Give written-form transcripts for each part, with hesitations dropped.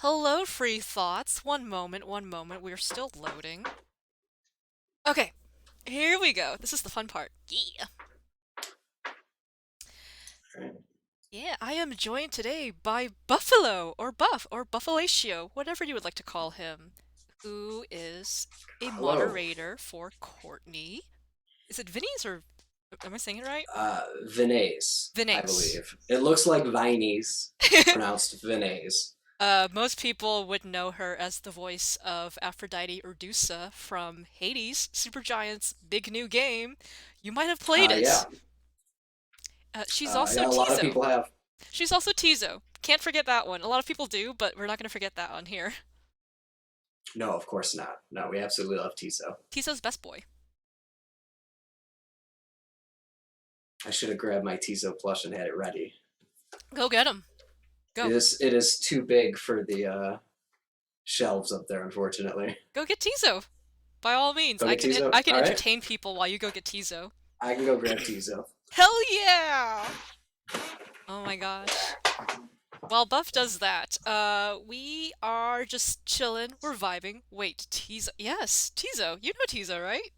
Hello, free thoughts. One moment. We're still loading. Okay, here we go. This is the fun part. Yeah. Right. Yeah, I am joined today by Buffalo, or Buff, or Buffalatio, whatever you would like to call him, who is a Hello. moderator for Courtney. Is it Vinny's or am I saying it right? Vinays, I Vinny's. believe. It looks like Viney's, pronounced Vinays. Most people would know her as the voice of Aphrodite Urdusa from Hades, Supergiant's big new game. You might have played Yeah. it. She's also Yeah, a lot of Tizo. people have. She's also Tizo. Can't forget that one. A lot of people do, but we're not going to forget that on here. No, of course not. No, we absolutely love Tiso. Tizo's best boy. I should have grabbed my Tiso plush and had it ready. Go get him. Go. It is too big for the shelves up there, unfortunately. Go get Tizo. By all means, Go get Tiso? I can Alright. entertain people while you go get Tizo. I can go grab Tiso. Hell yeah! Oh my gosh. While Buff does that, we are just chilling. We're vibing. Wait, Tizo. Yes, Tizo. You know Tizo, right?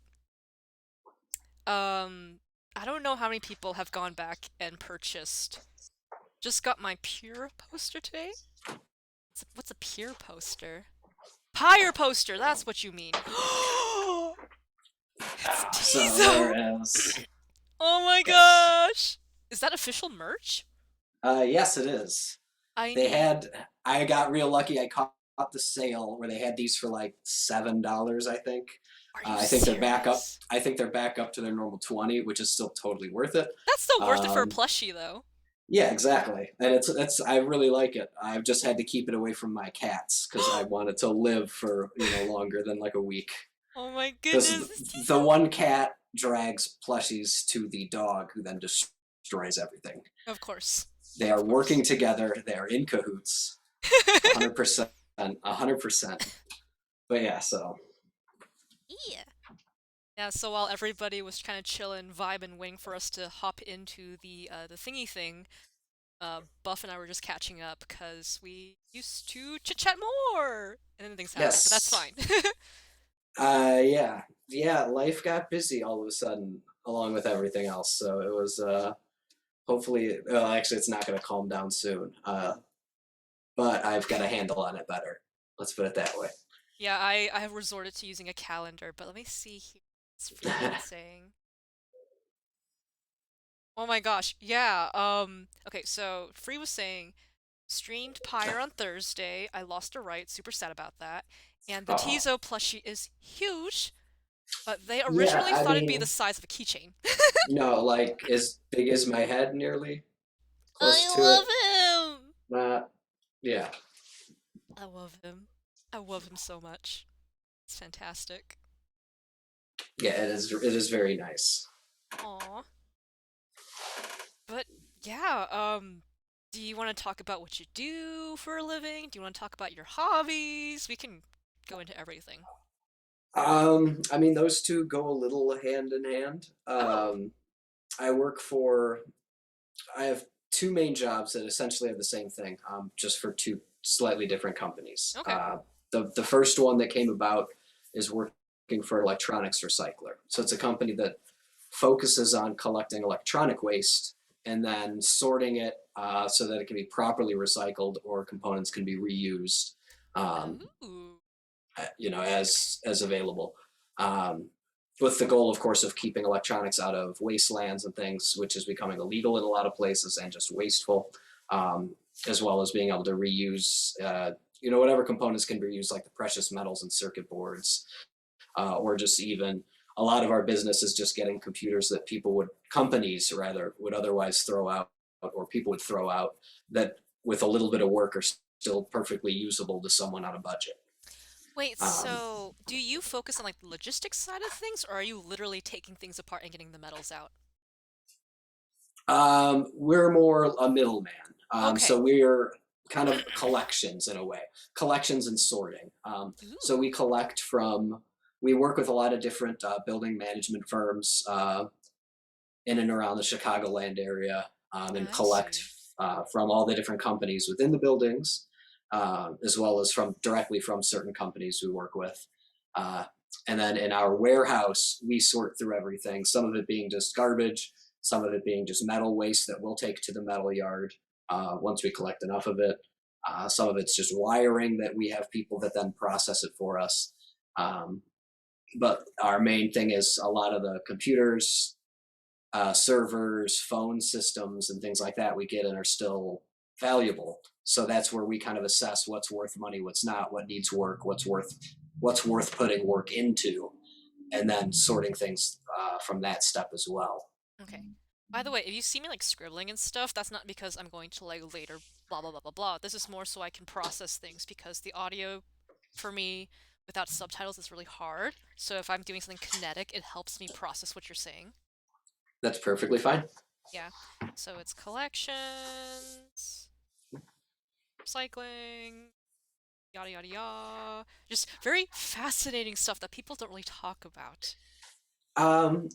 Um, I don't know how many people have gone back and purchased. Just got my Pure poster today. What's a Pure poster? Pyre poster. That's what you mean. It's So there Tizo. is. Oh my Yes. gosh. Is that official merch? Yes, it is. I They need. had. I got real lucky. I caught the sale where they had these for like $7, I think. Are you I think they're back up. serious? I think they're back up to their normal 20, which is still totally worth it. That's still worth it for a Um, plushie, though. yeah, exactly. And it's I really like it. I've just had to keep it away from my cats because I want it to live for longer than like a week. Oh my Because goodness, it's the Tizo. one cat drags plushies to the dog, who then destroys everything. Of course. They are Of course. working together. They are in cahoots. 100%. 100%. But yeah, so Yeah. Yeah, so while everybody was kind of chilling, vibing, waiting for us to hop into the thingy thing, Buff and I were just catching up because we used to chit chat more, and then things happened. But that's yes. fine. Yeah, life got busy all of a sudden, along with everything else. So it was hopefully, well, actually, it's not going to calm down soon. But I've got a handle on it better. Let's put it that way. Yeah, I have resorted to using a calendar, but let me see here. What's Free been saying? Oh my gosh, yeah. Okay, so Free was saying streamed Pyre on Thursday. I lost a right, super sad about that. And the Oh, Tizo plushie is huge, but they yeah. originally I thought it'd be the mean, size of a keychain. like as big as my head, nearly close to I it. love him. Not, yeah, I love him. I love him so much. It's fantastic. yeah. It is. It is very nice. Aw. But yeah, do you want to talk about what you do for a living? Do you want to talk about your hobbies? We can go into everything. I mean, those two go a little hand in hand. Oh, I work for. I have two main jobs that essentially have the same thing, just for two slightly different companies. okay. The first one that came about is working for Electronics Recycler. So it's a company that focuses on collecting electronic waste and then sorting it so that it can be properly recycled or components can be reused, um, Ooh. as available. Um, with the goal, of course, of keeping electronics out of wastelands and things, which is becoming illegal in a lot of places and just wasteful, um, as well as being able to reuse, whatever components can be reused, like the precious metals and circuit boards, or just even a lot of our business is just getting computers that companies rather, would otherwise throw out, or people would throw out, that with a little bit of work are still perfectly usable to someone on a budget. Wait, Um, so do you focus on like the logistics side of things, or are you literally taking things apart and getting the metals out? we're more a middleman. So Okay. we're kind of collections in a way, collections and sorting. So Ooh, we work with a lot of different building management firms in and around the Chicagoland area, and I collect see. from all the different companies within the buildings, as well as from directly from certain companies we work with. Uh, and then in our warehouse, we sort through everything, some of it being just garbage, some of it being just metal waste that we'll take to the metal yard once we collect enough of it. Some of it's just wiring that we have people that then process it for us. Um, but our main thing is a lot of the computers, servers, phone systems, and things like that we get and are still valuable. So that's where we kind of assess what's worth money, what's not, what needs work, what's worth putting work into, and then sorting things from that step as well. Okay. By the way, if you see me like scribbling and stuff, that's not because I'm going to like later blah blah blah blah blah. This is more so I can process things because the audio for me without subtitles is really hard. So if I'm doing something kinetic, it helps me process what you're saying. That's perfectly fine. Yeah. So it's collections, recycling, yada yada yada. Just very fascinating stuff that people don't really talk about. Um,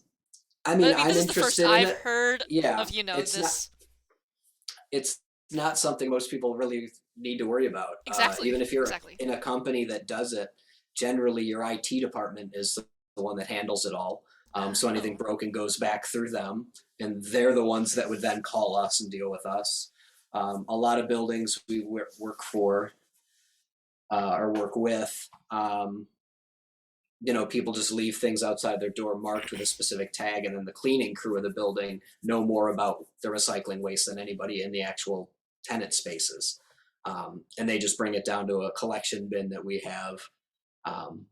I But mean, I mean, I'm this is the first interested in I've it. heard Yeah, of, it's not this. it's not something most people really need to worry about. Exactly. Even if you're Exactly. in a company that does it, generally your IT department is the one that handles it all. So anything Oh. broken goes back through them, and they're the ones that would then call us and deal with us. A lot of buildings we work for or work with, people just leave things outside their door marked with a specific tag, and then the cleaning crew of the building know more about the recycling waste than anybody in the actual tenant spaces. And they just bring it down to a collection bin that we have. Um,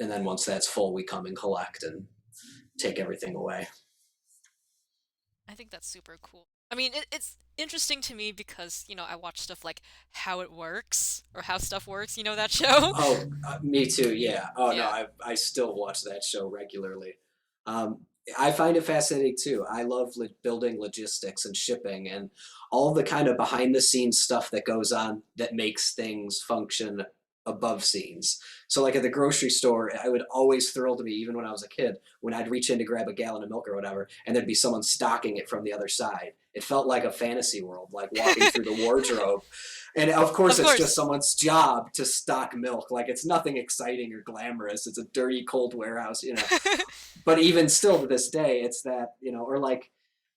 and then once that's full, we come and collect and take everything away. I think that's super cool. I mean, it's interesting to me because, I watch stuff like How It Works or How Stuff Works, that show? Oh, me too. Yeah. Oh no, Yeah. I still watch that show regularly. Um, I find it fascinating too. I love building logistics and shipping and all the kind of behind the scenes stuff that goes on that makes things function above scenes. So like at the grocery store, I would always thrill to me, even when I was a kid, when I'd reach in to grab a gallon of milk or whatever, and there'd be someone stocking it from the other side. It felt like a fantasy world, like walking through the wardrobe. And of course, Of it's just course. someone's job to stock milk. Like it's nothing exciting or glamorous. It's a dirty, cold warehouse. But even still to this day, it's that. Or like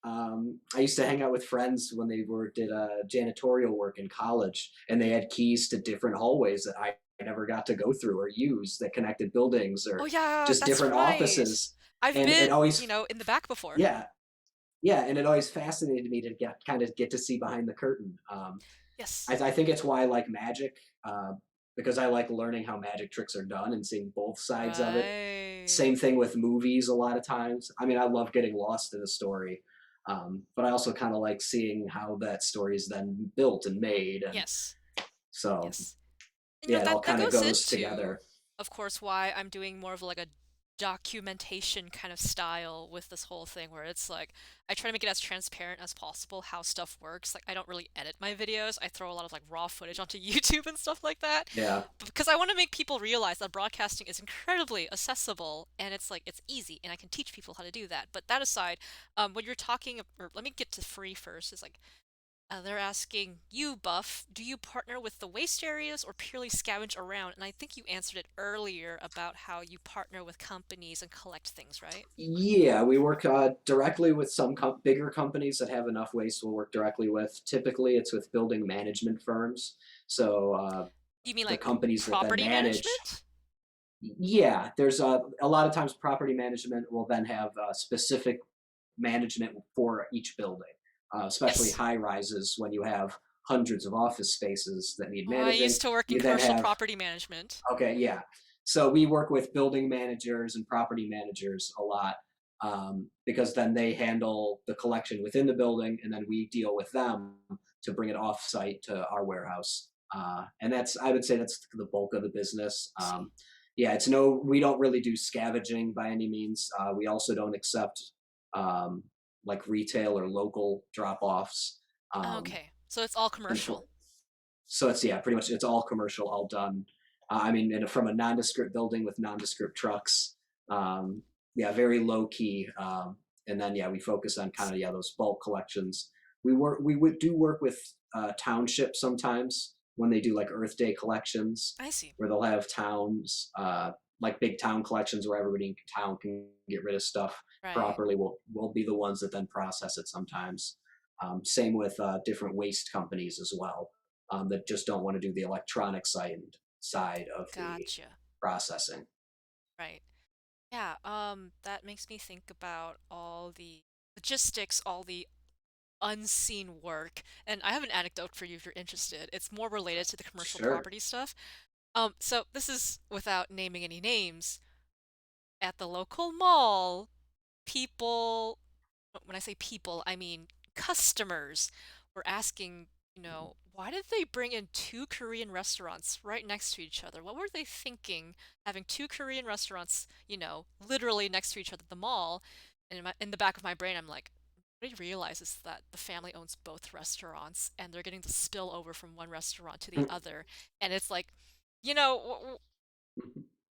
I used to hang out with friends when they did janitorial work in college, and they had keys to different hallways that I never got to go through or use that connected buildings Oh or yeah, just that's different right. offices. I've And it been, always, in the back before. yeah, yeah, and it always fascinated me to get to see behind the curtain. Yes. I think it's why I like magic, because I like learning how magic tricks are done and seeing both sides of it. Right. Same thing with movies a lot of times. I mean, I love getting lost in a story, but I also kind of like seeing how that story is then built and made. And Yes. so, Yes. And yeah, it all that kind of goes goes into, together. of course, why I'm doing more of like a documentation kind of style with this whole thing where it's like I try to make it as transparent as possible how stuff works. Like I don't really edit my videos. I throw a lot of like raw footage onto YouTube and stuff like that Yeah. because I want to make people realize that broadcasting is incredibly accessible and it's like it's easy and I can teach people how to do that. But that aside, when you're talking, or let me get to free first, is like they're asking you, Buff, do you partner with the waste areas or purely scavenge around? And I think you answered it earlier about how you partner with companies and collect things, right? Yeah, we work directly with some bigger companies that have enough waste. We'll work directly with. Typically, it's with building management firms. So You mean the like companies that then property manage. management? Yeah, there's a lot of times property management will then have specific management for each building, especially Yes. high rises when you have hundreds of office spaces that need Oh, I managing. used to work in You then commercial have, property management. okay, yeah. So we work with building managers and property managers a lot, because then they handle the collection within the building, and then we deal with them to bring it off site to our warehouse. And I would say that's the bulk of the business. I see. Yeah, we don't really do scavenging by any means. We also don't accept um, like retail or local drop offs. Um, Okay. So it's all and for, commercial. so it's, yeah, pretty much it's all commercial, all done. I mean, from a nondescript building with nondescript trucks. Um, yeah, very low key. And then yeah, we focus on I kind of, see. yeah, those bulk collections. We would do work with townships sometimes when they do like Earth Day collections, I see. where they'll have towns, like big town collections where everybody in town can get rid of stuff Right. properly. Will be the ones that then process it sometimes. Same with different waste companies as well, that just don't want to do the electronic side of the Gotcha. processing. Right. Yeah, that makes me think about all the logistics, all the unseen work. And I have an anecdote for you if you're interested. It's more related to the commercial Sure. property stuff. So this is without naming any names. At the local mall, people, when I say people, I mean customers, were asking, why did they bring in two Korean restaurants right next to each other? What were they thinking having two Korean restaurants, literally next to each other at the mall? And in the back of my brain, I'm like, what I realize is that the family owns both restaurants and they're getting the spill over from one restaurant to the other. And it's like, you know,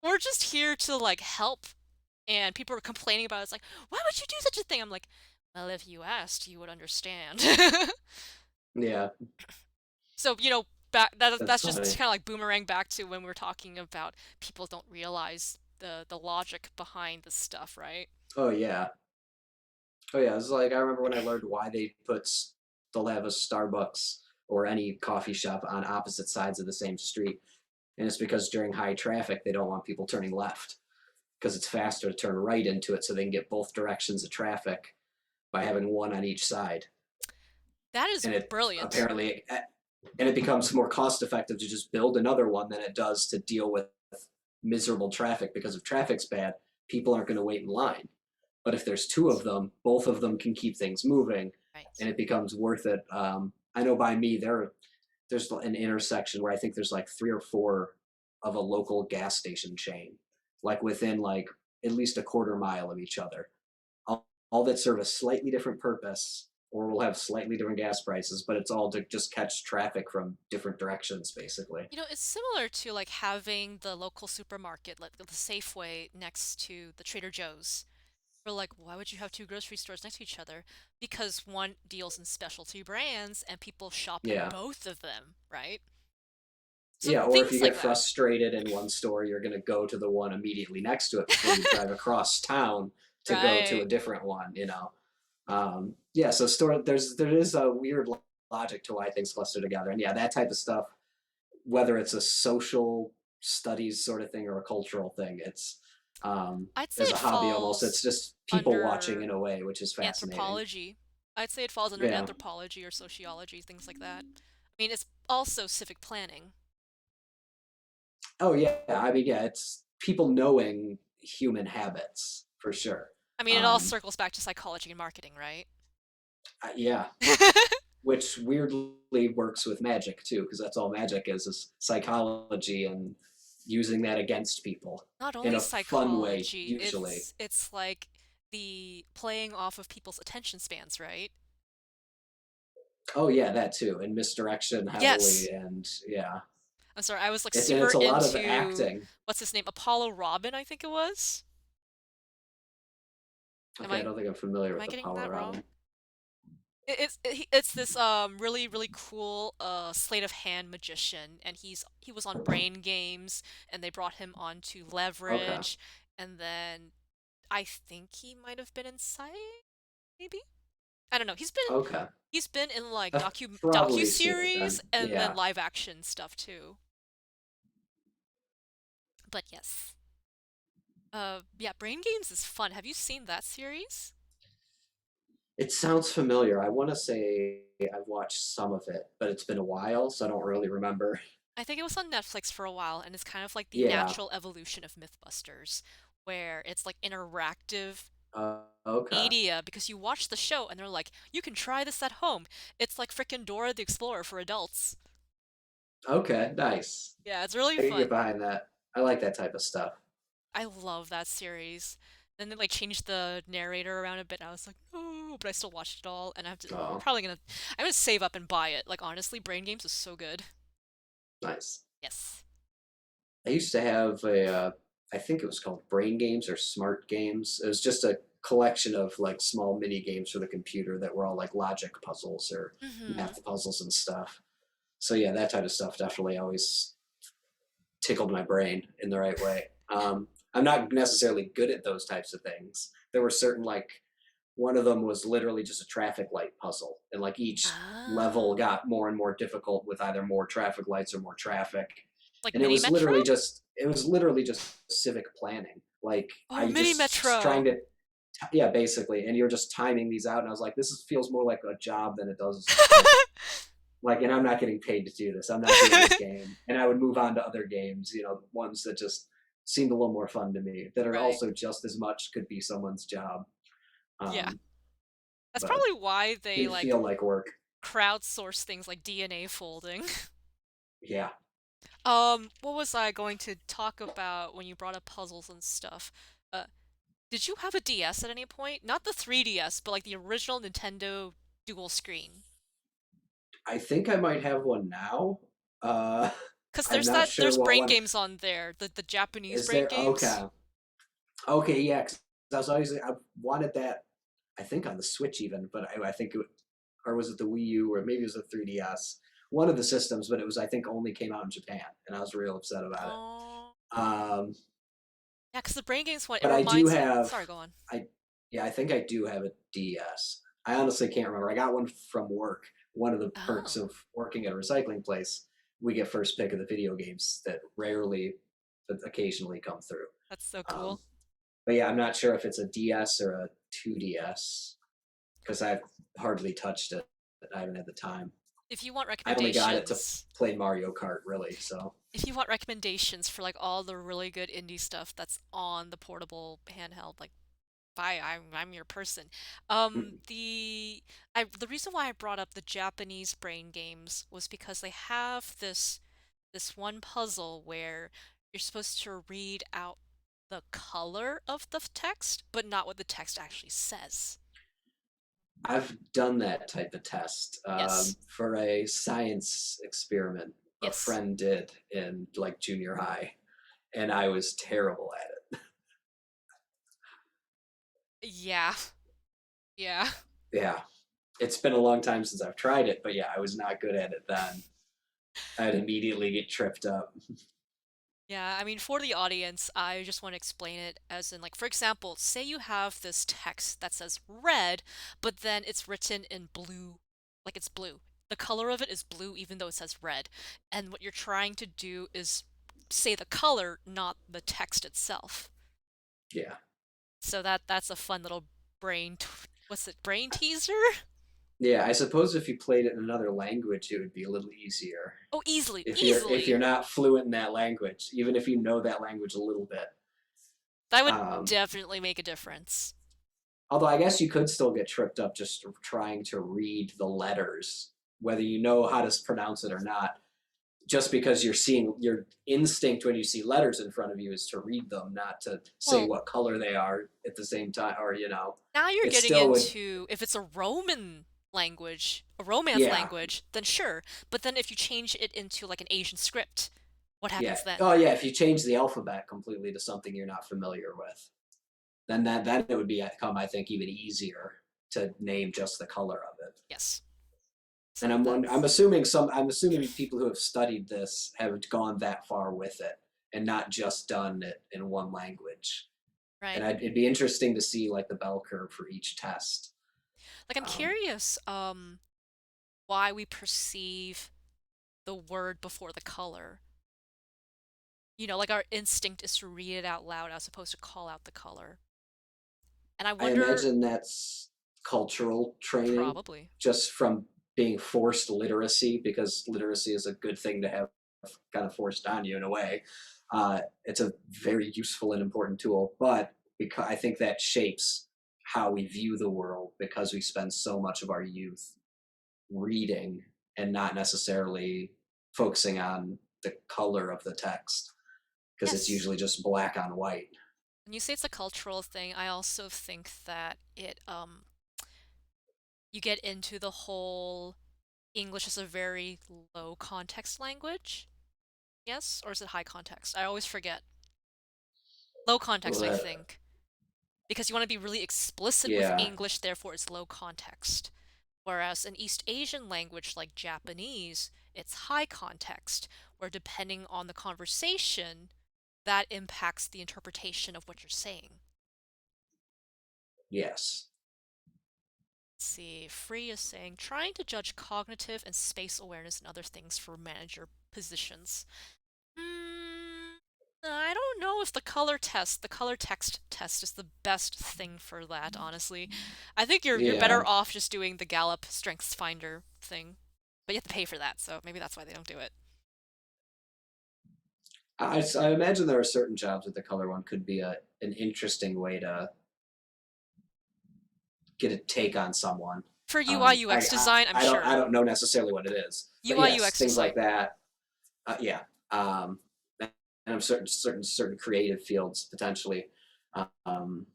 we're just here to like help, and people were complaining about it. It's like, why would you do such a thing? I'm like, well, if you asked, you would understand. Yeah, So, back that's that's just funny. kind of like boomerang back to when we were talking about people don't realize the logic behind the stuff, right? Oh yeah. Oh yeah. It's like I remember when I learned why they'll have a Starbucks or any coffee shop on opposite sides of the same street. And it's because during high traffic they don't want people turning left because it's faster to turn right into it so they can get both directions of traffic by having one on each side. That is And it brilliant. apparently and it becomes more cost effective to just build another one than it does to deal with miserable traffic, because if traffic's bad, people aren't going to wait in line. But if there's two of them, both of them can keep things moving, Right. and it becomes worth it. I know by me there's an intersection where I think there's like three or four of a local gas station chain, like within like at least a quarter mile of each other, all that serve a slightly different purpose or will have slightly different gas prices, but it's all to just catch traffic from different directions, basically. It's similar to like having the local supermarket, like the Safeway next to the Trader Joe's. We're like, why would you have two grocery stores next to each other? Because one deals in specialty brands and people shop at Yeah. both of them, right? So Yeah, or if you things like get that. frustrated in one store, you're going to go to the one immediately next to it before you drive across town to go to Right. a different one. Yeah, so there is a weird logic to why things cluster together. And yeah, that type of stuff, whether it's a social studies sort of thing or a cultural thing, it's I'd say as it a hobby almost. It's falls just people watching under in a way, which is fascinating. anthropology. I'd say it falls under Yeah. anthropology or sociology, things like that. I mean, it's also civic planning. Oh yeah. I mean, yeah, it's people knowing human habits for sure. I mean, it all Um, circles back to psychology and marketing, right? yeah, which weirdly works with magic too, because that's all magic is psychology and using that against people Not in only a fun way, psychology, usually. it's like the playing off of people's attention spans, right? Oh yeah, that too, and misdirection heavily, Yes. and yeah, I'm sorry, I was like it's super a lot of into acting. what's his name? Apollo Robin, I think it was. Am Okay, I I don't think I'm familiar am I with getting Apollo that Robin. wrong? It's this really really cool sleight of hand magician, and he was on Brain Games, and they brought him on to Okay, Leverage, and then I think he might have been in Psych, maybe. I don't know. okay, He's been in like I've docu probably seen it series then. and then Yeah. live action stuff too. But yes. Yeah, Brain Games is fun. Have you seen that series? It sounds familiar. I want to say I've watched some of it, but it's been a while, so I don't really remember. I think it was on Netflix for a while, and it's kind of like the Yeah. natural evolution of Mythbusters, where it's like interactive Okay. media because you watch the show and they're like, you can try this at home. It's like frickin' Dora the Explorer for adults. Okay. Nice. Yeah, it's really I can get fun. behind that. I like that type of stuff. I love that series. Then they like changed the narrator around a bit. And I was like, no, but I still watched it all, and Oh, I'm gonna save up and buy it. Like honestly, Brain Games is so good. nice. Yes. I used to have I think it was called Brain Games or Smart Games. It was just a collection of like small mini games for the computer that were all like logic puzzles or Mm-hmm. math puzzles and stuff. So yeah, that type of stuff definitely always tickled my brain in the right way. I'm not necessarily good at those types of things. There were certain like one of them was literally just a traffic light puzzle, and like each level Oh, got more and more difficult with either more traffic lights or more traffic. like And mini Metro? it was literally just civic planning. Like Oh, I mini just trying Metro. to yeah, basically. And you're just timing these out. And I was like, feels more like a job than it does like, and I'm not getting paid to do this. I'm not doing this game. And I would move on to other games, ones that just seemed a little more fun to me, that are Right. also just as much could be someone's job. Yeah. Um, That's but probably why they didn't like feel like work. crowdsource things like DNA folding. Yeah. What was I going to talk about when you brought up puzzles and stuff? Uh, did you have a DS at any point? Not the 3DS, but like the original Nintendo dual screen. I think I might have one now. Uh, Cause I'm not sure there's what brain one games on there, the Japanese is brain there. games. Okay. Okay. Yeah. 'Cause I was always, I wanted that, I think on the Switch even, but I think or was it the Wii U, or maybe it was the 3DS, one of the systems, but it was, I think, only came out in Japan, and I was real upset about it. Oh, Um, yeah, cause the brain games one, it but I do reminds. have, Sorry, go on. I yeah, I think I do have a DS. I honestly can't remember. I got one from work. One of the perks Oh, of working at a recycling place, we get first pick of the video games that rarely, but occasionally come through. that's so Um, cool. but yeah, I'm not sure if it's a DS or a 2DS because I've hardly touched it. I haven't had the time. If you want I only got it to recommendations, play Mario Kart, really. So if you want recommendations for like all the really good indie stuff that's on the portable handheld, like bye, I'm your person. mm, The reason why I brought up the Japanese brain games was because they have this one puzzle where you're supposed to read out the color of the text, but not what the text actually says. I've done that type of test Yes. for a science experiment a Yes. friend did in like junior high, and I was terrible at it. Yeah. Yeah. Yeah, it's been a long time since I've tried it, but yeah, I was not good at it then. I'd immediately get tripped up. Yeah, I mean, for the audience, I just want to explain it as in, like, for example, say you have this text that says red, but then it's written in blue, like it's blue. The color of it is blue, even though it says red. And what you're trying to do is say the color, not the text itself. Yeah, So that's a fun little what's it, brain teaser? yeah. I suppose if you played it in another language, it would be a little easier. Oh, easily, If you're easily. not fluent in that language, even if you know that language a little bit. That would Um, definitely make a difference. Although I guess you could still get tripped up just trying to read the letters, whether you know how to pronounce it or not. Just because you're seeing your instinct when you see letters in front of you is to read them, not to say Well, what color they are at the same time, or now you're it getting still would. into if it's a Roman language, a Romance Yeah, language, then sure. But then if you change it into like an Asian script, what yeah. happens then? Oh yeah, if you change the alphabet completely to something you're not familiar with, then it would become, I think, even easier to name just the color of it. Yes. And So that's I'm assuming people who have studied this have gone that far with it and not just done it in one language. And right. it'd be interesting to see like the bell curve for each test. Like I'm Um, curious why we perceive the word before the color. You know, like our instinct is to read it out loud as opposed to call out the color. And I I wonder imagine that's cultural training, probably. just from being forced literacy, because literacy is a good thing to have kind of forced on you in a way. It's a very useful and important tool, but because I think that shapes how we view the world because we spend so much of our youth reading and not necessarily focusing on the color of the text because it's Yes. usually just black on white. When you say it's a cultural thing, I also think that it you get into the whole English is a very low context language. Yes? Or is it high context? I always forget. Low context, I Well, think. Because you want to be really explicit with yeah, English, therefore it's low context. Whereas in East Asian language like Japanese, it's high context, where depending on the conversation, that impacts the interpretation of what you're saying. Yes. Let's see, Free is saying, trying to judge cognitive and space awareness and other things for manager positions. I don't know if the color text test is the best thing for that, honestly. I think you're Yeah. better off just doing the Gallup Strengths Finder thing. But you have to pay for that, so maybe that's why they don't do it. I imagine there are certain jobs that the color one could be an interesting way to get a take on someone. For UI I, UX I design, I'm I sure. don't know necessarily what it is, but UI yes, UX things like design. that. Yeah, and I'm certain creative fields potentially. Um,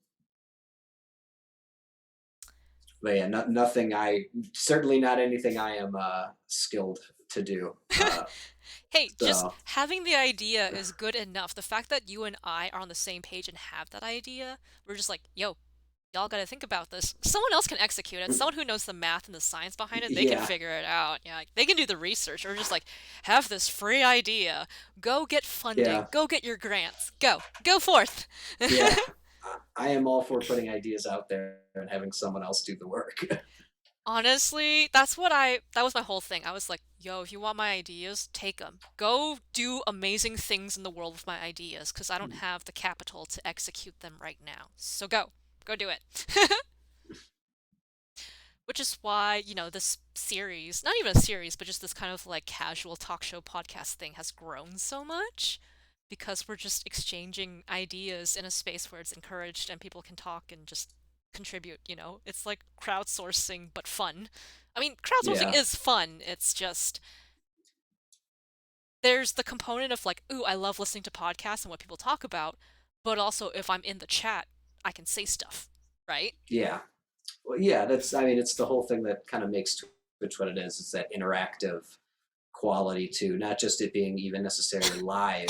but yeah, nothing. I certainly not anything I am skilled to do. Hey, just So having the idea is good enough. The fact that you and I are on the same page and have that idea, we're just like, yo, y'all gotta think about this. Someone else can execute it. Someone who knows the math and the science behind it, they can yeah, figure it out. Yeah, like, they can do the research. Or just like, have this free idea. Go get yeah, funding. Go get your grants. Go. Go forth. yeah. I am all for putting ideas out there and having someone else do the work. Honestly, that was my whole thing. I was like, yo, if you want my ideas, take them. Go do amazing things in the world with my ideas, because I don't have the capital to execute them right now. So go. Go do it. Which is why, this series, not even a series, but just this kind of like casual talk show podcast thing has grown so much because we're just exchanging ideas in a space where it's encouraged and people can talk and just contribute, It's like crowdsourcing but fun. I mean, crowdsourcing Yeah, is fun. It's just there's the component of like, ooh, I love listening to podcasts and what people talk about, but also if I'm in the chat, I can say stuff, right? yeah. Well, yeah. That's. I mean, it's the whole thing that kind of makes Twitch what it is. It's that interactive quality too, not just it being even necessarily live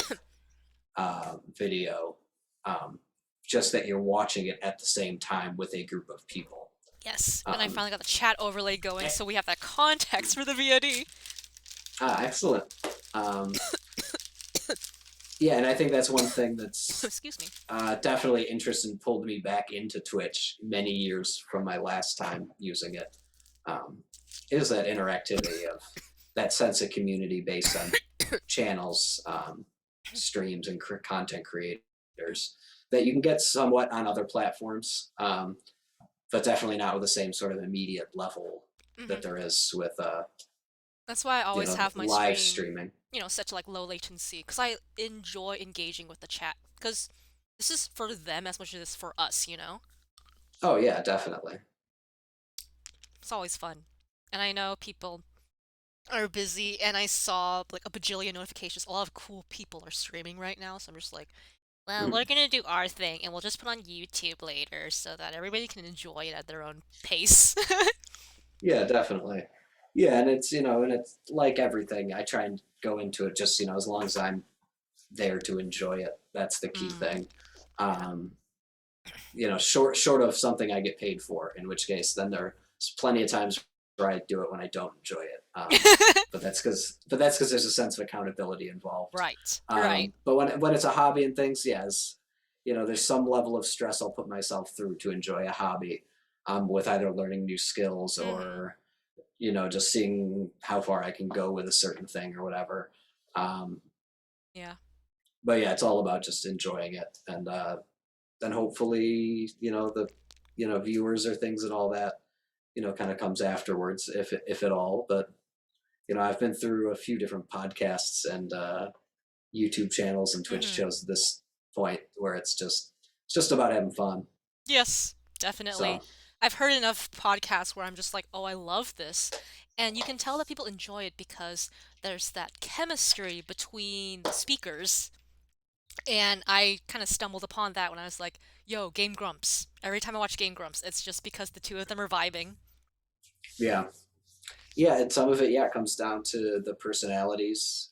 video, um, just that you're watching it at the same time with a group of people. Yes, and I Um, finally got the chat overlay going, eh, so we have that context for the VOD. excellent. Um, yeah, and I think that's one thing that's Excuse me. definitely interested and pulled me back into Twitch many years from my last time using it. Um, is that interactivity of that sense of community based on channels, streams, and content creators that you can get somewhat on other platforms, but definitely not with the same sort of immediate level that Hmm. there is with That's why I always have my live stream, streaming. set to like low latency, because I enjoy engaging with the chat, because this is for them as much as it's for us. Oh yeah, definitely. It's always fun. And I know people are busy, and I saw like a bajillion notifications. A lot of cool people are streaming right now, so I'm just like, well, we're gonna do our thing, and we'll just put on YouTube later so that everybody can enjoy it at their own pace. Yeah, definitely. Yeah, and it's and it's like everything. I try and go into it just as long as I'm there to enjoy it. That's the key Mm, thing. yeah. Um, short of something I get paid for, in which case then there's plenty of times where I do it when I don't enjoy it. But that's because there's a sense of accountability involved. Right, right. But when it's a hobby and things, yes, there's some level of stress I'll put myself through to enjoy a hobby, with either learning new skills Hmm. or just seeing how far I can go with a certain thing or whatever. Um, Yeah. but yeah, it's all about just enjoying it, and then hopefully the viewers or things and all that kind of comes afterwards, if at all. But I've been through a few different podcasts and YouTube channels and Twitch Hmm. shows at this point where it's just about having fun. Yes, definitely. So I've heard enough podcasts where I'm just like, oh, I love this. And you can tell that people enjoy it because there's that chemistry between the speakers. And I kind of stumbled upon that when I was like, yo, Game Grumps. Every time I watch Game Grumps, it's just because the two of them are vibing. yeah, yeah, and some of it comes down to the personalities.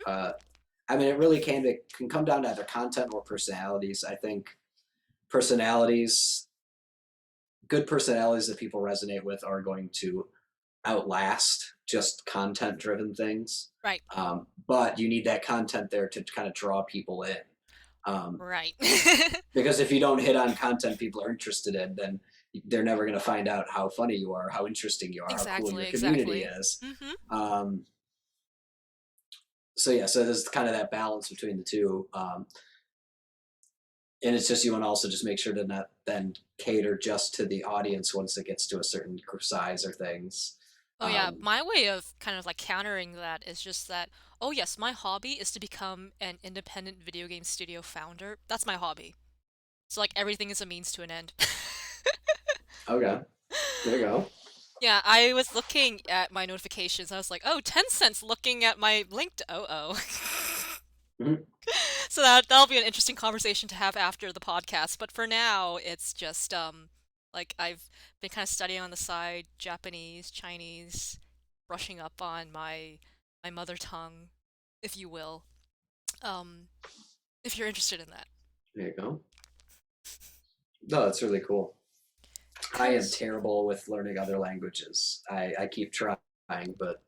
I mean, it really can come down to either content or personalities. I think personalities, good personalities that people resonate with, are going to outlast just content driven things. Right. But you need that content there to kind of draw people in. Um, Right. because if you don't hit on content people are interested in, then they're never going to find out how funny you are, how interesting you are, how cool Exactly, your community exactly. is. Mhm. Um, so yeah, so there's kind of that balance between the two. And it's just you want to also just make sure to not then cater just to the audience once it gets to a certain size or things. Oh yeah, Um, my way of kind of like countering that is just that, oh yes, my hobby is to become an independent video game studio founder. That's my hobby. So like everything is a means to an end. okay, there you go. Yeah, I was looking at my notifications. I was like, oh, 10 cents looking at my linked oh. Mhm. So that'll be an interesting conversation to have after the podcast. But for now, it's just like I've been kind of studying on the side Japanese, Chinese, brushing up on my mother tongue, if you will. Um, if you're interested in that. There you go. No, that's really cool. I am 'Cause terrible with learning other languages. I keep trying, but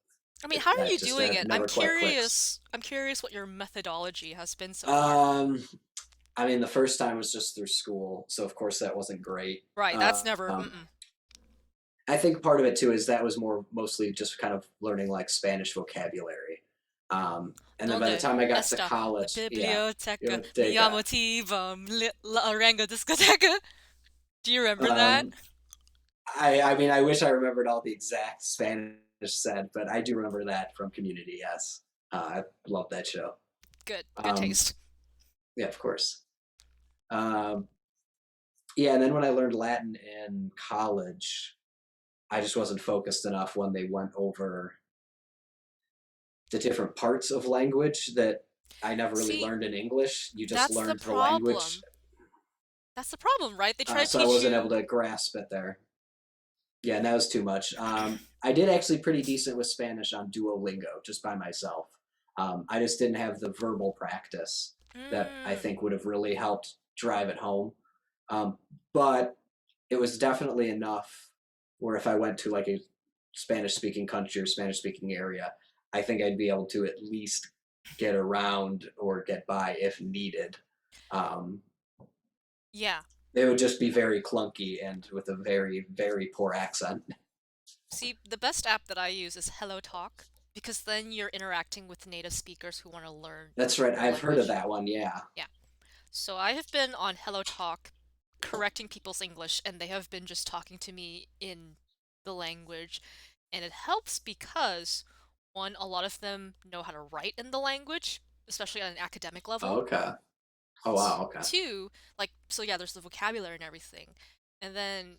I mean, how are you that just doing it? I'm never quite clicks. curious. I'm curious what your methodology has been so far. Um, I mean, the first time was just through school, so of course that wasn't great. Right, that's never Um, mm-mm. I think part of it too is that was more mostly just kind of learning like Spanish vocabulary. And then by the Donde time I got to está la college, yeah, biblioteca? Mi biblioteca. amo la arenga discoteca. Do you remember that? Um, I mean, I wish I remembered all the exact Spanish said, but I do remember that from Community. Yes, I love that show. Good, good Um, taste. yeah, of course. Um, yeah, and then when I learned Latin in college, I just wasn't focused enough when they went over the different parts of language that I never really See, learned in English. You just that's the learned the language, problem. That's the problem, right? They try to so I teach wasn't able you. to grasp it there. Yeah, and that was too much. I did actually pretty decent with Spanish on Duolingo just by myself. I just didn't have the verbal practice that I Mm, think would have really helped drive it home. Um, but it was definitely enough where if I went to like a Spanish speaking country or Spanish speaking area, I think I'd be able to at least get around or get by if needed. Um, yeah. it would just be very clunky and with a very, very poor accent. See, the best app that I use is Hello Talk because then you're interacting with native speakers who want to learn That's right. your I've heard of language. that one. Yeah. Yeah. So I have been on Hello Talk correcting people's English, and they have been just talking to me in the language. And it helps because, one, a lot of them know how to write in the language, especially at an academic level. Okay. Oh wow. Okay. Two, like, so yeah, there's the vocabulary and everything. And then,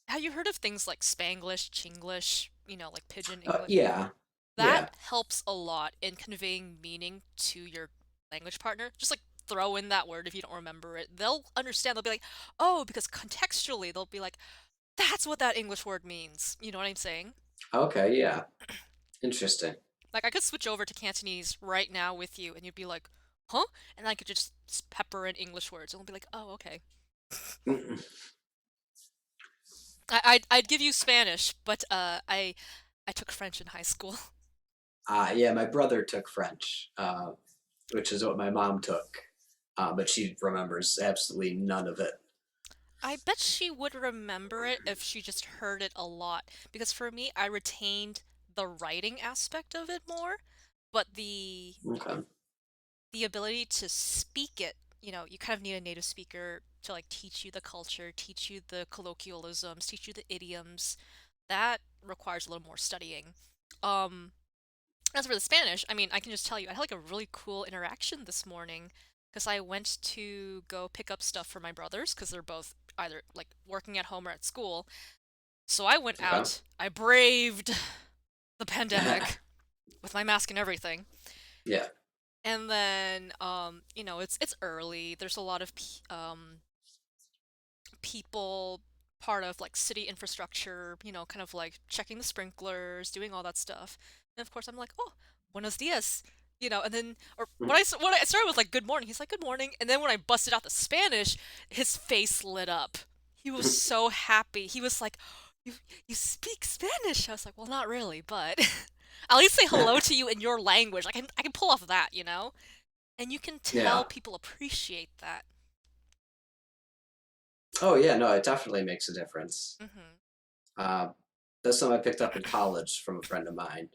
have you heard of things like Spanglish, Chinglish, like Pidgin English? Yeah. That Yeah. helps a lot in conveying meaning to your language partner. Just like throw in that word if you don't remember it. They'll understand. They'll be like, oh, because contextually, they'll be like, that's what that English word means. You know what I'm saying? Okay. Yeah. Interesting. Like, I could switch over to Cantonese right now with you, and you'd be like, huh? And I could just pepper in English words, and I'll be like, oh, okay. I'd give you Spanish, but I took French in high school. Yeah. My brother took French, which is what my mom took, but she remembers absolutely none of it. I bet she would remember it if she just heard it a lot. Because for me, I retained the writing aspect of it more, but Okay. the ability to speak it, you kind of need a native speaker to like teach you the culture, teach you the colloquialisms, teach you the idioms. That requires a little more studying. Um, as for the Spanish, I mean, I can just tell you, I had like a really cool interaction this morning because I went to go pick up stuff for my brothers because they're both either like working at home or at school. So I went Okay. out, I braved the pandemic with my mask and everything. Yeah. And then it's early. There's a lot of people part of like city infrastructure, kind of like checking the sprinklers, doing all that stuff. And of course, I'm like, oh, buenos dias, and then or when I started with like good morning, he's like good morning, and then when I busted out the Spanish, his face lit up. He was so happy. He was like, you you speak Spanish. I was like, well, not really, but at least say hello to you in your language. I can pull off that, you know? And you can tell Yeah. people appreciate that. Oh yeah, no, it definitely makes a difference. Hmm. Uh, that's something I picked up in college from a friend of mine.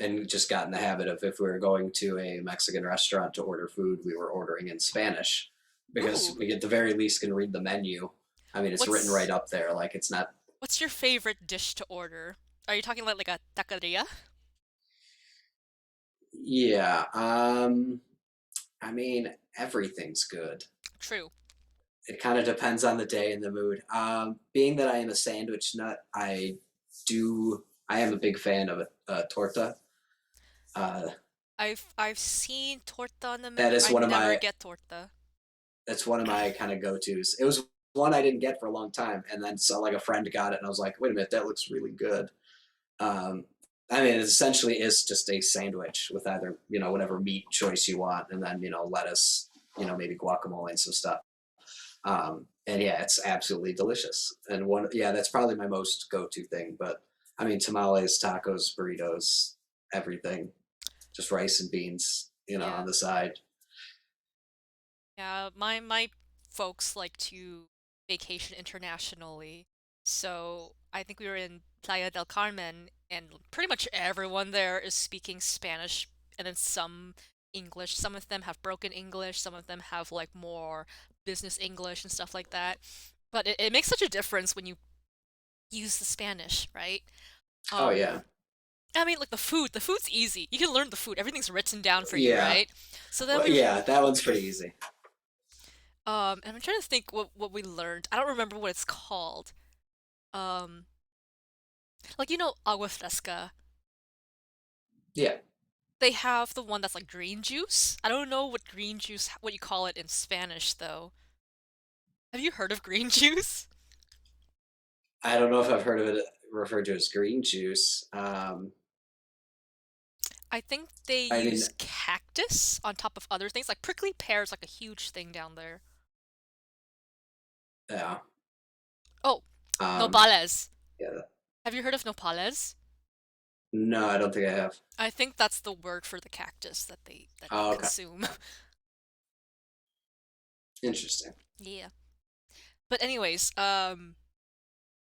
And just got in the habit of if we were going to a Mexican restaurant to order food, we were ordering in Spanish because Ooh, we at the very least can read the menu. I mean, it's written right what's up there. Like it's not. what's your favorite dish to order? Are you talking like a taqueria? Yeah. I mean, everything's good. True. It kind of depends on the day and the mood. Being that I am a sandwich nut, do. I am a big fan of a torta. Uh, I've seen torta on the that menu. is I one of never my get torta. that's one of my kind of go-tos. It was one I didn't get for a long time, and then so like a friend got it, and I was like, wait a minute, that looks really good. Um, I mean, it essentially is just a sandwich with either whatever meat choice you want, and then lettuce, maybe guacamole and some stuff. And yeah, it's absolutely delicious. And yeah, that's probably my most go-to thing. But I mean, tamales, tacos, burritos, everything, just rice and beans, on Yeah. the side. Yeah, my folks like to vacation internationally. So I think we were in Playa del Carmen, and pretty much everyone there is speaking Spanish, and then some English. Some of them have broken English, some of them have like more business English and stuff like that. But it makes such a difference when you use the Spanish, right? Oh Um, yeah, I mean, like the food's easy. You can learn the food. Everything's written down for you, yeah. right? So then Well, we yeah, that one's pretty easy. and I'm trying to think what we learned. I don't remember what it's called. Um, like agua fresca. Yeah, They have the one that's like green juice. I don't know what green juice, what you call it in Spanish though. Have you heard of green juice? I don't know if I've heard of it referred to as green juice. I think they I mean, use cactus on top of other things. Like prickly pear is like a huge thing down there. yeah, Oh, um, nopales. yeah. Have you heard of nopales? No, I don't think I have. I think that's the word for the cactus that they Oh, okay, consume. interesting. Yeah. But anyways,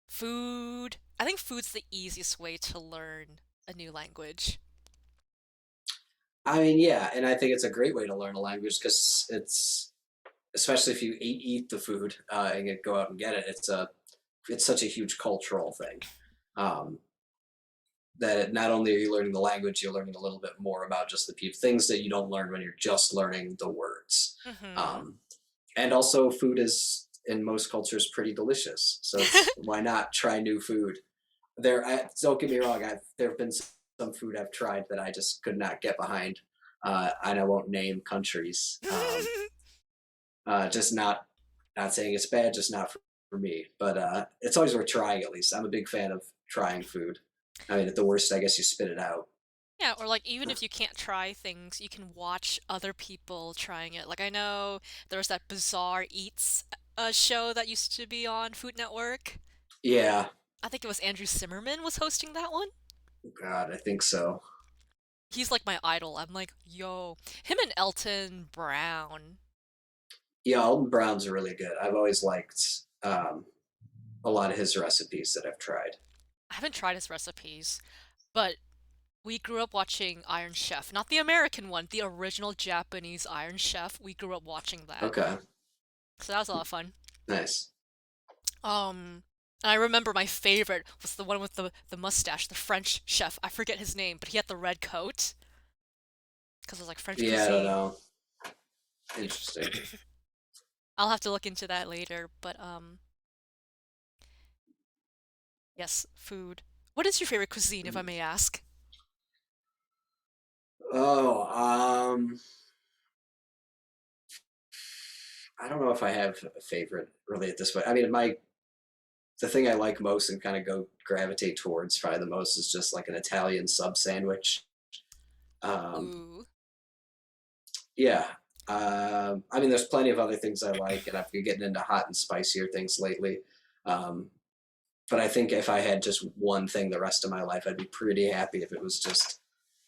food. I think food's the easiest way to learn a new language. I mean, yeah, and I think it's a great way to learn a language because it's especially if you eat the food and go out and get it. It's such a huge cultural thing. Um, that not only are you learning the language, you're learning a little bit more about just the things that you don't learn when you're just learning the words. Mm-hmm. Um, and also, food is in most cultures pretty delicious. So it's why not try new food? Don't get me wrong. There have been some food I've tried that I just could not get behind, and I won't name countries. Just not saying it's bad, just not for me. But it's always worth trying. At least I'm a big fan of trying food. I mean, at the worst, I guess you spit it out. Yeah, or like even if you can't try things, you can watch other people trying it. Like I know there was that Bizarre Eats show that used to be on Food Network. Yeah, I think it was Andrew Zimmerman was hosting that one. God, I think so. He's like my idol. I'm like, yo, him and Elton Brown. Yeah, Alton Brown's really good. I've always liked a lot of his recipes that I've tried. I haven't tried his recipes, but we grew up watching Iron Chef, not the American one, the original Japanese Iron Chef. We grew up watching that. Okay, So that was a lot of fun. nice. And I remember my favorite was the one with the mustache, the French chef. I forget his name, but he had the red coat because it was like French Yeah, I don't cuisine. know. Interesting. I'll have to look into that later, but yes, food. What is your favorite cuisine, if I may ask? Oh, I don't know if I have a favorite really at this point. I mean, the thing I like most and kind of go gravitate towards probably the most is just like an Italian sub sandwich. Um, Ooh. yeah. I mean, there's plenty of other things I like, and I've been getting into hot and spicier things lately. Um, but I think if I had just one thing the rest of my life, I'd be pretty happy if it was just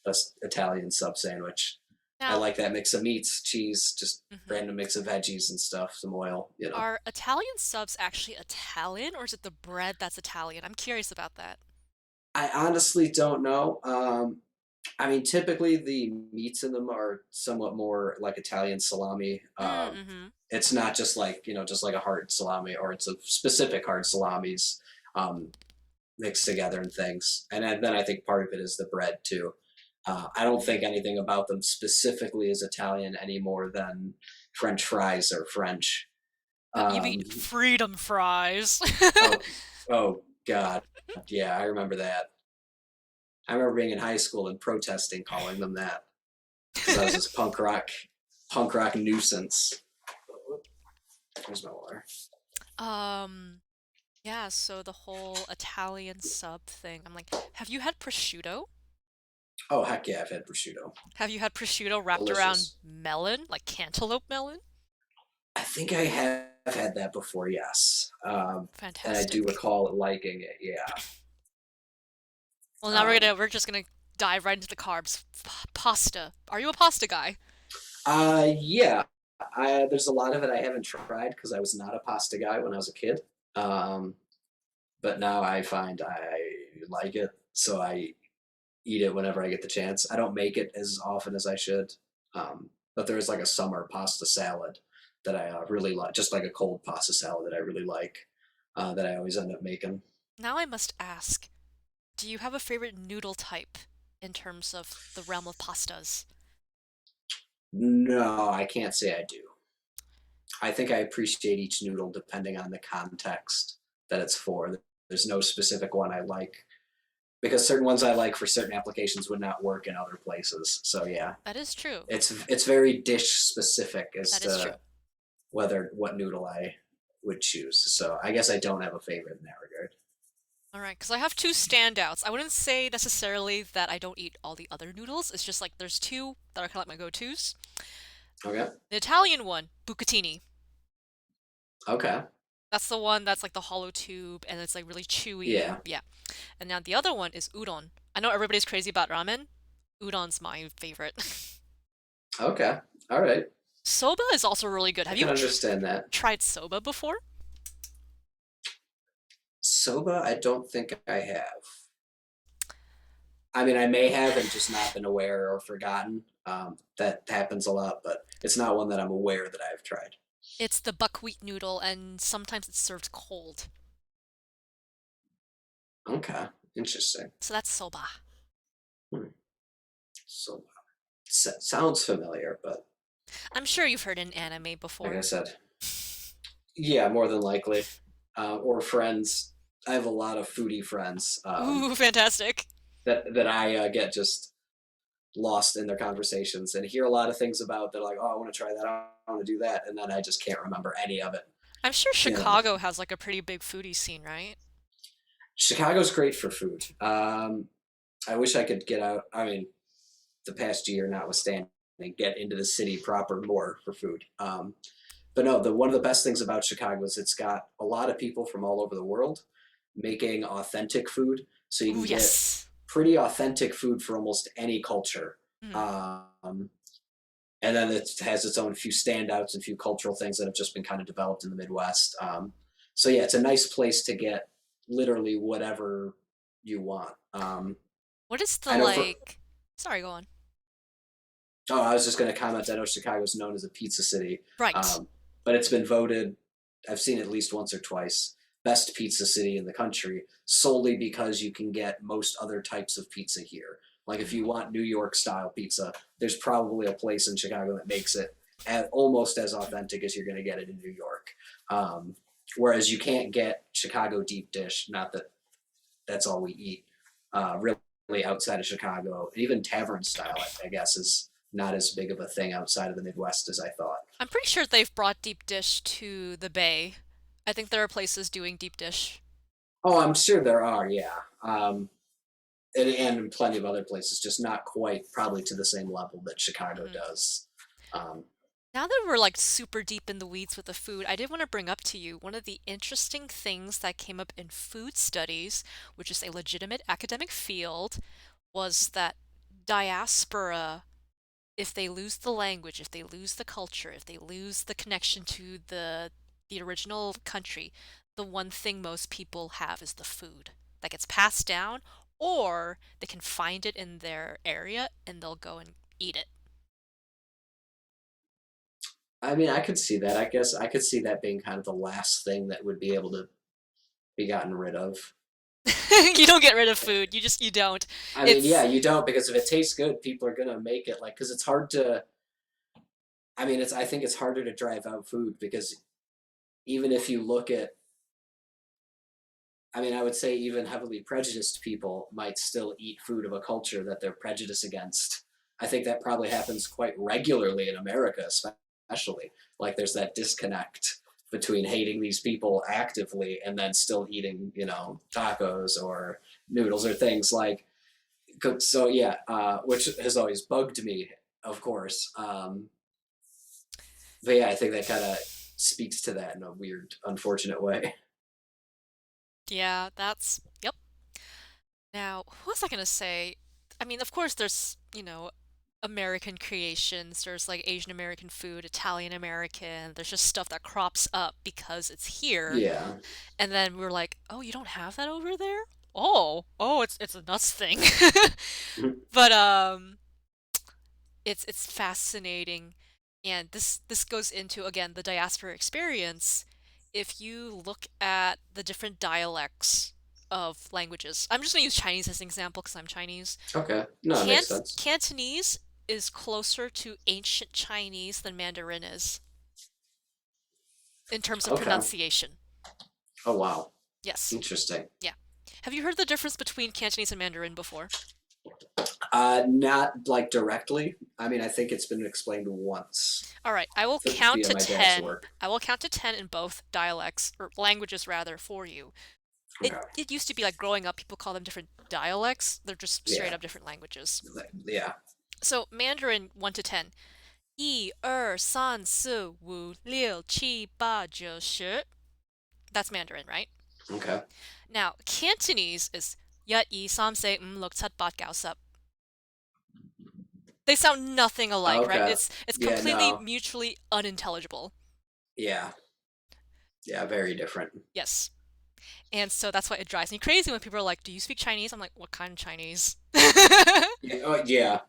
a Italian sub sandwich. I Now, like that mix of meats, cheese, just mhm, random mix of veggies and stuff, some oil, you know. are Italian subs actually Italian, or is it the bread that's Italian? I'm curious about that. I honestly don't know. I mean, typically the meats in them are somewhat more like Italian salami. Mm-hmm. It's not just like, just like a hard salami, or it's a specific hard salamis um, mixed together and things. And then I think part of it is the bread too. I don't think anything about them specifically is Italian any more than French fries are French. You mean Um, freedom fries? oh, oh God, yeah, I remember that. I remember being in high school and protesting, calling them that because I was this punk rock nuisance. Where's my water? Um, yeah, so the whole Italian sub thing. I'm like, have you had prosciutto? Oh heck yeah, I've had prosciutto. Have you had prosciutto wrapped around Delicious. melon, like cantaloupe melon? I think I have had that before, yes. And I do Fantastic. recall liking it. Yeah. Well, now Um, we're just gonna dive right into the carbs. Pasta. Are you a pasta guy? yeah. There's a lot of it I haven't tried because I was not a pasta guy when I was a kid. Um, but now I find I like it, so I eat it whenever I get the chance. I don't make it as often as I should, but there is like a summer pasta salad that I really like, just like a cold pasta salad that I really like, that I always end up making. Now I must ask, do you have a favorite noodle type in terms of the realm of pastas? No, I can't say I do. I think I appreciate each noodle depending on the context that it's for. There's no specific one I like because certain ones I like for certain applications would not work in other places. So yeah, That is true. it's very dish specific as That is true. to whether what noodle I would choose. So I guess I don't have a favorite in that regard. All right, because I have two standouts. I wouldn't say necessarily that I don't eat all the other noodles. It's just like there's two that are kind of like my go-tos. Okay. The Italian one, bucatini. Okay. That's the one that's like the hollow tube and it's like really chewy Yeah. and yeah. And now the other one is udon. I know everybody's crazy about ramen. Udon's my favorite. Okay. All right. Soba is also really good. I Have can you understand that. tried soba before? Soba, I don't think I have. I mean, I may have and just not been aware or forgotten. That happens a lot, but it's not one that I'm aware that I've tried. It's the buckwheat noodle and sometimes it's served cold. Okay. Interesting. So that's soba. Hmm. So sounds familiar, but I'm sure you've heard an anime like I before. said, yeah, more than likely. Or friends. I have a lot of foodie friends Ooh, fantastic. that I get just lost in their conversations and hear a lot of things about. They're like, "Oh, I want to try that. I want to do that," and then I just can't remember any of it. I'm sure You know, Chicago has like a pretty big foodie scene, right? Chicago's great for food. I wish I could get out. I mean, the past year notwithstanding, get into the city proper more for food. But no, the one of the best things about Chicago is it's got a lot of people from all over the world making authentic food, so you Ooh, can get yes. pretty authentic food for almost any culture. Mm. Um, and then it has its own few standouts and few cultural things that have just been kind of developed in the Midwest. So yeah, it's a nice place to get literally whatever you want. What is the I know for like? Sorry, go on. Oh, I was just going to comment. I know Chicago's known as a pizza city, Right. um, but it's been voted. I've seen it at least once or twice best pizza city in the country solely because you can get most other types of pizza here. Like if you Ooh. want New York style pizza, there's probably a place in Chicago that makes it almost as authentic as you're going to get it in New York. Um, Whereas you can't get Chicago deep dish. Not that that's all we eat. Really outside of Chicago, even tavern style, I guess, is not as big of a thing outside of the Midwest as I thought. I'm pretty sure they've brought deep dish to the Bay. I think there are places doing deep dish. Oh, I'm sure there are, yeah, and plenty of other places, just not quite probably to the same level that Chicago Hmm. does. Um, Now that we're like super deep in the weeds with the food, I did want to bring up to you one of the interesting things that came up in food studies, which is a legitimate academic field, was that diaspora, if they lose the language, if they lose the culture, if they lose the connection to the original country, the one thing most people have is the food that gets passed down, or they can find it in their area and they'll go and eat it. I mean, I could see that. I guess I could see that being kind of the last thing that would be able to be gotten rid of. You don't get rid of food. You don't. I mean, yeah, It's you don't because if it tastes good, people are gonna make it like because it's hard to. I mean, I think it's harder to drive out food because even if you look at, I mean, I would say even heavily prejudiced people might still eat food of a culture that they're prejudiced against. I think that probably happens quite regularly in America, especially. Like there's that disconnect between hating these people actively and then still eating, tacos or noodles or things like. So yeah, which has always bugged me, of course. But yeah, I think that kind of speaks to that in a weird, unfortunate way. yeah, that's yep. Now, what was I gonna say? I mean, of course, there's, American creations. There's like Asian American food, Italian American. There's just stuff that crops up because it's here. Yeah. And then we're like, oh, you don't have that over there? Oh, it's a nuts thing. But it's fascinating, and this goes into again the diaspora experience. If you look at the different dialects of languages, I'm just gonna use Chinese as an example because I'm Chinese. Okay. No, it makes sense. Cantonese is closer to ancient Chinese than Mandarin is in terms of Okay. pronunciation. Oh wow. Yes. Interesting. Yeah. Have you heard the difference between Cantonese and Mandarin before? Not like directly. I mean, I think it's been explained once All right, I will count via to my dad's 10. work. I will count to 10 in both dialects or languages rather for you. It Okay. it used to be like growing up, people call them different dialects. They're just straight Yeah. up different languages. Yeah. So Mandarin 1 to 10. 1、2、3、4、5、6、7、8、9、10。That's Mandarin, right? Okay. Now, Cantonese is 1、2、3、4、5、6、7、8、9、10. They sound nothing alike, right? Okay. It's Yeah. completely No. mutually unintelligible. Yeah. Yeah. Very different. Yes. And so that's why it drives me crazy when people are like, "Do you speak Chinese?" I'm like, "What kind of Chinese?" Yeah. Oh, yeah.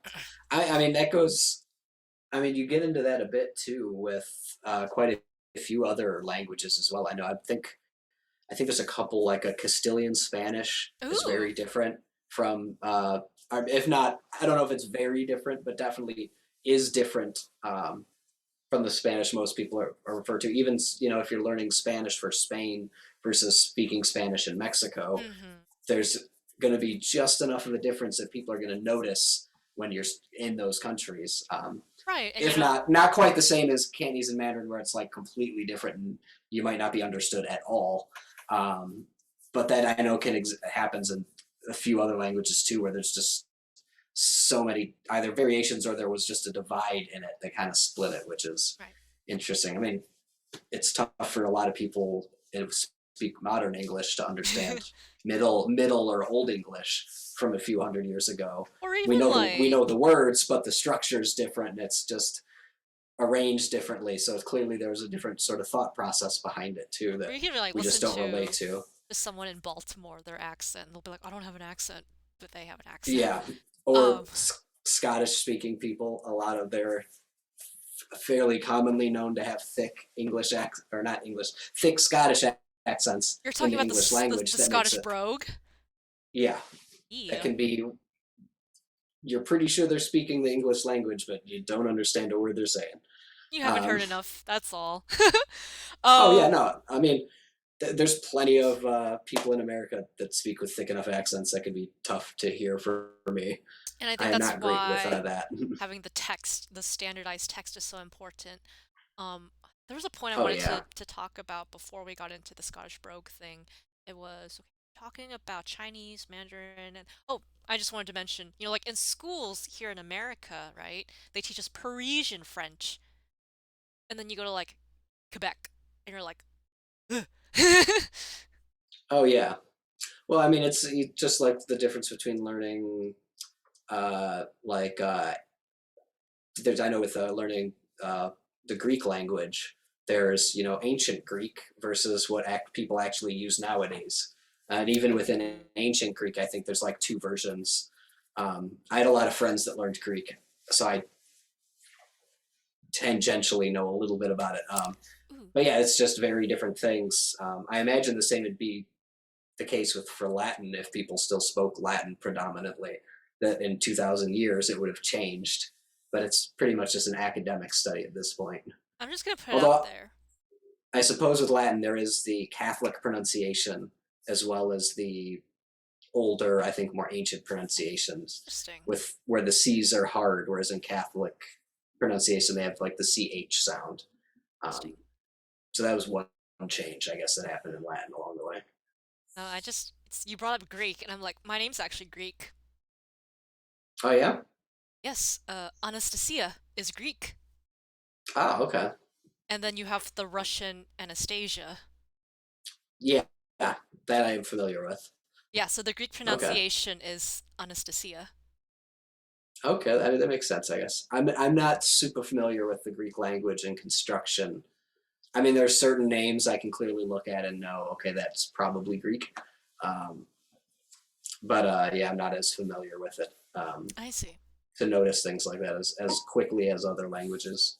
I mean, that goes. I mean, you get into that a bit too with quite a few other languages as well. I know. I think there's a couple like a Castilian Spanish is Ooh. very different from if not, I don't know if it's very different, but definitely is different from the Spanish most people are referred to. Even if you're learning Spanish for Spain versus speaking Spanish in Mexico, Mm-hmm. there's going to be just enough of a difference that people are going to notice when you're in those countries. Right. And If not quite the same as Cantonese and Mandarin, where it's like completely different and you might not be understood at all. Um, but that I know happens in a few other languages too, where there's just so many either variations or there was just a divide in it that kind of split it, which is right. interesting. I mean, it's tough for a lot of people who speak modern English to understand middle or old English from a few hundred years ago. Or We even know the like, words, but the structure is different, and it's just arranged differently. So clearly, there was a different sort of thought process behind it too or that you can like we just listen don't relate to. to someone in Baltimore, their accent, and they'll be like, "I don't have an accent," but they have an accent. Yeah, or Um, Scottish speaking people. A lot of their fairly commonly known to have thick English or not English, thick Scottish accents you're in talking the about English language. the That makes Scottish it, brogue. yeah, that Yeah. can be. You're pretty sure they're speaking the English language, but you don't understand a word they're saying. You haven't Um, heard enough. That's all. oh yeah, um, no, I mean, there's plenty of people in America that speak with thick enough accents that can be tough to hear for me. and I I think am that's not great with why that. having the standardized text is so important. Um, there was a point I Oh wanted yeah. to talk about before we got into the Scottish Brogue thing. It was okay, talking about Chinese, Mandarin, and oh, I just wanted to mention, like in schools here in America, right? They teach us Parisian French. and then you go to like Quebec, and you're like, ugh. Oh yeah. Well, I mean, it's just like the difference between learning, like there's I know with learning uh, the Greek language, there's ancient Greek versus what people actually use nowadays, and even within Mm, ancient Greek, I think there's like two versions. I had a lot of friends that learned Greek, so I tangentially know a little bit about it. ooh, But yeah, it's just very different things. I imagine the same would be the case with for Latin if people still spoke Latin predominantly. That in 2,000 years it would have changed, but it's pretty much just an academic study at this point. I'm just gonna put it out Although there. I suppose with Latin there is the Catholic pronunciation as well as the older, I think, more ancient pronunciations, Interesting. with where the C's are hard, whereas in Catholic pronunciation they have like the CH sound. Interesting. Um, so that was one change, I guess, that happened in Latin along the way. No, you brought up Greek, and I'm like, my name's actually Greek. Oh yeah. Yes, Anastasia is Greek. Oh okay. And then you have the Russian Anastasia. Yeah, that I am familiar with. Yeah, so the Greek Okay. pronunciation is Anastasia. Okay, that makes sense, I guess. I'm not super familiar with the Greek language and construction. I mean, there's certain names I can clearly look at and know, okay, that's probably Greek. Um, but yeah, I'm not as familiar with it I see. to notice things like that as quickly as other languages.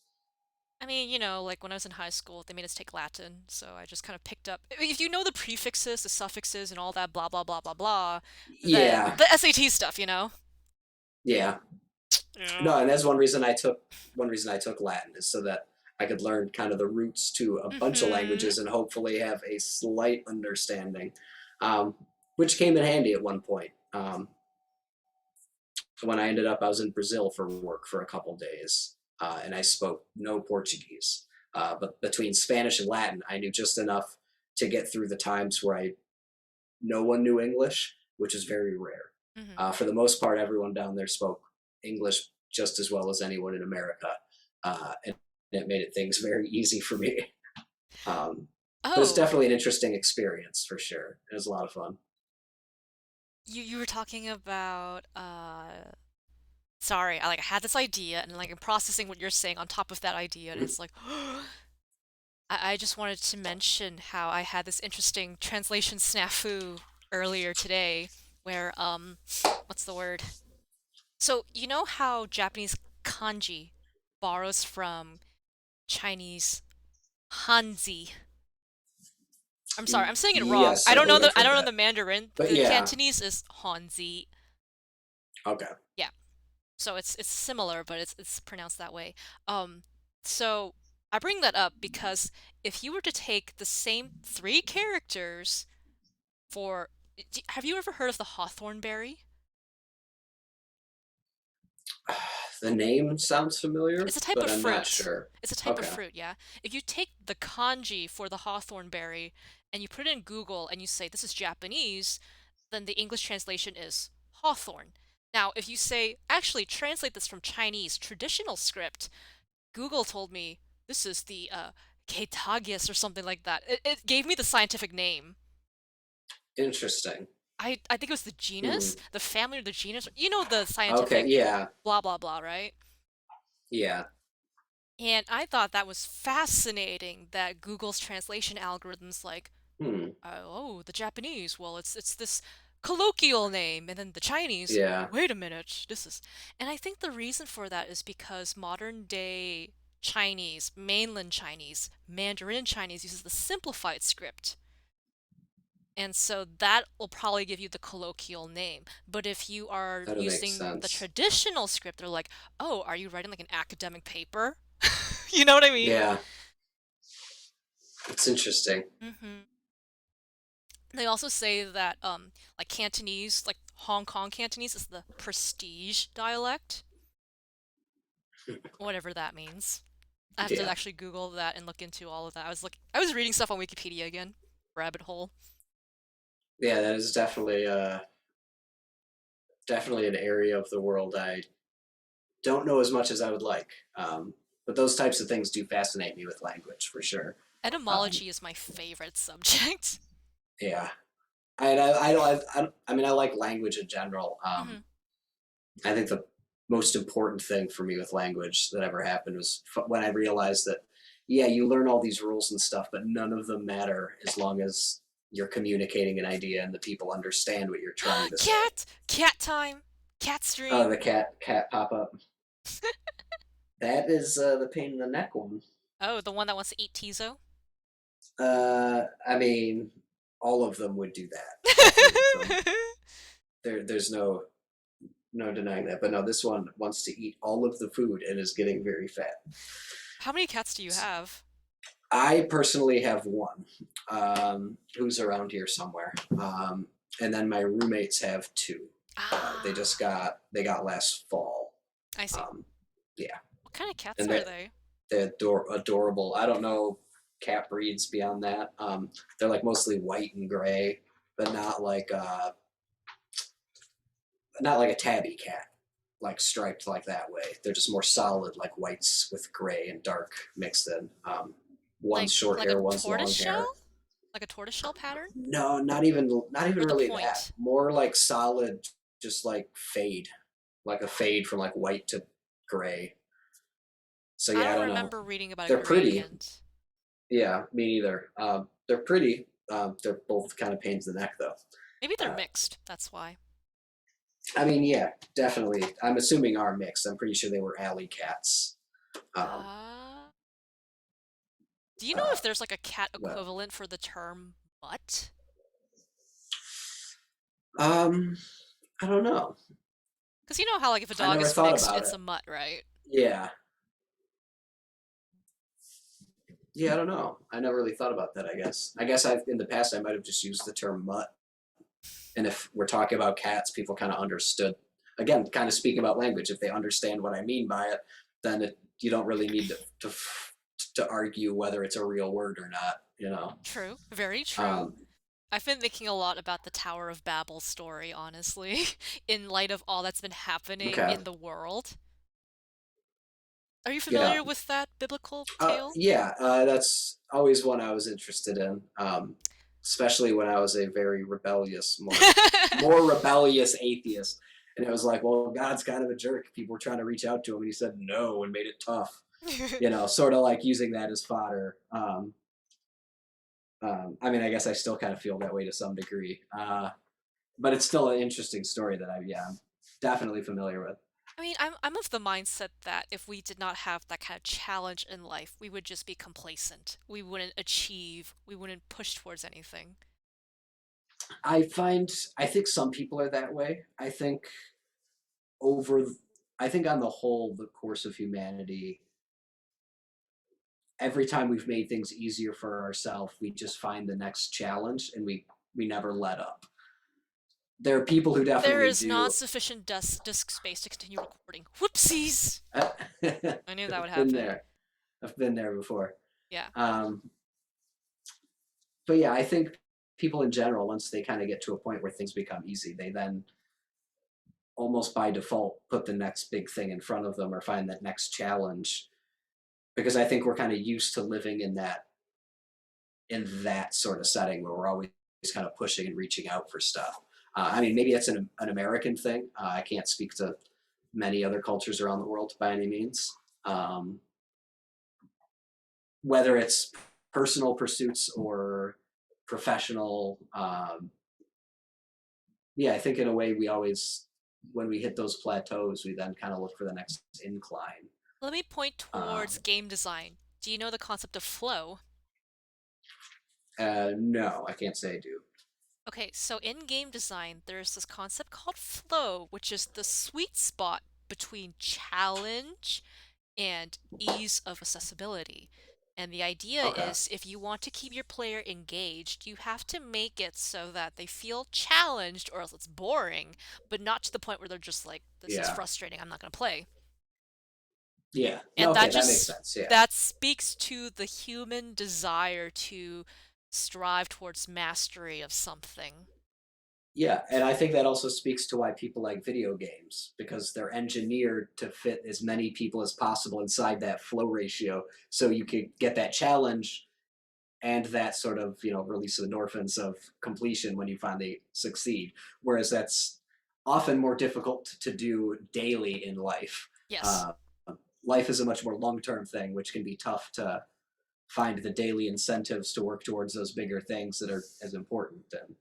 I mean, like when I was in high school, they made us take Latin, so I just kind of picked up. If you know the prefixes, the suffixes, and all that blah blah blah blah blah, then Yeah, the SAT stuff. yeah. Yeah. No, and that's one reason I took Latin is so that I could learn kind of the roots to a bunch of Mm-hmm. languages and hopefully have a slight understanding, um, which came in handy at one point. When I ended up, I was in Brazil for work for a couple days, and I spoke no Portuguese. But between Spanish and Latin, I knew just enough to get through the times where no one knew English, which is very rare. Mm-hmm. For the most part, everyone down there spoke English just as well as anyone in America, and it made things very easy for me. Um, but it's Oh, definitely an interesting experience for sure. It was a lot of fun. you were talking about sorry, I had this idea and I'm processing what you're saying on top of that idea and it's like I just wanted to mention how I had this interesting translation snafu earlier today where what's the word? So you know how Japanese kanji borrows from Chinese Hanzi. I'm sorry, I'm saying it wrong. Yes, I believe I've I heard don't know that. the Mandarin. But The yeah, Cantonese is Hanzi. okay. Yeah. So it's similar, but it's pronounced that way. Um, so I bring that up because if you were to take the same three characters for, have you ever heard of the hawthorn berry? The name sounds familiar, It's a type but of I'm not fruit. sure. It's a type of Okay. fruit, yeah. If you take the kanji for the hawthorn berry and you put it in Google and you say this is Japanese, then the English translation is hawthorn. Now, if you say, actually translate this from Chinese traditional script, Google told me this is the Catagius or something like that. It gave me the scientific name. Interesting. I think it was the Hmm. genus, the family or the genus. You know the Okay. scientific Yeah. blah blah blah, right? Yeah. And I thought that was fascinating that Google's translation algorithms Hmm. oh, the Japanese, well, it's this colloquial name, and then the Chinese, Yeah. wait a minute, this is. And I think the reason for that is because modern day Chinese, mainland Chinese, Mandarin Chinese uses the simplified script. And so that will probably give you the colloquial name. But if you are That makes using the sense. traditional script, they're like, oh, are you writing like an academic paper? You know what I mean? Yeah. It's interesting. Hmm. They also say that like Cantonese, like Hong Kong Cantonese is the prestige dialect, whatever that means. I have to Yeah. actually Google that and look into all of that. I was reading stuff on Wikipedia again. Rabbit hole. Yeah. That is definitely an area of the world I don't know as much as I would like. But those types of things do fascinate me with language for sure. Um, Etymology is my favorite subject. yeah, I mean, I like language in general. Hmm. I think the most important thing for me with language that ever happened was when I realized that, yeah, you learn all these rules and stuff, but none of them matter as long as you're communicating an idea and the people understand what you're trying to say. Cat! Cat time! Cat Oh, the stream! cat pop up. That is the pain in the neck one. Oh, the one that wants to eat Tizo? I mean, all of them would do that. All three of them. There's no denying that. But no, this one wants to eat all of the food and is getting very fat. How many cats do you have? I personally have one, who's around here somewhere, and then my roommates have two. Ah, They got last fall. I see. Um, yeah, What kind of cats and are they? they're adorable. I don't know cat breeds beyond that. They're like mostly white and gray, but not like a tabby cat, like striped like that way. They're just more solid, like whites with gray and dark mixed in. One's short Like a hair, one's tortoise long shell? hair. Like a tortoise shell pattern? No, not even Or the really that. point? More like solid, just like fade, like a fade from like white to gray. So I yeah, I don't don't know. remember reading about a They're pretty. gradient. Yeah, me neither. They're pretty. They're both kind of pains in the neck though. Maybe they're Uh, mixed, that's why. I mean, yeah, definitely. I'm assuming are mixed. I'm pretty sure they were alley cats. Um, Uh, do you know uh, if there's like a cat well, equivalent for the term mutt? um, I don't know. Because you know how like if a I dog never is thought mixed, about it's it. a mutt, right? Yeah, yeah, I don't know. I never really thought about that. I guess I in the past I might have just used the term mutt. And if we're talking about cats, people kind of understood. Again, kind of speaking about language. If they understand what I mean by it, then you don't really need to argue whether it's a real word or not. You know. True, very true. Um, I've been thinking a lot about the Tower of Babel story, honestly, in light of all that's been happening okay. in the world. Are you Yeah. familiar with that biblical tale? Yeah. That's always one I was interested in. Especially when I was a very rebellious, more rebellious atheist. And it was like, well, God's kind of a jerk. People were trying to reach out to him, and he said no and made it tough. You know, sort of like using that as fodder. I mean, I guess I still kind of feel that way to some degree, but it's still an interesting story that I'm definitely familiar with. I mean, I'm of the mindset that if we did not have that kind of challenge in life, we would just be complacent. We wouldn't achieve, we wouldn't push towards anything. I find I think some people are that way. Over, I think on the whole, the course of humanity, every time we've made things easier for ourselves, we just find the next challenge and we never let up. There are people who There definitely is not do. sufficient disk space to continue recording. Whoopsies! I've I knew that would been happen. there. I've been there before. Yeah. Um, but yeah, I think people in general, once they kind of get to a point where things become easy, they then almost by default put the next big thing in front of them or find that next challenge. Because I think we're kind of used to living in that sort of setting where we're always kind of pushing and reaching out for stuff. I mean, maybe it's an American thing. I can't speak to many other cultures around the world by any means. Um, whether it's personal pursuits or professional, yeah, I think in a way we always, when we hit those plateaus, we then kind of look for the next incline. Let me point towards Um, game design. Do you know the concept of flow? no, I can't say I do. Okay, so in game design, there's this concept called flow, which is the sweet spot between challenge and ease of accessibility. And the idea Okay. is if you want to keep your player engaged, you have to make it so that they feel challenged or else it's boring, but not to the point where they're just like, this is Yeah. frustrating, I'm not going to play. Yeah. No, And okay, that makes sense. Yeah. that speaks to the human desire to strive towards mastery of something. Yeah, and I think that also speaks to why people like video games because they're engineered to fit as many people as possible inside that flow ratio, so you could get that challenge and that sort of release of endorphins of completion when you finally succeed. Whereas that's often more difficult to do daily in life. Yes. Uh, Life is a much more long-term thing, which can be tough to find the daily incentives to work towards those bigger things that are as important. And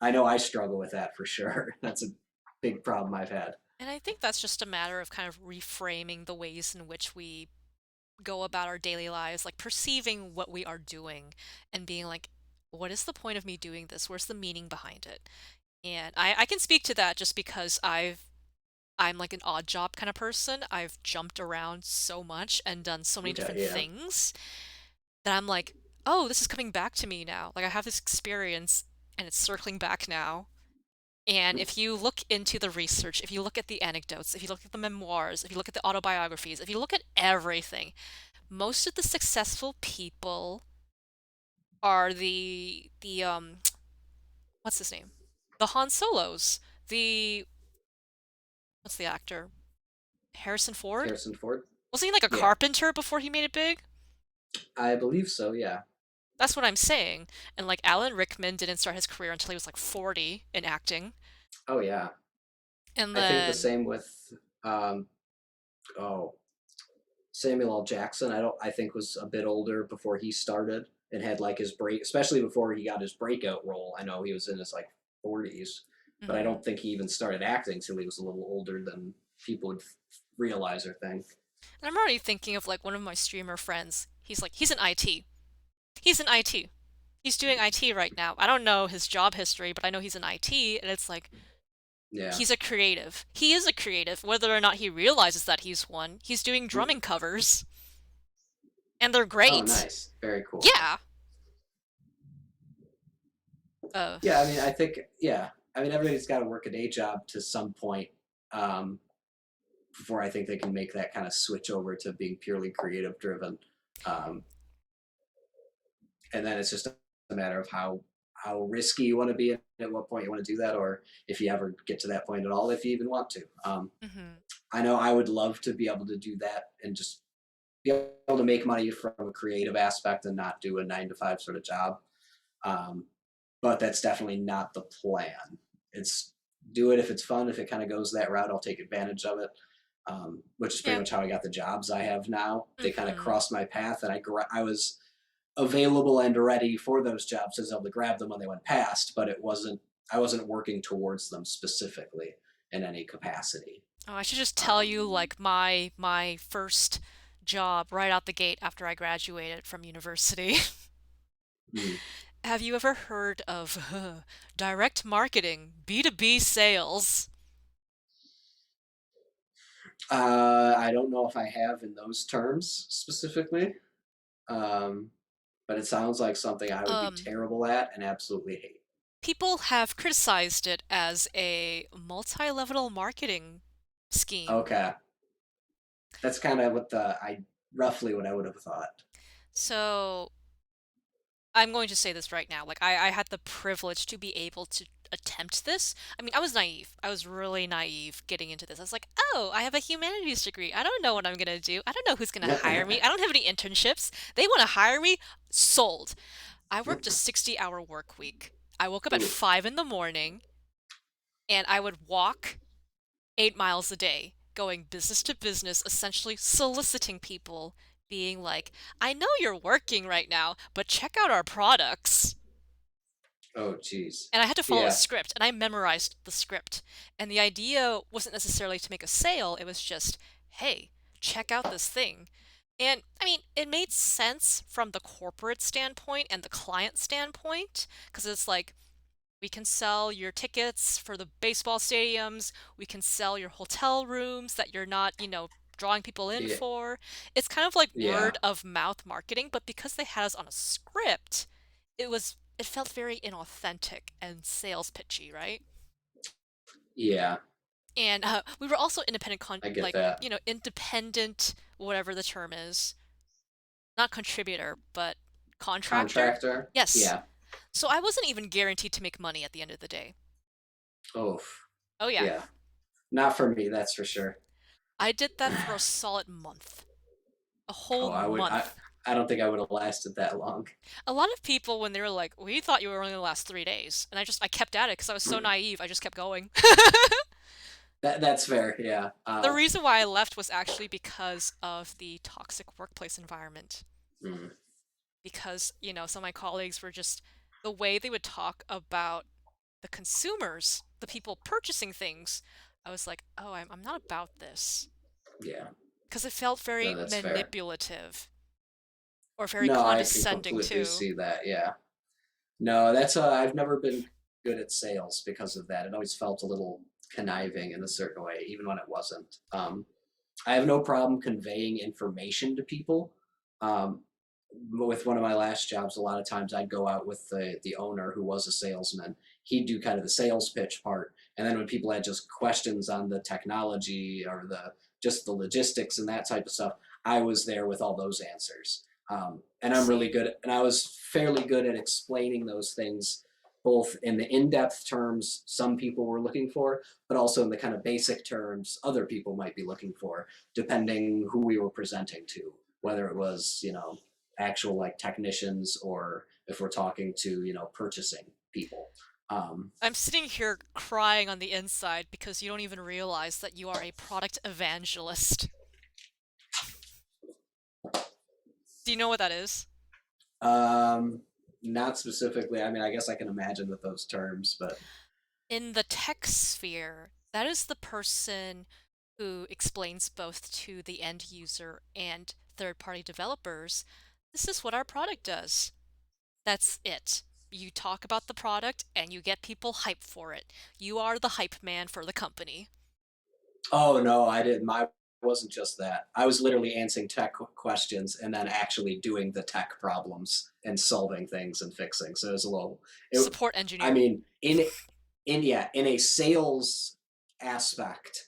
I know I struggle with that for sure. That's a big problem I've had. And I think that's just a matter of kind of reframing the ways in which we go about our daily lives, like perceiving what we are doing and being like, what is the point of me doing this? Where's the meaning behind it? And I can speak to that just because I'm like an odd job kind of person. I've jumped around so much and done so many Okay, different yeah. things that I'm like, oh, this is coming back to me now. Like I have this experience and it's circling back now. And if you look into the research, if you look at the anecdotes, if you look at the memoirs, if you look at the autobiographies, if you look at everything, most of the successful people are the what's his name? The Han Solos. The what's the actor? Harrison Ford? Harrison Ford? Wasn't he like a Yeah, carpenter before he made it big? I believe so, yeah. That's what I'm saying. And like Alan Rickman didn't start his career until he was like 40 in acting. Oh, yeah. And I think the then same with, um, oh, Samuel L. Jackson. I think was a bit older before he started and had like his break, especially before he got his breakout role. I know he was in his like 40s, but I mhm. don't think he even started acting till he was a little older than people would realize or think. And I'm already thinking of like one of my streamer friends. He's in IT. He's in IT. He's doing IT right now. I don't know his job history, but I know he's in IT, and it's like Yeah. he's a creative. He is a creative, whether or not he realizes that he's one. He's doing drumming covers, and they're Oh, great. nice. Very cool. Yeah. Uh, Yeah, I mean, I think, yeah. I mean, everybody's got to work a day job to some point um, before I think they can make that kind of switch over to being purely creative driven. Um, and then it's just a matter of how risky you want to be and at what point you want to do that, or if you ever get to that point at all, if you even want to. mhm. I know I would love to be able to do that and just be able to make money from a creative aspect and not do a 9 to 5 sort of job. Um, but that's definitely not the plan. It's do it if it's fun. If it kind of goes that route, I'll take advantage of it. Which is pretty Yeah. much how I got the jobs I have now. They kind of Mhm. crossed my path, and I was available and ready for those jobs. I was able to grab them when they went past, but I wasn't working towards them specifically in any capacity. Oh, I should just tell Um, you like my first job right out the gate after I graduated from university. hmm. Have you ever heard of direct marketing, B2B sales? I don't know if I have in those terms specifically, um, but it sounds like something I would be Um, terrible at and absolutely hate. People have criticized it as a multi-level marketing scheme. Okay, that's kind of roughly what I would have thought. So I'm going to say this right now. Like, I had the privilege to be able to attempt this. I mean, I was naive. I was really naive getting into this. I was like, oh, I have a humanities degree. I don't know what I'm going to do. I don't know who's going to hire me. I don't have any internships. They want to hire me. Sold. I worked a 60-hour work week. I woke up at Oof. 5 in the morning and I would walk 8 miles a day, going business to business, essentially soliciting people, being like, I know you're working right now, but check out our products. Oh, geez. And I had to follow a Yeah. script, and I memorized the script. And the idea wasn't necessarily to make a sale, it was just, hey, check out this thing. And I mean, it made sense from the corporate standpoint and the client standpoint, because it's like, we can sell your tickets for the baseball stadiums. We can sell your hotel rooms that you're not, drawing people in Yeah. for. It's kind of like Yeah. word of mouth marketing, but because they had us on a script, it felt very inauthentic and sales pitchy, right? Yeah. And we were also I get that. independent, whatever the term is, not contributor, but contractor. Contractor. Yes. Yeah. So I wasn't even guaranteed to make money at the end of the day. Oh, Oh yeah. yeah. Not for me, that's for sure. I did that for a solid month. A whole Oh, I would. month. I don't think I would have lasted that long. A lot of people, when they were like, we thought you were only gonna last 3 days. And I kept at it because I was so naive, I just kept going. That's fair. Yeah. The reason why I left was actually because of the toxic workplace environment. Mm, Because, some of my colleagues were just, the way they would talk about the consumers, the people purchasing things, I was like, oh, I'm not about this. yeah. Because it felt No, very that's fair. manipulative or very No, I can condescending completely too. see that. Yeah. No, that's I've never been good at sales because of that. It always felt a little conniving in a certain way, even when it wasn't. I have no problem conveying information to people. Um, with one of my last jobs, a lot of times I'd go out with the owner who was a salesman. He'd do kind of the sales pitch part, and then when people had just questions on the technology or the just the logistics and that type of stuff, I was there with all those answers. And I'm really See, good, and I was fairly good at explaining those things both in the in-depth terms some people were looking for, but also in the kind of basic terms other people might be looking for, depending who we were presenting to, whether it was, actual like technicians or if we're talking to, purchasing people. Um, I'm sitting here crying on the inside because you don't even realize that you are a product evangelist. Do you know what that is? um, Not specifically. I mean, I guess I can imagine with those terms, but In the tech sphere, that is the person who explains both to the end user and third-party developers, this is what our product does. That's it. You talk about the product and you get people hyped for it. You are the hype man for the company. oh no, I didn't. My wasn't just that. I was literally answering tech questions and then actually doing the tech problems and solving things and fixing. So it was a little. It, Support I engineer. mean, in a sales aspect,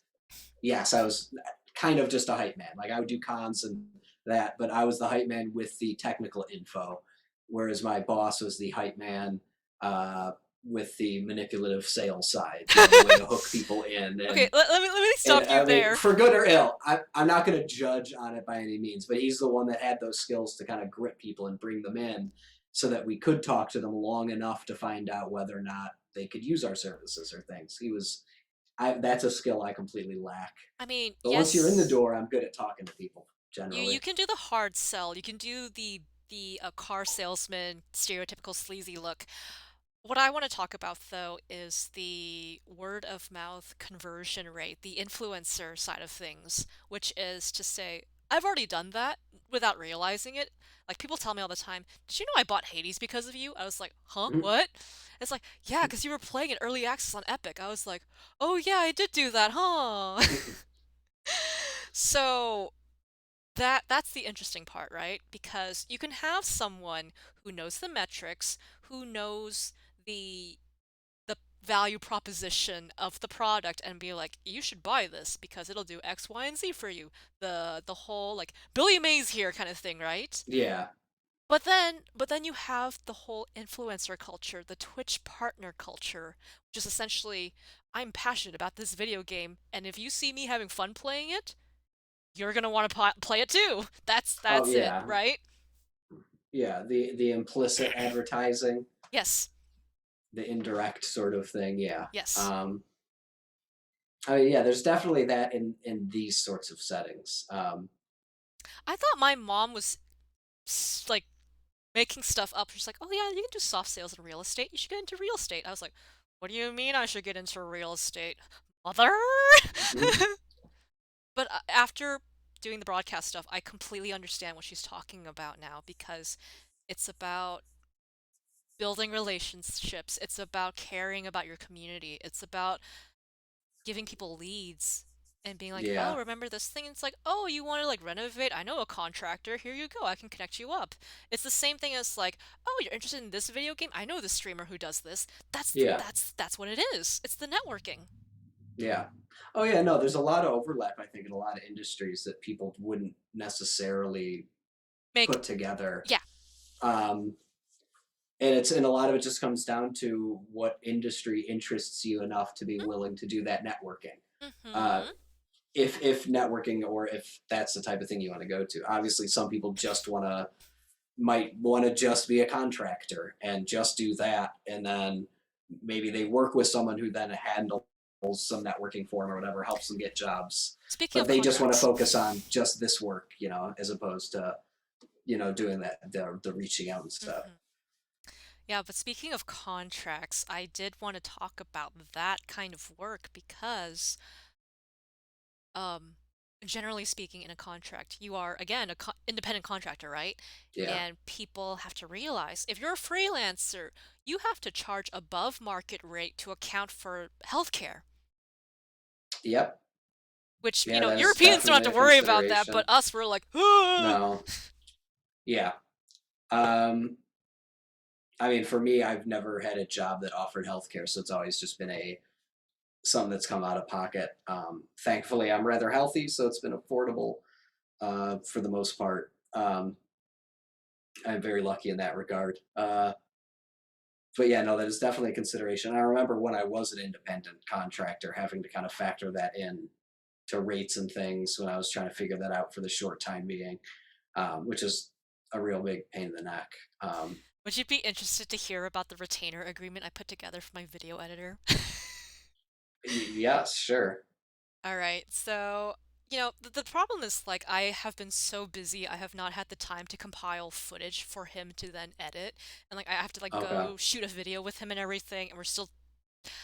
yes, I was kind of just a hype man. Like I would do cons and that, but I was the hype man with the technical info, whereas my boss was the hype man uh, with the manipulative sales side. The way to hook people in, Okay, let me and stop you I mean, there. for good or ill, I'm not going to judge on it by any means, but he's the one that had those skills to kind of grip people and bring them in so that we could talk to them long enough to find out whether or not they could use our services or things. That's a skill I completely lack. I mean, But once you're in the yes, door, I'm good at talking to people you generally. can do the hard sell. You can do the car salesman stereotypical sleazy look. What I want to talk about though is the word of mouth conversion rate, the influencer side of things, which is to say, I've already done that without realizing it. Like people tell me all the time, "Did you know I bought Hades because of you?" I was like, "Huh? What?" It's like, "Yeah, because you were playing it early access on Epic." I was like, "Oh yeah, I did do that, huh?" So that's the interesting part, right? Because you can have someone who knows the metrics, who knows the the value proposition of the product and be like, you should buy this because it'll do X, Y, and Z for you. The whole like Billy Mays here kind of thing, right? Yeah. But then you have the whole influencer culture, the Twitch partner culture, which is essentially I'm passionate about this video game, and if you see me having fun playing it, you're gonna want to play it too. That's Oh that's it, yeah. right? Yeah. The implicit advertising, Yes, the indirect sort of thing. Yeah. yes. Um, I mean, yeah. There's definitely that in these sorts of settings. I thought my mom was like making stuff up. She's like, "Oh yeah, you can do soft sales in real estate. You should get into real estate." I was like, "What do you mean I should get into real estate, mother?" But after doing the broadcast stuff, I completely understand what she's talking about now because it's about building relationships. It's about caring about your community. It's about giving people leads and being like, "Oh, Yeah. remember this thing?" And it's like, "Oh, you want to like renovate? I know a contractor. Here you go. I can connect you up." It's the same thing as like, "Oh, you're interested in this video game? I know the streamer who does this." That's Yeah. that's what it is. It's the networking. Yeah. Oh yeah. No, there's a lot of overlap. I think in a lot of industries that people wouldn't necessarily Make put together. Yeah, Um, and a lot of it just comes down to what industry interests you enough to be willing to do that networking. Uh, Mm-hmm. if networking, or if that's the type of thing you want to go to. Obviously, some people just might want to just be a contractor and just do that, and then maybe they work with someone who then handles some networking for them or whatever, helps them get jobs, Speaking but of they just want to contracts. focus on just this work, as opposed to doing the reaching out and stuff. Mm-hmm. Yeah, but speaking of contracts, I did want to talk about that kind of work because, um, generally speaking, in a contract, you are, again, independent contractor, right? Yeah. And people have to realize if you're a freelancer, you have to charge above market rate to account for healthcare, Yep. which, Yeah, that is Europeans don't have definitely to a worry about that, but consideration. us, we're like, ah! No. Yeah. um I mean, for me, I've never had a job that offered healthcare, so it's always just been a something that's come out of pocket. Thankfully, I'm rather healthy, so it's been affordable for the most part. I'm very lucky in that regard. But yeah, no, that is definitely a consideration. I remember when I was an independent contractor having to kind of factor that in to rates and things when I was trying to figure that out for the short time being, which is a real big pain in the neck. Um, Would you be interested to hear about the retainer agreement I put together for my video editor? yes, sure. All right, so, the problem is, like, I have been so busy, I have not had the time to compile footage for him to then edit. And, like, I have to, like, Okay. go shoot a video with him and everything, and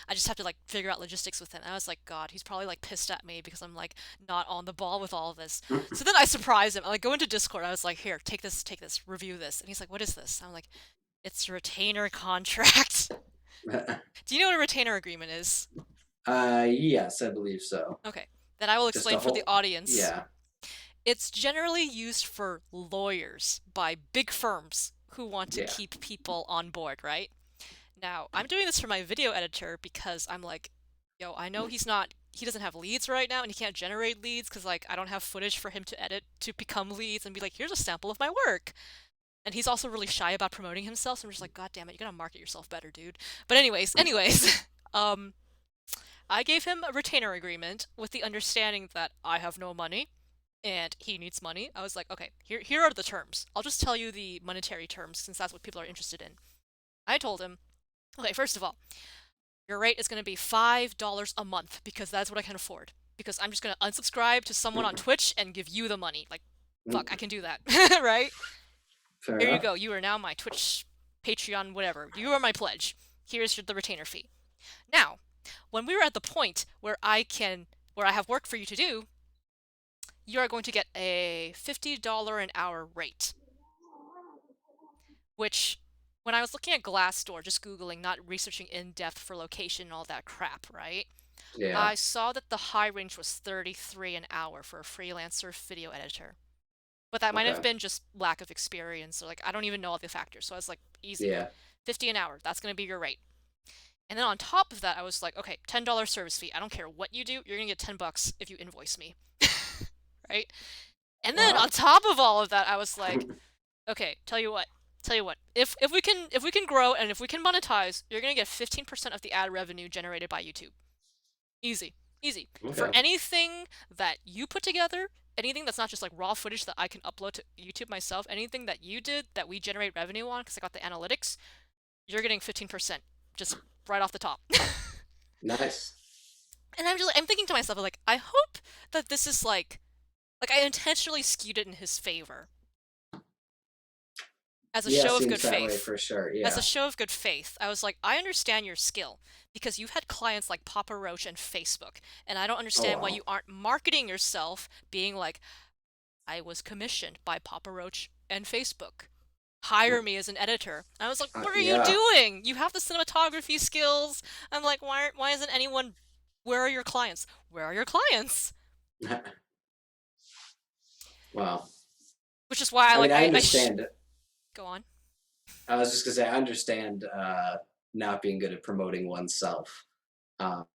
I just have to, like, figure out logistics with him. And I was like, God, he's probably, like, pissed at me because I'm, like, not on the ball with all of this. So then I surprise him. I, like, go into Discord. I was like, here, take this, review this. And he's like, what is this? I'm like, it's a retainer contract. Do you know what a retainer agreement is? Yes, I believe so. Okay, then I will Just explain a for the whole, audience. yeah, It's generally used for lawyers by big firms who want to yeah. keep people on board, right? Now, I'm doing this for my video editor because I'm like, yo, I know he doesn't have leads right now and he can't generate leads because, like, I don't have footage for him to edit to become leads and be like, here's a sample of my work. And he's also really shy about promoting himself, so I'm just like, God damn it, you gotta market yourself better, dude. But anyways, um, I gave him a retainer agreement with the understanding that I have no money and he needs money. I was like, okay, here are the terms. I'll just tell you the monetary terms since that's what people are interested in. I told him, okay, first of all, your rate is going to be $5 a month because that's what I can afford. Because I'm just going to unsubscribe to someone on Twitch and give you the money. Like, fuck, I can do that, right? Fair Here you enough. go. You are now my Twitch, Patreon, whatever. You are my pledge. Here's the retainer fee. Now, when we were at the point where I have work for you to do, you are going to get a $50 an hour rate, which, when I was looking at Glassdoor, just Googling, not researching in depth for location and all that crap, right? Yeah. I saw that the high range was 33 an hour for a freelancer video editor. But that might have Okay. been just lack of experience, or, like, I don't even know all the factors. So I was like, easy. Yeah. 50 an hour, that's going to be your rate. And then on top of that, I was like, okay, $10 service fee. I don't care what you do, you're going to get 10 bucks if you invoice me. Right? And then on Wow. top of all of that, I was like, okay, tell you what. If we can grow and if we can monetize, you're gonna get 15% of the ad revenue generated by YouTube. Easy, easy. For Okay. anything that you put together, anything that's not just like raw footage that I can upload to YouTube myself, anything that you did that we generate revenue on because I got the analytics, you're getting 15%, just right off the top. Nice. And I'm thinking to myself like, I hope that this is like I intentionally skewed it in his favor as a Yeah, show of seems good that way faith. for sure. As a Yeah. show of good faith, I was like, I understand your skill because you've had clients like Papa Roach and Facebook, and I don't Oh understand why wow. you aren't marketing yourself, being like, I was commissioned by Papa Roach and Facebook. Hire me as an editor. I was like, what are you Yeah. doing? You have the cinematography skills. I'm like, why isn't anyone? Where are your clients? Where are your clients? Wow. Which is why I I like mean, I I understand. go on. I was just gonna say, I understand not being good at promoting oneself, um,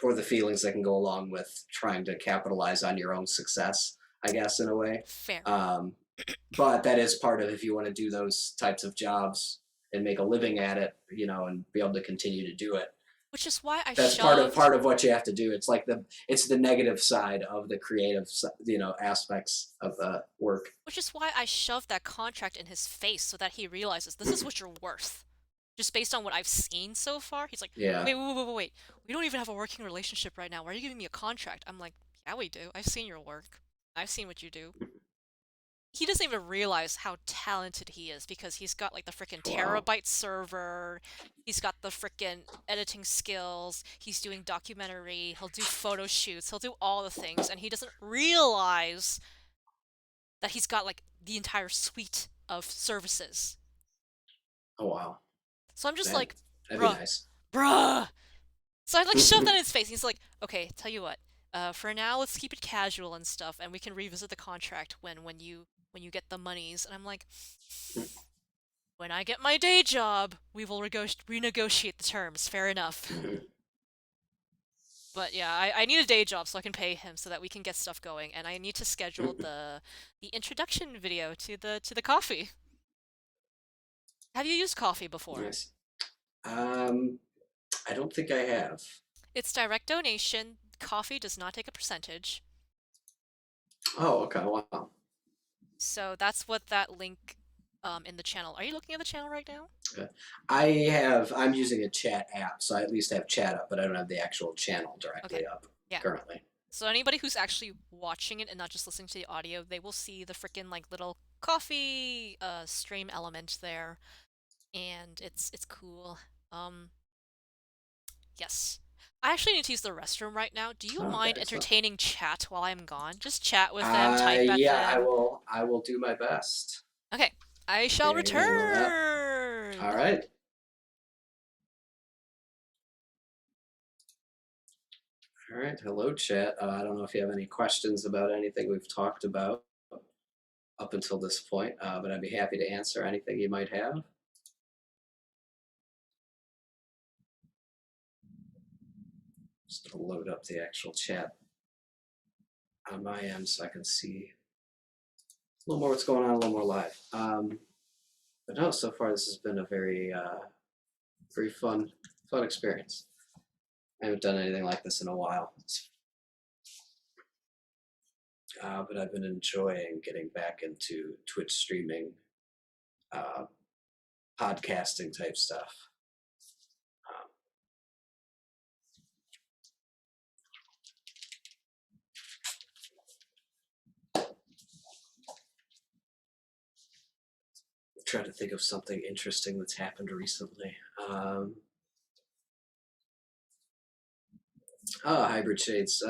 or the feelings that can go along with trying to capitalize on your own success. I guess in a way. Fair. But that is part of if you want to do those types of jobs and make a living at it, and be able to continue to do it. Which is why I That's part of shoved part of what you have to do. It's like it's the negative side of the creative, aspects of the work. which is why I shoved that contract in his face so that he realizes this is what you're worth. Just based on what I've seen so far, he's like, Yeah. wait. We don't even have a working relationship right now. Why are you giving me a contract? I'm like, yeah, we do. I've seen your work. I've seen what you do. He doesn't even realize how talented he is because he's got like the freaking Wow. terabyte server. He's got the freaking editing skills. He's doing documentary. He'll do photo shoots. He'll do all the things, and he doesn't realize that he's got like the entire suite of services. Oh wow. So I'm just Man, like, that'd be bruh, nice. bruh. So I like shoved that in his face. He's like, okay, tell you what. For now, let's keep it casual and stuff, and we can revisit the contract when you get the monies. And I'm like, when I get my day job, we will renegotiate the terms. Fair enough. But yeah, I need a day job so I can pay him so that we can get stuff going, and I need to schedule the introduction video to the coffee. Have you used coffee before? Nice. Um, I don't think I have. It's direct donation. Coffee does not take a percentage. Oh, okay. Wow. So that's what that link in the channel. Are you looking at the channel right now? Uh, I'm using a chat app, so I at least have chat up, but I don't have the actual channel Okay. directly up Yeah. currently. So anybody who's actually watching it and not just listening to the audio, they will see the freaking like little coffee stream element there, and it's cool. Um, yes. I actually need to use the restroom right now. Do you Oh, mind okay, so entertaining chat while I'm gone? Just chat with them, type at yeah, I them. will. I will do my best. Okay. I I shall can handle that. All return. right. All right. Hello, chat. I don't know if you have any questions about anything we've talked about up until this point, but I'd be happy to answer anything you might have. Just to load up the actual chat on my end so I can see a little more what's going on, a little more live. But no, so far this has been a very fun experience. I haven't done anything like this in a while, but I've been enjoying getting back into Twitch streaming, uh, podcasting type stuff. Um, trying to think of something interesting that's happened recently. Hybrid Shades.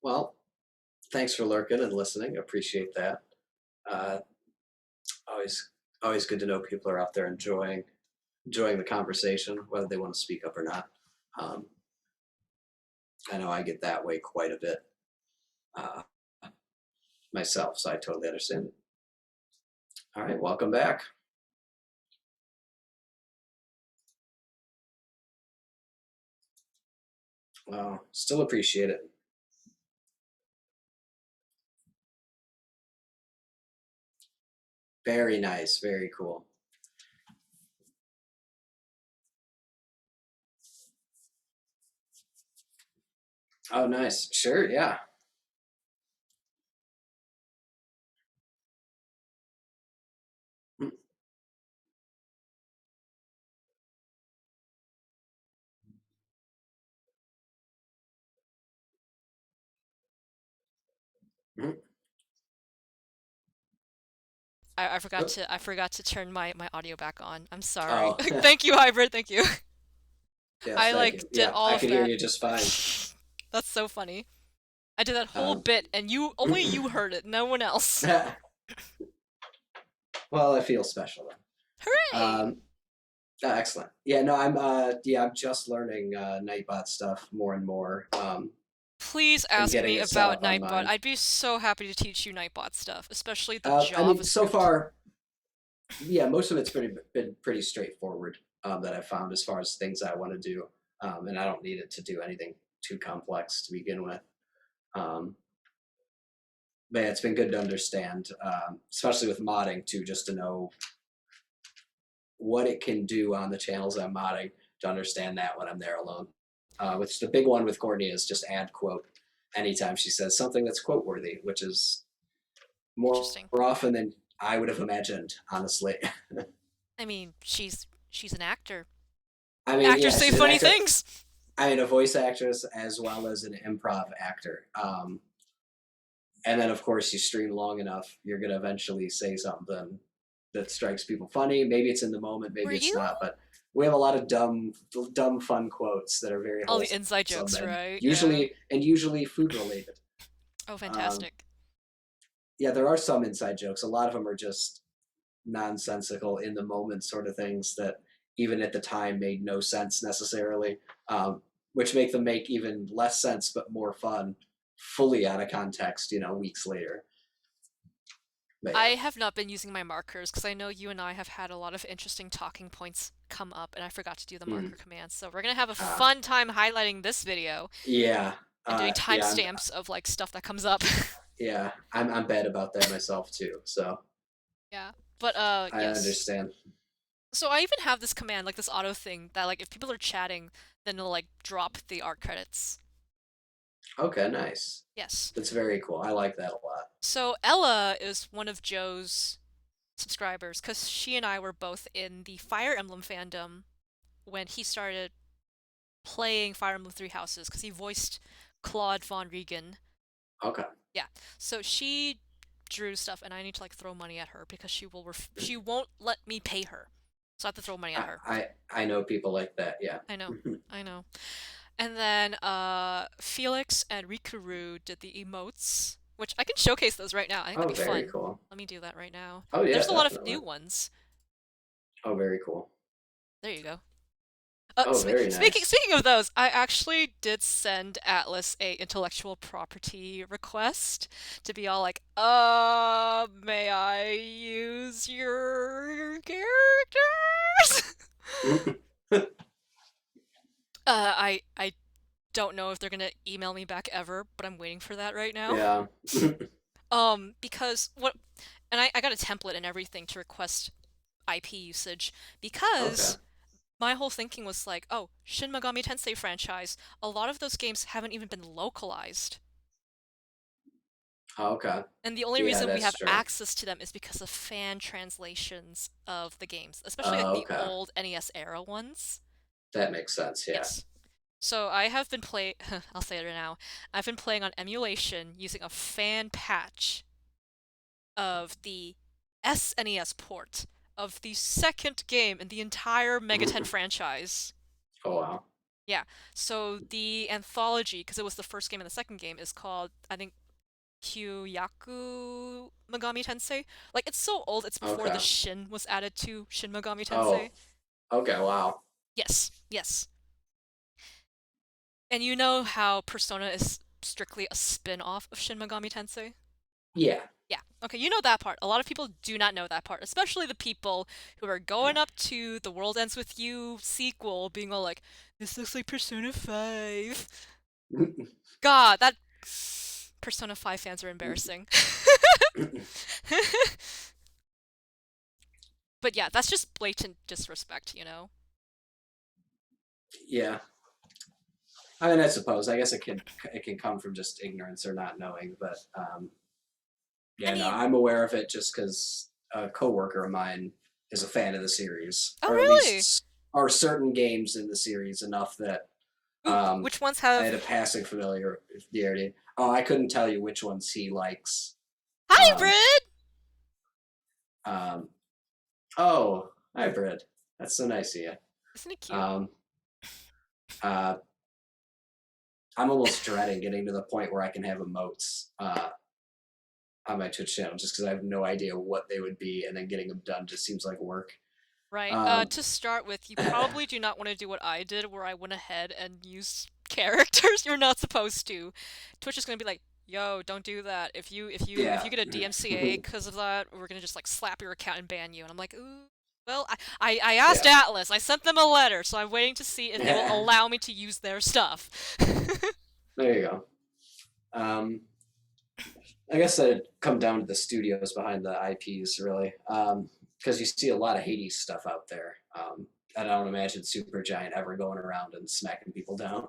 Well, thanks for lurking and listening. Appreciate that. Uh, always, always good to know people are out there enjoying the conversation, whether they want to speak up or not. Um, I know I get that way quite a bit uh, myself, so I totally understand it. All right, welcome back. Well, still appreciate it. Very nice, very cool. Oh, nice. Sure, yeah. Mm-hmm. I forgot to turn my audio back on. I'm sorry. Oh, Thank you, Hybrid. Thank you. yes, I thank like you. did Yeah, all I of could hear that. you just fine. That's so funny. I did that whole Um, bit and you only you heard it, no one else. well, I feel special then. Hooray! Excellent. Yeah, no, I'm just learning Nightbot stuff more and more, Please and ask getting me it set about up on Nightbot. mine. I'd be so happy to teach you Nightbot stuff, especially the I mean, so JavaScript. far, yeah, most of it's been pretty straightforward, that I've found as far as things I want to do, and I don't need it to do anything too complex to begin with. Um, but yeah, it's been good to understand, especially with modding too, just to know what it can do on the channels I'm modding to understand that when I'm there alone. Which the big one with Courtney is just add quote anytime she says something that's quote worthy, which is more Interesting. often than I would have imagined, honestly. I mean, she's an actor. I mean, Actors yeah, say she's an funny actor. things. I mean, a voice actress as well as an improv actor. And then, of course, you stream long enough, you're going to eventually say something that strikes people funny. Maybe it's in the moment, Were maybe it's you? not. But we have a lot of dumb, fun quotes that are very All the inside wholesome jokes, and right? Yeah. usually food related. Oh, Um, fantastic. yeah, there are some inside jokes. A lot of them are just nonsensical in the moment sort of things that even at the time made no sense necessarily, which make even less sense but more fun, fully out of context, weeks later. But I yeah, have not been using my markers because I know you and I have had a lot of interesting talking points come up, and I forgot to do the mm, marker command. So we're gonna have a uh, fun time highlighting this video yeah, and doing yeah, timestamps of like stuff that comes up. yeah. I'm bad about that myself too, so Yeah. But I yes. understand. So I even have this command, like this auto thing, that like if people are chatting, then it'll like drop the art credits. Okay, nice. Yes. That's very cool. I like that a lot. So Ella is one of Joe's subscribers because she and I were both in the Fire Emblem fandom when he started playing Fire Emblem Three Houses because he voiced Claude Von Regen. Okay, Yeah. So she drew stuff, and I need to like throw money at her because she won't let me pay her, so I have to throw money at I her. I, I know people like that. Yeah. I know, I know. And then Felix and Rikuru did the emotes, which I can showcase those right now. I think that'd Oh, be very fun. cool. Let me do that right now. Oh yeah, There's a lot of definitely. new ones. Oh, very cool. There you go. Oh, very nice. Speaking of those, I actually did send Atlas a intellectual property request to be all like, may I use your characters? I don't know if they're gonna email me back ever, but I'm waiting for that right now. Yeah. Because what, and I got a template and everything to request IP usage Okay. because my whole thinking was like, oh, Shin Megami Tensei franchise, a lot of those games haven't even been localized. Okay. And the only Yeah, reason we that's have true. access to them is because of fan translations of the games, especially like the Okay. old NES era ones. That makes sense. Yeah. Yes. So I have been I'll say it right now. I've been playing on emulation using a fan patch of the SNES port of the second game in the entire Megaten franchise. Oh wow. Yeah, so the anthology, because it was the first game and the second game, is called, I think, Kyoyaku Megami Tensei. Like, it's so old, it's before the Okay. Shin was added to Shin Megami Oh. Tensei. Okay. Wow. Yes, yes. And you know how Persona is strictly a spin-off of Shin Megami Tensei? Yeah. Yeah, okay, you know that part. A lot of people do not know that part, especially the people who are going up to The World Ends With You sequel, being all like, this looks like Persona 5. God, that Persona 5 fans are embarrassing. But yeah, that's just blatant disrespect, you know? Yeah. I mean, I suppose. I guess it can come from just ignorance or not knowing, but I yeah, no, mean, I'm aware of it just because a coworker of mine is a fan of the series, oh or at really? least are certain games in the series enough that Ooh, um, which ones I have had a passing familiarity. Oh, I couldn't tell you which ones he likes. Um, hybrid? um, oh, hybrid. That's so nice of you. Isn't it cute? Um, uh, I'm almost dreading getting to the point where I can have emotes on my Twitch channel just because I have no idea what they would be, and then getting them done just seems like work. Right. Um, To start with, you probably do not want to do what I did, where I went ahead and used characters you're not supposed to. Twitch is gonna be like, "Yo, don't do that. If yeah. you get a DMCA because of that, we're gonna just like slap your account and ban you." And I'm like, "Ooh." Well, I asked Yeah. Atlas. I sent them a letter, so I'm waiting to see if they will allow me to use their stuff. There you go. Um, I guess that'd come down to the studios behind the IPs, really, because you see a lot of Hades stuff out there. I don't imagine Supergiant ever going around and smacking people down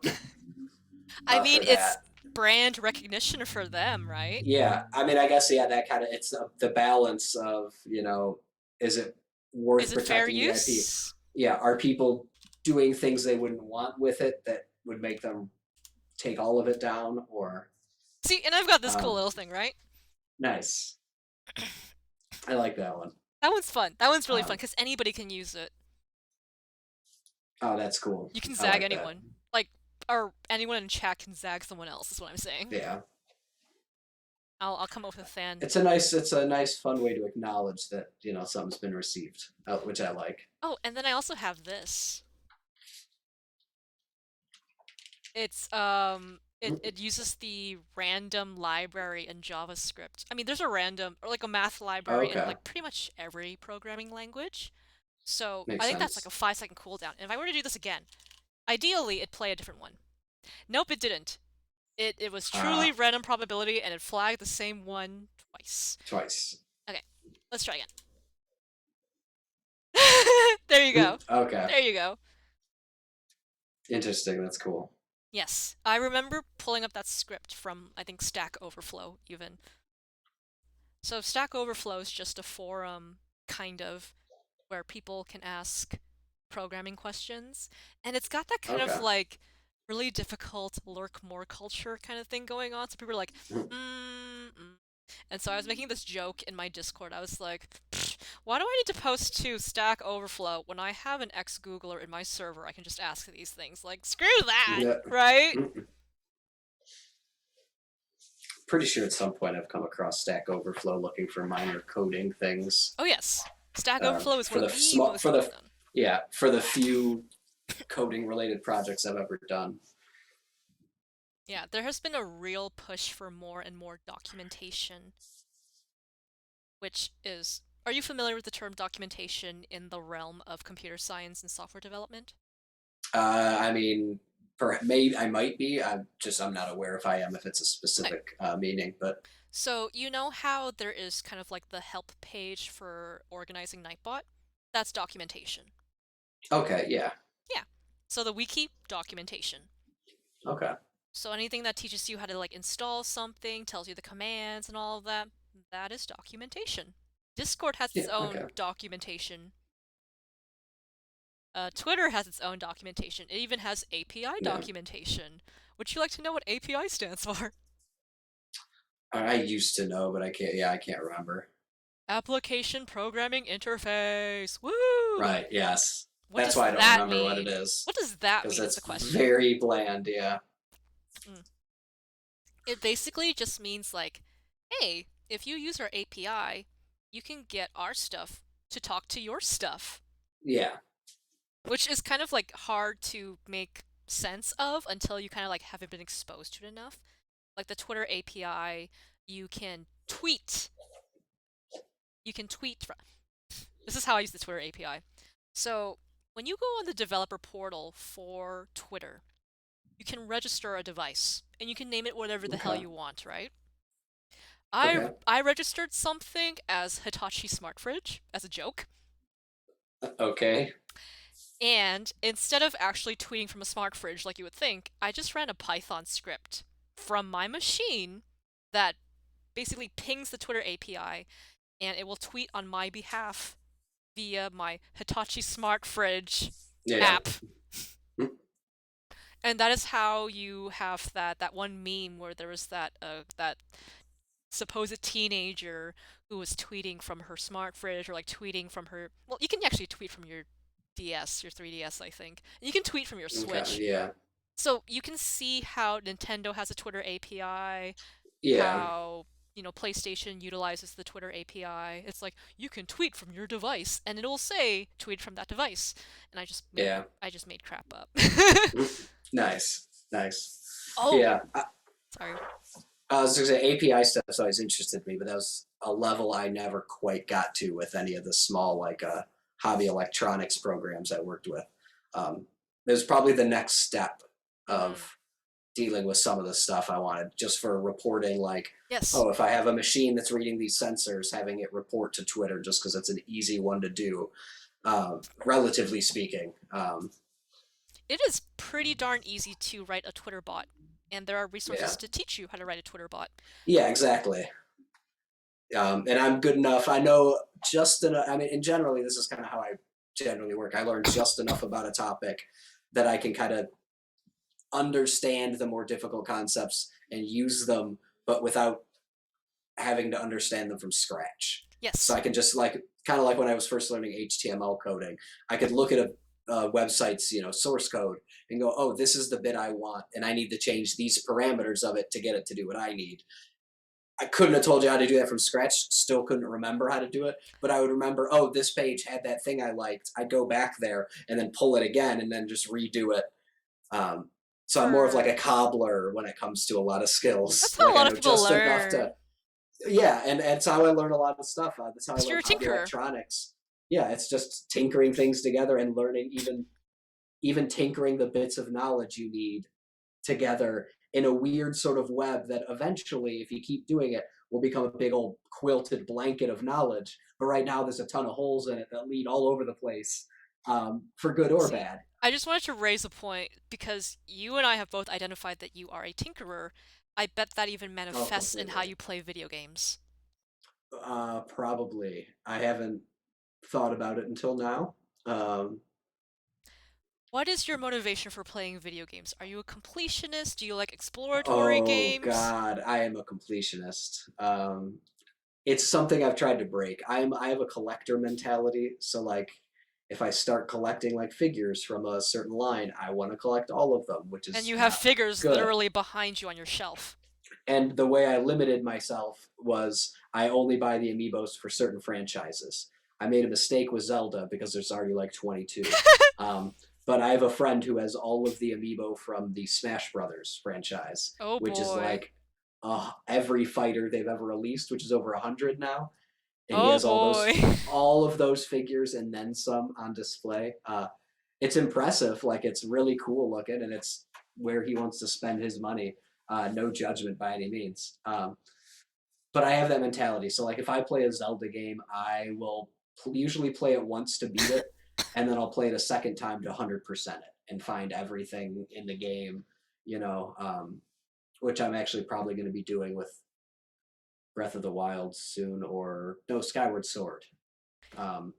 I mean, for it's that. brand recognition for them, right? Yeah, I mean, I guess yeah, that kind of it's the balance of is it Is worth it fair protecting the IP? use? Yeah, are people doing things they wouldn't want with it that would make them take all of it down? Or See, and I've got this cool um, little thing, right? nice, I like that one. That one's fun. That one's really fun Um, because anybody can use it. oh, that's cool. You can I zag like that. anyone. Like, or anyone in chat can zag someone else, is what I'm saying. Yeah, I'll come up with a fan. it's a nice fun way to acknowledge that something's been received, which I like. Oh, and then I also have this. It uses the random library in JavaScript. I mean, there's a random or like a math library in Okay, like pretty much every programming language. So I makes think that's like a sense. 5 second cooldown. And if I were to do this again, ideally it'd play a different one. Nope, it didn't. It was Uh, truly random probability and it flagged the same one twice. Twice. Okay, let's try again. There you go. Okay, There you go. interesting. That's cool. Yes, I remember pulling up that script from, I think, Stack Overflow, even. So Stack Overflow is just a forum, kind of, where people can ask programming questions, and it's got that kind of Okay. like really difficult lurk more culture kind of thing going on. So people are like, mm. And so I was making this joke in my Discord. I was like, why do I need to post to Stack Overflow when I have an ex-Googler in my server? I can just ask these things. Like, screw that, Yeah. right? Pretty sure at some point I've come across Stack Overflow looking for minor coding things. Oh yes, Stack Overflow is one For of the the small, most for well the done. yeah, for the few coding related projects I've ever done. Yeah, there has been a real push for more and more documentation, which is. Are you familiar with the term documentation in the realm of computer science and software development? I mean, maybe I might be. I'm not aware if I am if it's a Okay. specific meaning, but So, you know how there is kind of like the help page for organizing Nightbot? That's documentation. okay, yeah, Yeah. So the wiki, documentation. okay, So anything that teaches you how to like install something, tells you the commands and all of that, that is documentation. Discord has its yeah, okay, own documentation. Twitter has its own documentation. It even has API yeah. documentation. Would you like to know what API stands for? I used to know, but I can't. Yeah, I can't remember. Application Programming Interface. Woo! Right. Yes. What That's does why I don't that remember what it mean? is What does that because mean is the that's question. very bland. Yeah. Mm. It basically just means like, hey, if you use our API, you can get our stuff to talk to your stuff. Yeah. Which is kind of like hard to make sense of until you kind of like haven't been exposed to it enough. Like the Twitter API, you can tweet. You can tweet. This is how I use the Twitter API. So when you go on the developer portal for Twitter, you can register a device and you can name it whatever the hell Okay. you want, right? I Okay. I registered something as Hitachi Smart Fridge as a joke. Okay. And instead of actually tweeting from a smart fridge like you would think, I just ran a Python script from my machine that basically pings the Twitter API and it will tweet on my behalf via my Hitachi Smart Fridge Yeah. app. And that is how you have that one meme where there was that supposed teenager who was tweeting from her smart fridge or like tweeting from her. Well, you can actually tweet from your DS, your 3DS, I think. And you can tweet from your Okay. Switch. Yeah. So you can see how Nintendo has a Twitter API, Yeah. how PlayStation utilizes the Twitter API. It's like you can tweet from your device, and it'll say tweet from that device. And Yeah. I just made crap up. Nice. Nice. Oh, Yeah. sorry. I was going to say API stuff's always interested me, but that was a level I never quite got to with any of the small like hobby electronics programs I worked with. It was probably the next step Mm. of dealing with some of the stuff I wanted just for reporting, like, Yes. oh, if I have a machine that's reading these sensors, having it report to Twitter just because it's an easy one to do, relatively speaking. It is pretty darn easy to write a Twitter bot, and there are Yeah. resources to teach you how to write a Twitter bot. Yeah, exactly. And I'm good enough. I know just enough. I mean, and generally, this is kind of how I generally work. I learn just enough about a topic that I can kind of understand the more difficult concepts and use them, but without having to understand them from scratch. So Yes. I can just like kind of like when I was first learning HTML coding, I could look at a website's source code and go, oh, this is the bit I want, and I need to change these parameters of it to get it to do what I need. I couldn't have told you how to do that from scratch. Still couldn't remember how to do it, but I would remember, oh, this page had that thing I liked. I'd go back there and then pull it again and then just redo it. Um, so I'm more of like For a cobbler when it comes to a lot of skills. That's how a Like I lot of know people just enough to, learn. yeah, and that's how I learn a lot of stuff. That's how I Because you're learn a hobby tinkerer. electronics. Yeah, it's just tinkering things together and learning even tinkering the bits of knowledge you need together in a weird sort of web that eventually, if you keep doing it, will become a big old quilted blanket of knowledge. But right now, there's a ton of holes in it that lead all over the place, for good or See, bad. I just wanted to raise a point because you and I have both identified that you are a tinkerer. I bet that even Oh, manifests in how completely. you play video games. Probably. I haven't thought about it until now. Um, What is your motivation for playing video games? Are you a completionist? Do you like exploratory oh games? God, I am a completionist. It's something I've tried to break. I have a collector mentality, so like if I start collecting like figures from a certain line, I want to collect all of them, which And is you have not figures good. literally behind you on your shelf. And the way I limited myself was I only buy the amiibos for certain franchises. I made a mistake with Zelda because there's already like 22. Um, but I have a friend who has all of the amiibo from the Smash Brothers franchise, Oh which is boy. like every fighter they've ever released, which is over 100 now, and he Oh has boy. all of those figures and then some on display. It's impressive, like it's really cool looking, and it's where he wants to spend his money. No judgment by any means. But I have that mentality. So like if I play a Zelda game, I will usually play it once to beat it, and then I'll play it a second time to 100% it and find everything in the game. You know, which I'm actually probably going to be doing with Breath of the Wild soon, or no, Skyward Sword.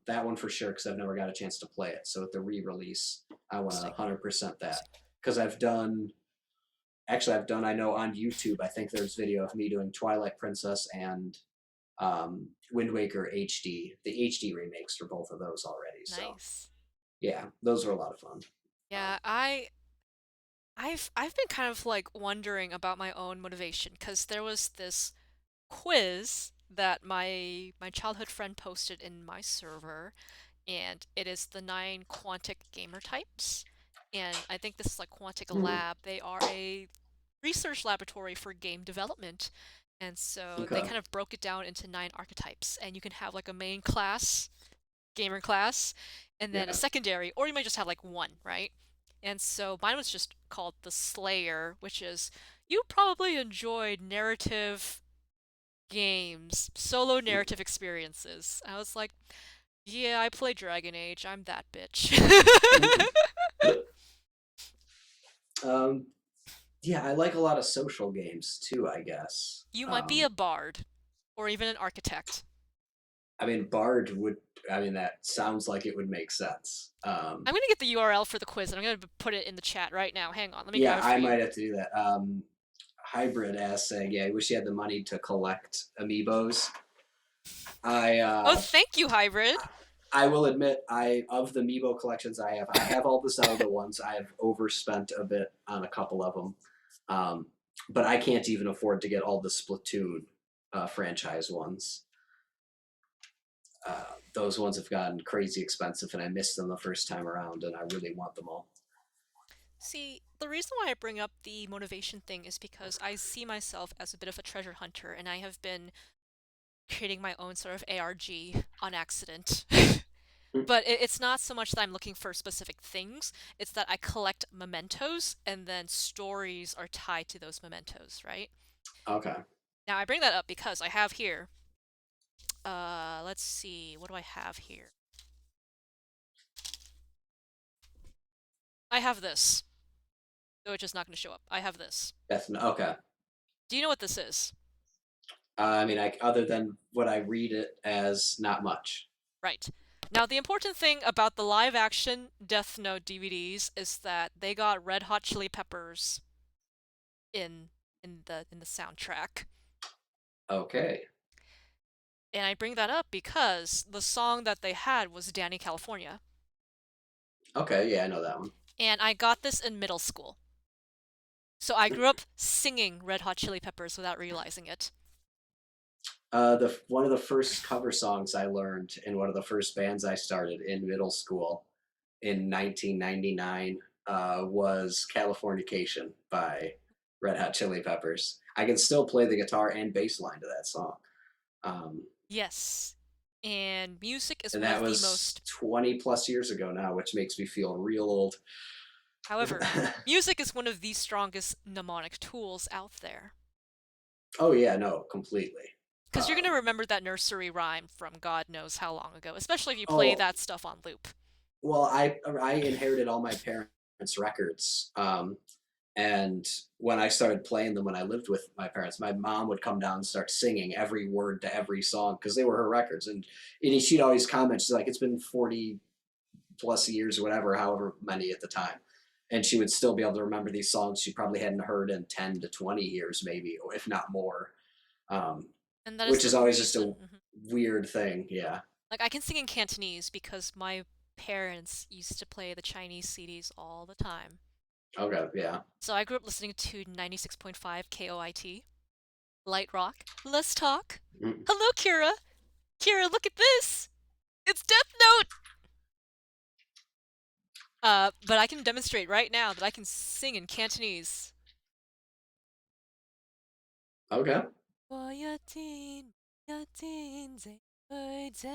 That one for sure because I've never got a chance to play it. So with the re-release, I want to Interesting. 100% that because I've done. I know on YouTube. I think there's video of me doing Twilight Princess and Wind Waker HD, the HD remakes for both of those already. So Nice. yeah, those are a lot of fun. Yeah, I've been kind of like wondering about my own motivation because there was this quiz that my childhood friend posted in my server, and it is the 9 quantic gamer types. And I think this is like Quantic Hmm. Lab. They are a research laboratory for game development. And so they Okay. kind of broke it down into 9 archetypes. And you can have like a main class, gamer class, and then a Yeah. secondary, or you might just have like one, right? And so mine was just called the Slayer, which is you probably enjoyed narrative games, solo narrative experiences. I was like, yeah, I play Dragon Age. I'm that bitch. um, yeah, I like a lot of social games too. I guess. You might be a bard or even an architect. I mean, Bard would. I mean, that sounds like it would make sense. I'm gonna get the URL for the quiz and I'm gonna put it in the chat right now. Hang on, let me grab Yeah, it for I you. might have to do that. Hybrid as saying, yeah, I wish he had the money to collect amiibos. I Oh, uh, thank you, Hybrid. I will admit, I of the amiibo collections I have all the Zelda ones. I have overspent a bit on a couple of them, um, but I can't even afford to get all the Splatoon franchise ones. Those ones have gotten crazy expensive, and I missed them the first time around, and I really want them all. See, the reason why I bring up the motivation thing is because I see myself as a bit of a treasure hunter, and I have been creating my own sort of ARG on accident. But it's not so much that I'm looking for specific things, it's that I collect mementos and then stories are tied to those mementos, right? Okay. Now I bring that up because I have here, let's see, what do I have here? I have this. So it's just not going to show up. I have this. Okay. Do you know what this is? I mean, other than what I read it as, not much. Right. Now, the important thing about the live action Death Note DVDs is that they got Red Hot Chili Peppers in in the soundtrack. Okay. And I bring that up because the song that they had was Danny California. Okay. Yeah, I know that one. And I got this in middle school. So I grew up singing Red Hot Chili Peppers without realizing it. The one of the first cover songs I learned in one of the first bands I started in middle school in 1999 was "Californication" by Red Hot Chili Peppers. I can still play the guitar and bass line to that song, um, Yes. And music is and one that of the was most 20 plus years ago now, which makes me feel real old. However, music is one of the strongest mnemonic tools out there. Oh yeah, no, completely. Because you're going to Um, remember that nursery rhyme from God knows how long ago, especially if you play oh that stuff on loop. well, I inherited all my parents' records, and when I started playing them when I lived with my parents, my mom would come down and start singing every word to every song because they were her records, and she'd always comment, she's like, "It's been 40 plus years or whatever, however many at the time." And she would still be able to remember these songs she probably hadn't heard in 10 to 20 years, maybe, or if not more. Um, And that is which the is always just reason. a weird thing. Yeah. Like, I can sing in Cantonese because my parents used to play the Chinese CDs all the time. Okay. Yeah. So I grew up listening to 96.5 KOIT, Light Rock. Let's talk. Mm. Hello, Kira. Kira, look at this. It's Death Note. But I can demonstrate right now that I can sing in Cantonese. Okay. 我要听，要听这对这，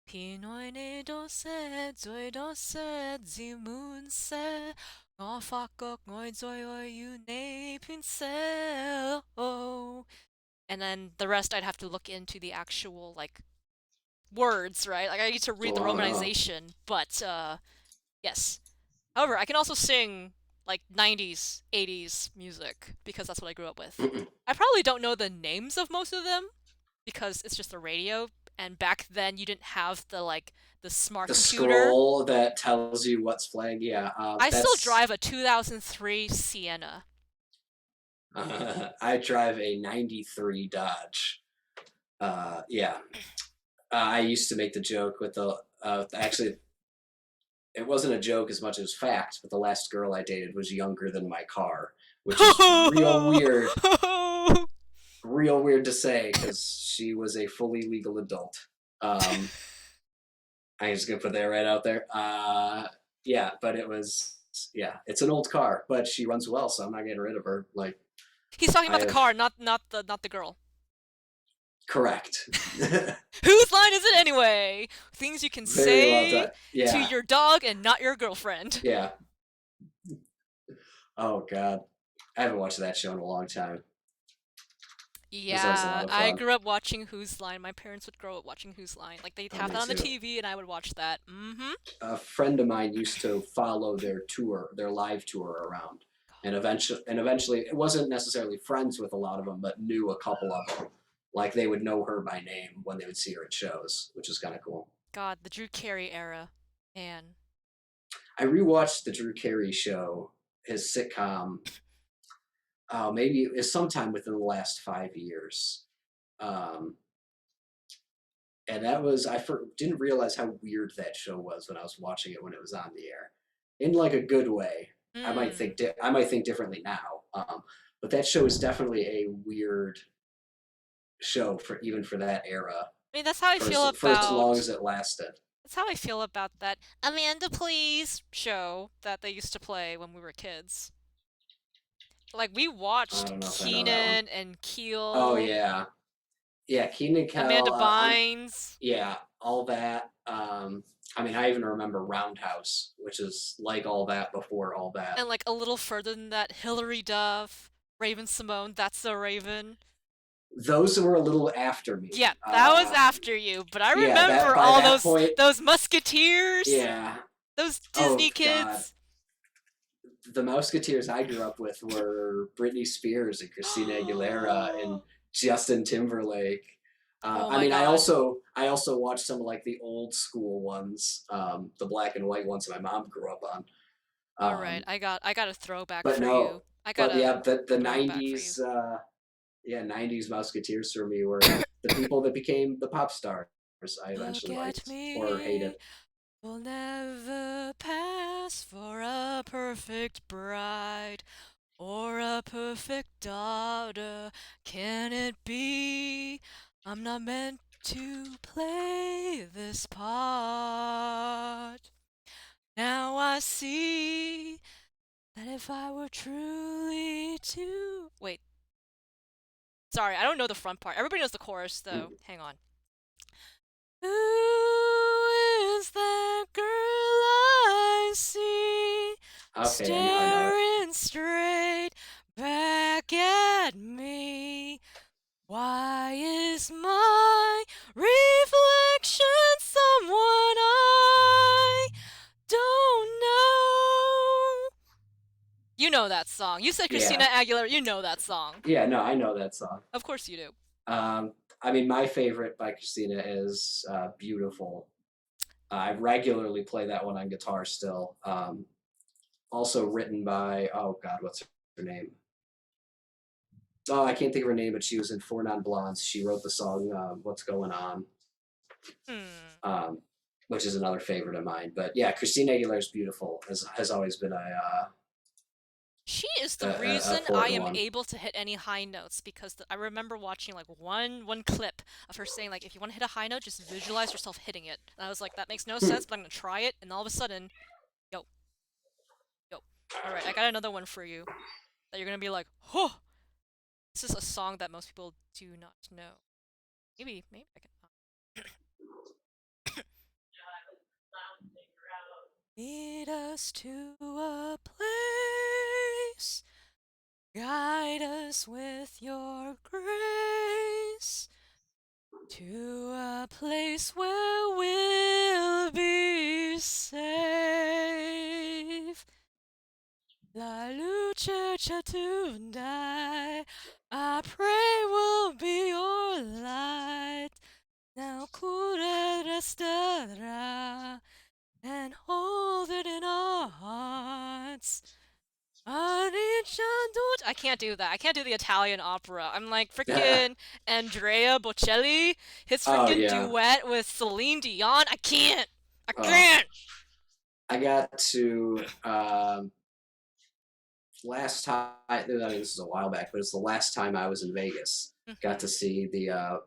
偏愛你多些，最多些自滿些。我發覺我最愛要你編寫。Oh. And then the rest I'd have to look into the actual like words, right? Like I need to read the Wow. romanization, but yes. However, I can also sing like 90s, 80s music because that's what I grew up with. I probably don't know the names of most of them because it's just the radio and back then you didn't have the like the smart The computer. scroll that tells you what's playing. Yeah. I still That's. drive a 2003 Sienna. I drive a '93 Dodge. Yeah. I used to make the joke with the. Actually, it wasn't a joke as much as fact, but the last girl I dated was younger than my car, which is real weird to say because she was a fully legal adult. Um, I'm just gonna put that right out there. Yeah, but it was yeah, it's an old car, but she runs well, so I'm not getting rid of her. Like He's talking I about the have car, not the girl. correct. Whose line is it anyway? Things you can Very well say done. to Yeah, your dog and not your girlfriend. yeah. Oh god, I haven't watched that show in a long time. It was always a Yeah, lot of I fun. grew up watching Whose Line. My parents would grow up watching Whose Line. Like they'd Oh, have me that on the too. TV and I would watch that. Mm-hmm. A friend of mine used to follow their tour, their live tour around, and eventually, it wasn't necessarily friends with a lot of them, but knew a couple of them. Like they would know her by name when they would see her at shows, which is kind of cool. God, the Drew Carey era. Man. I rewatched the Drew Carey show, his sitcom. Oh, maybe it was sometime within the last 5 years. Um, and that was didn't realize how weird that show was when I was watching it when it was on the air, in like a good way. Hmm. I might think differently now, but that show is definitely a weird show for even for that era, I mean, that's how I feel for as long about. as it lasted. That's how I feel about that Amanda Please show that they used to play when we were kids. Like we I watched don't know if I know that one. Keenan and Oh Keel, yeah, yeah, Keenan Amanda Kel. I'm Bynes. yeah, all that. Um, I mean, I even remember Roundhouse, which is like all that before all that. And like a little further than that, Hilary Duff, Raven Simone, That's So Raven. Those were a little after me. Yeah, that was after you, but I Yeah, that remember by all that point, those Musketeers, yeah. those Oh Disney God, kids. the Musketeers I grew up with were Britney Spears and Christina Aguilera and Justin Timberlake. Oh I my mean, god. I also watched some of like the old school ones, the black and white ones my mom grew up on. All right, Um, I got a throwback but for no, you. I got but a yeah, the throwback for you. '90s, yeah, '90s Musketeers for me were the people that became the pop stars. I Look eventually at liked or me, hated. will never pass for a perfect bride or a perfect daughter. Can it be? I'm not meant to play this part. Now I see that if I were truly to. Wait, sorry, I don't know the front part. Everybody knows the chorus, though. Hang on. Who is that girl I see Okay, I know it. staring straight back at me? Why is my reflection someone I don't know? You know that song. You said Christina Yeah, Aguilera. You know that song. yeah, no, I know that song. Of course you do. I mean, my favorite by Christina is "Beautiful." I regularly play that one on guitar still. Also written by, oh God, what's her name? Oh, I can't think of her name, but she was in Four Non Blondes. She wrote the song "What's Going On," Hmm. um, which is another favorite of mine. But yeah, Christina Aguilera's "Beautiful" has always been She is a, the a reason I important am one. able to hit any high notes because I remember watching like one clip of her saying like if you want to hit a high note just visualize yourself hitting it. And I was like that makes no Hmm. sense but I'm going to try it and all of a sudden yo yo. All right, I got another one for you that you're going to be like, "Huh, this is a song that most people do not know." Maybe I can lead us to a place. Guide us with your grace to a place where we'll be safe. La luce c'è tu and I pray will be your light. Now cura resterà and hold it in our hearts. I can't do that. I can't do the Italian opera. I'm like freaking Andrea Bocelli, his Oh freaking yeah. duet with Celine Dion. I can't. I Oh, can't. I got to last time. I mean, this is a while back, but it's the last time I was in Vegas. Got to Hmm. see the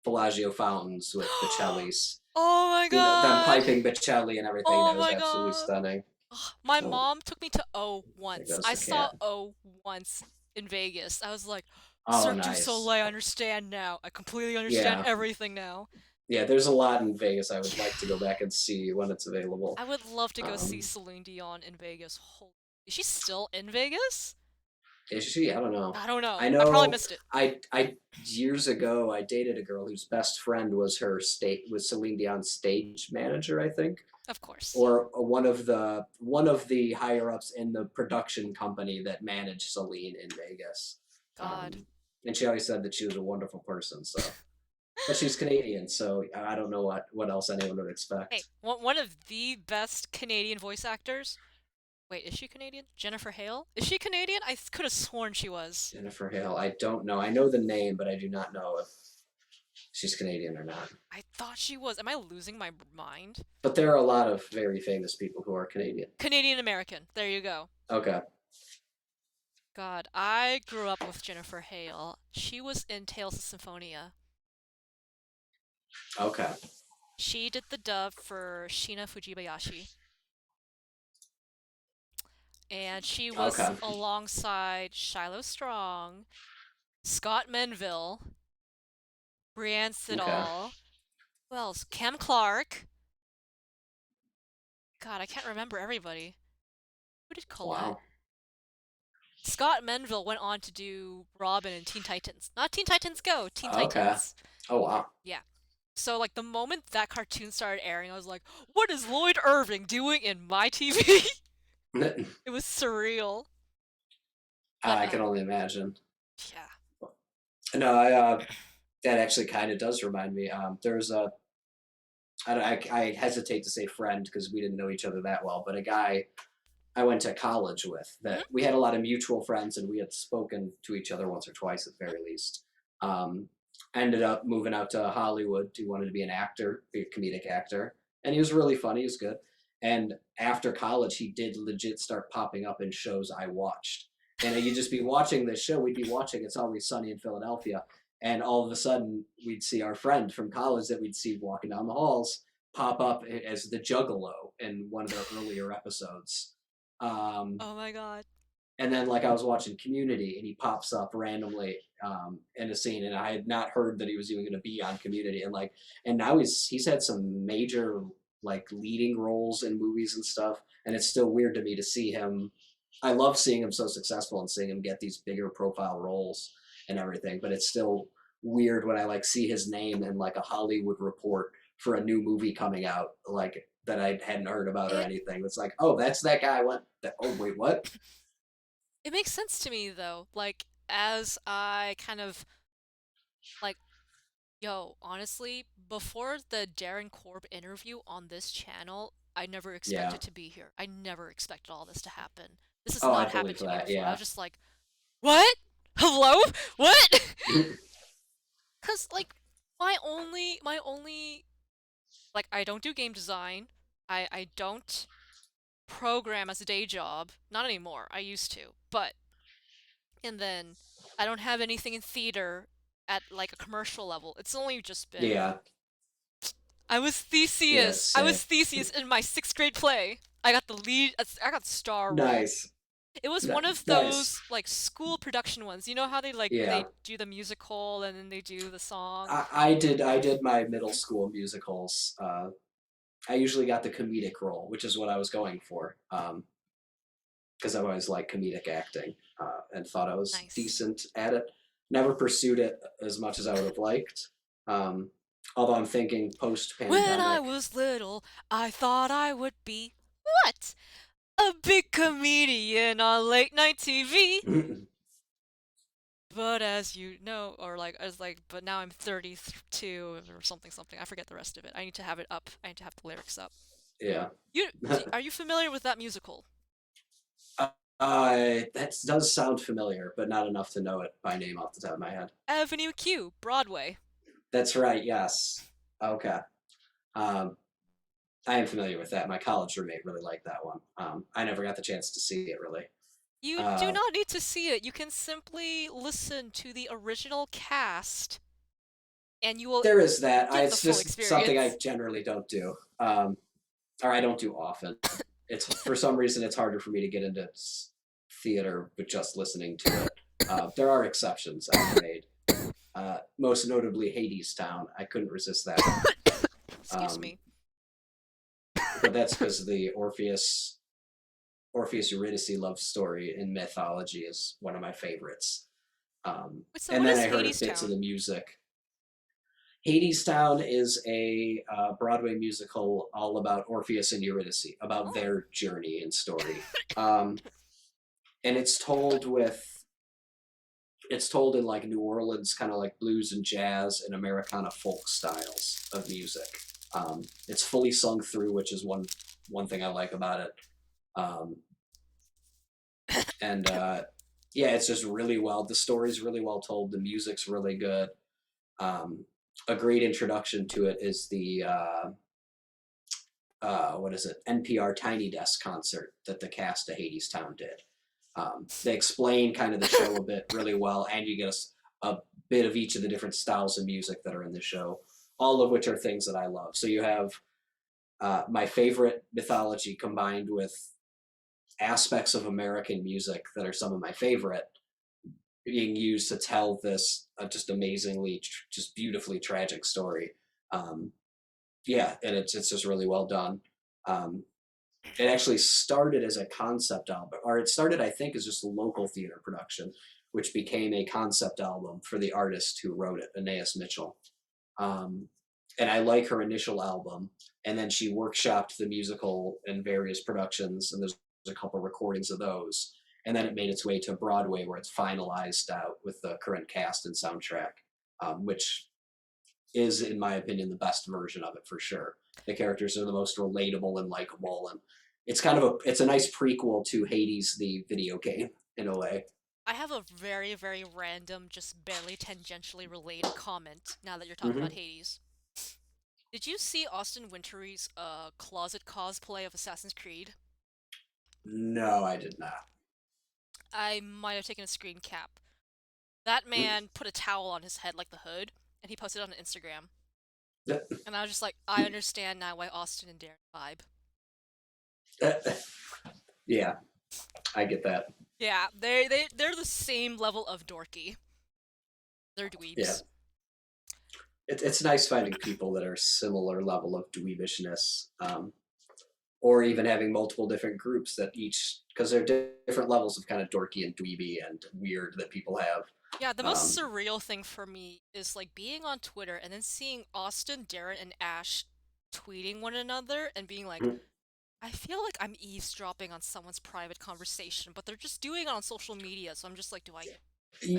Bellagio fountains with Bocelli's. Oh my You know, them god. piping Bocelli and everything. Oh That was my absolutely god. stunning. Ugh, my Oh, mom took me to O there once. goes I the saw cat. O once in Vegas. I was like, Oh, Cirque du nice. Soleil, I understand now. I completely understand Yeah, everything now. yeah. There's a lot in Vegas I would like to go back and see when it's available. I would love to go see Um, Celine Dion in Vegas. Holy, is she still in Vegas? is she? I don't know. I don't know. I I probably know. missed it. I years ago I dated a girl whose best friend was was Celine Dion's stage manager, I think, Of course. or one of the higher ups in the production company that managed Celine in Vegas. God. And she always said that she was a wonderful person. So, but she's Canadian, so I don't know what else anyone would Hey, expect. one of the best Canadian voice actors. Wait, is she Canadian? Jennifer Hale? Is she Canadian? I could have sworn she was. Jennifer Hale. I don't know. I know the name, but I do not know if she's Canadian or not. I thought she was. Am I losing my mind? But there are a lot of very famous people who are Canadian. Canadian American. There you go. Okay. God, I grew up with Jennifer Hale. She was in Tales of Symphonia. Okay. She did the dub for Shina Fujibayashi. And she was Okay. alongside Shiloh Strong, Scott Menville, Brienne Okay. Siddall, who else? Cam Clark. God, I can't remember everybody. Who did Colette? Wow. Scott Menville went on to do Robin and Teen Titans. Not Teen Titans Go, Teen Okay. Titans. Oh wow. Yeah. So like the moment that cartoon started airing, I was like, "What is Lloyd Irving doing in my TV?" It was surreal. But I can only imagine. yeah. No, that actually kind of does remind me. There's a I hesitate to say friend because we didn't know each other that well, but a guy I went to college with that Mhm. we had a lot of mutual friends and we had spoken to each other once or twice at the very least. Um, Ended up moving out to Hollywood. He wanted to be an actor, be a comedic actor, and he was really funny. He was good. And after college, he did legit start popping up in shows I watched. And you'd just be watching this show. We'd be watching It's Always Sunny in Philadelphia, and all of a sudden, we'd see our friend from college that we'd see walking down the halls pop up as the Juggalo in one of the earlier episodes. Um, Oh my god. and then like I was watching Community, and he pops up randomly in a scene, and I had not heard that he was even going to be on Community, and now he's had some major like leading roles in movies and stuff, and it's still weird to me to see him. I love seeing him so successful and seeing him get these bigger profile roles and everything, but it's still weird when I like see his name in like a Hollywood report for a new movie coming out, like that I hadn't heard about or It anything. It's like, oh, that's that guy. What? Oh, wait, what? it makes sense to me though. Like as I kind of like yo, honestly, before the Darren Korb interview on this channel, I never Yeah. expected to be here. I never expected all this to happen. This has Oh, I not happened believe to me that. before. I Yeah. was just like, "What? Hello? What?" Cuz like my only like I don't do game design. I don't program as a day job. Not anymore. I used to. But and then I don't have anything in theater at like a commercial level. It's only just been Yeah. I was Yeah. Theseus. I Same. was Theseus in my sixth grade play. I got the lead. I got the star role. Nice. It was one of Nice. those like school production ones. You know how Yeah. they do the musical and then they do the song. I did my middle school musicals. I usually got the comedic role, which is what I was going for, because I always liked comedic acting and thought I was Nice. decent at it. Never pursued it as much as I would have liked. Um, Although I'm thinking post When I pandemic. was little, I thought I would be what? A big comedian on late night TV. But as you know, or like as like, but now I'm 32 or something something. I forget the rest of it. I need to have it up. I need to have the lyrics up. Yeah. Are you familiar with that musical? That does sound familiar, but not enough to know it by name off the top of my head. Avenue Q, Broadway. That's right. Yes. Okay. Um, I am familiar with that. My college roommate really liked that one. I never got the chance to see it really. You do Uh, not need to see it. You can simply listen to the original cast and you will there is that. get the It's full just something I experience. generally don't do, or I don't do often. It's for some reason it's harder for me to get into theater with just listening to it. There are exceptions I've made. Most notably Hades Town. I couldn't resist that one. Excuse Um, me. but that's because the Orpheus Eurydice love story in mythology is one of my favorites. Wait, so And what then is I heard Hades bits of Town? the music. Hadestown is a Broadway musical all about Orpheus and Eurydice, about Oh. their journey and story. Um, and it's told in like New Orleans, kind of like blues and jazz and Americana folk styles of music. It's fully sung through, which is one thing I like about it. Um, and Yeah, it's just really well. The story's really well told. The music's really good. Um, a great introduction to it is the what is it? NPR Tiny Desk concert that the cast of Hades Town did. They explain kind of the show a bit really well, and you get a bit of each of the different styles of music that are in the show, all of which are things that I love. So you have my favorite mythology combined with aspects of American music that are some of my favorite being used to tell this just amazingly, just beautifully tragic story. Um, yeah, and it's just really well done. Um, It actually started as a concept album, or it started, I think, as just a local theater production, which became a concept album for the artist who wrote it, Anais Mitchell. Um, and I like her initial album, and then she workshopped the musical in various productions, and there's a couple recordings of those. And then it made its way to Broadway, where it's finalized out with the current cast and soundtrack, which is, in my opinion, the best version of it for sure. The characters are the most relatable and likable, and it's a nice prequel to Hades, the video game, in a way. I have a very, very random, just barely tangentially related comment now that you're talking about Hmm. Hades. Did you see Austin Wintory's closet cosplay of Assassin's Creed? No, I did not. I might have taken a screen cap. That man put a towel on his head like the hood, and he posted it on Instagram. And I was just like, I understand now why Austin and Darren vibe. Yeah, I get that. Yeah, they're the same level of dorky. They're Yeah, dweebs. it's nice finding people that are similar level of dweebishness, or even having multiple different groups that each, because there are different levels of kind of dorky and dweeby and weird that people have. Yeah, the most Um, surreal thing for me is like being on Twitter and then seeing Austin, Darren, and Ash tweeting one another and being like, I feel like I'm eavesdropping on someone's private conversation, but they're just doing it on social media, so I'm just like, do I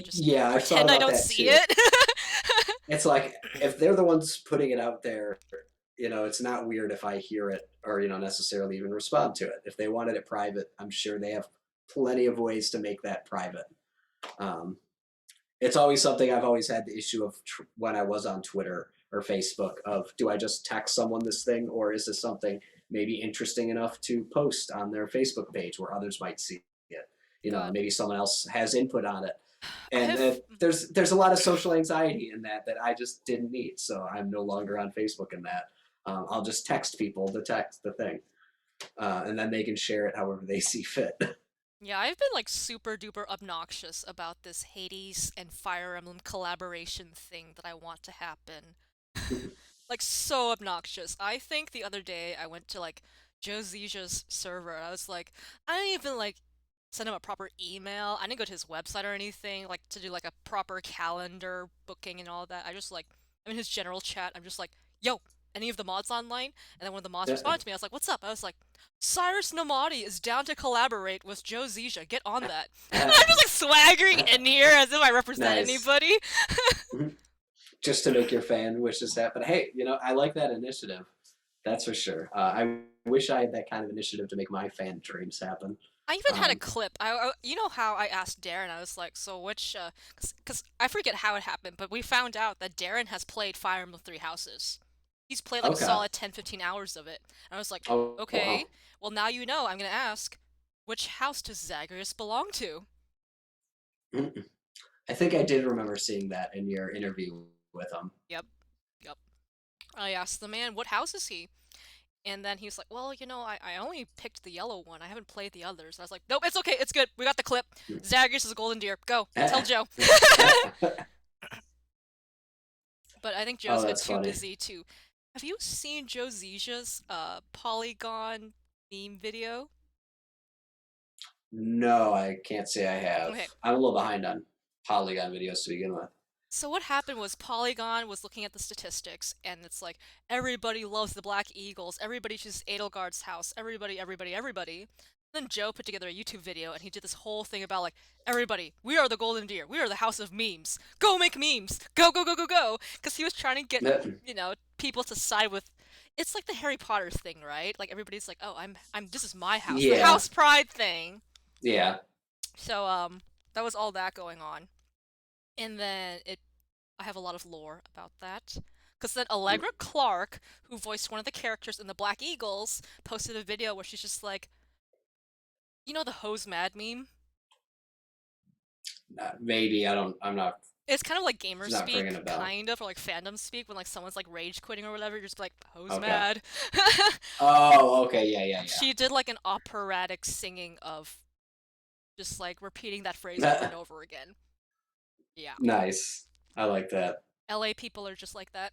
just yeah, I've thought pretend I about don't that see too. it? It's like if they're the ones putting it out there, it's not weird if I hear it or necessarily even respond to it. If they wanted it private, I'm sure they have plenty of ways to make that private. Um, it's always something I've always had the issue of when I was on Twitter or Facebook of do I just text someone this thing, or is this something maybe interesting enough to post on their Facebook page where others might see it? God, Maybe someone else has input on it, I and have. there's a lot of social anxiety in that I just didn't need. So I'm no longer on Facebook in that. I'll just text people the text the thing, and then they can share it however they see fit. Yeah, I've been like super duper obnoxious about this Hades and Fire Emblem collaboration thing that I want to happen. Like so obnoxious. I think the other day I went to like Joe Zizha's server and I was like, I didn't even like send him a proper email. I didn't go to his website or anything like to do like a proper calendar booking and all that. I just like I'm in his general chat. I'm just like, yo, any of the mods online? And then when the mods responded to me, I was like, what's up? I was like, Cyrus Namadi is down to collaborate with Joe Zizha. Get on that. I'm just like swaggering in here as if I represent Nice. anybody. Just to make your fan wishes happen. Hey, I like that initiative. That's for sure. I wish I had that kind of initiative to make my fan dreams happen. I even had a Um, clip. You know how I asked Darren, I was like, so which, cause I forget how it happened, but we found out that Darren has played Fire Emblem Three Houses. He's played like a okay. solid 10, 15 hours of it. And I was like, Oh, okay, wow. well now you know, I'm gonna ask, which house does Zagreus belong to? I think I did remember seeing that in your interview with him. Yep, yep. I asked the man, what house is he? And then he was like, well, I only picked the yellow one. I haven't played the others. I was like, nope, it's okay, it's good. We got the clip. Zagreus is a golden deer. Go, tell Joe. But I think Oh, Joe's been that's too funny. busy to. Have you seen Joe Zizha's Polygon theme video? No, I can't say I have. Okay, I'm a little behind on Polygon videos to begin with. so what happened was Polygon was looking at the statistics, and it's like everybody loves the Black Eagles, everybody chooses Edelgard's house, everybody, everybody, everybody. Then Joe put together a YouTube video, and he did this whole thing about like everybody, we are the Golden Deer, we are the House of Memes. Go make memes, go go go go go, because he was trying to get people to side with. It's like the Harry Potter thing, right? Like everybody's like, oh, I'm this is my house, the Yeah, house pride thing. yeah. So that was all that going on, and then it I have a lot of lore about that. Because then Allegra Clark, who voiced one of the characters in the Black Eagles, posted a video where she's just like, the hose mad meme? Maybe I don't. I'm not. It's kind of like gamer It's not ringing speak, a bell. kind of, or like fandom speak when like someone's like rage quitting or whatever, you're just like, hose Okay. mad. Oh, okay. Yeah, yeah, She did like an operatic singing of just like repeating that phrase over yeah. and over again. Yeah. Nice. I like that. LA people are just like that.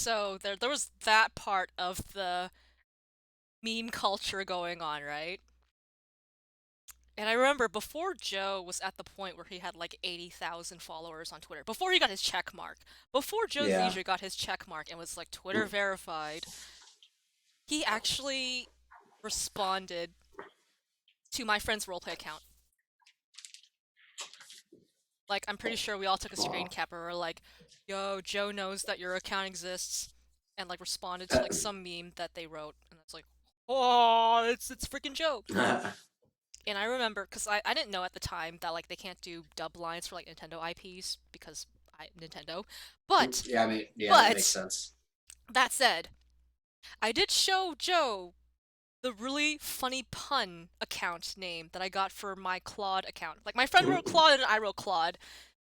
So there was that part of the meme culture going on, right? And I remember before Joe was at the point where he had like 80,000 followers on Twitter, before he got his check mark, before Joe Yeah. Leisure got his check mark and was like Twitter verified, he actually responded to my friend's roleplay account. Like, I'm pretty sure we all took a screen Wow. cap and were like, yo, Joe knows that your account exists, and like responded to like some meme that they wrote, and it's like, oh, it's freaking Joe. And I remember, because I didn't know at the time that like they can't do dub lines for like Nintendo IPs because Nintendo. But, Yeah, I mean, yeah, that makes but, sense. that said, I did show Joe the really funny pun account name that I got for my Claude account. Like, my friend wrote Claude and I wrote Claude,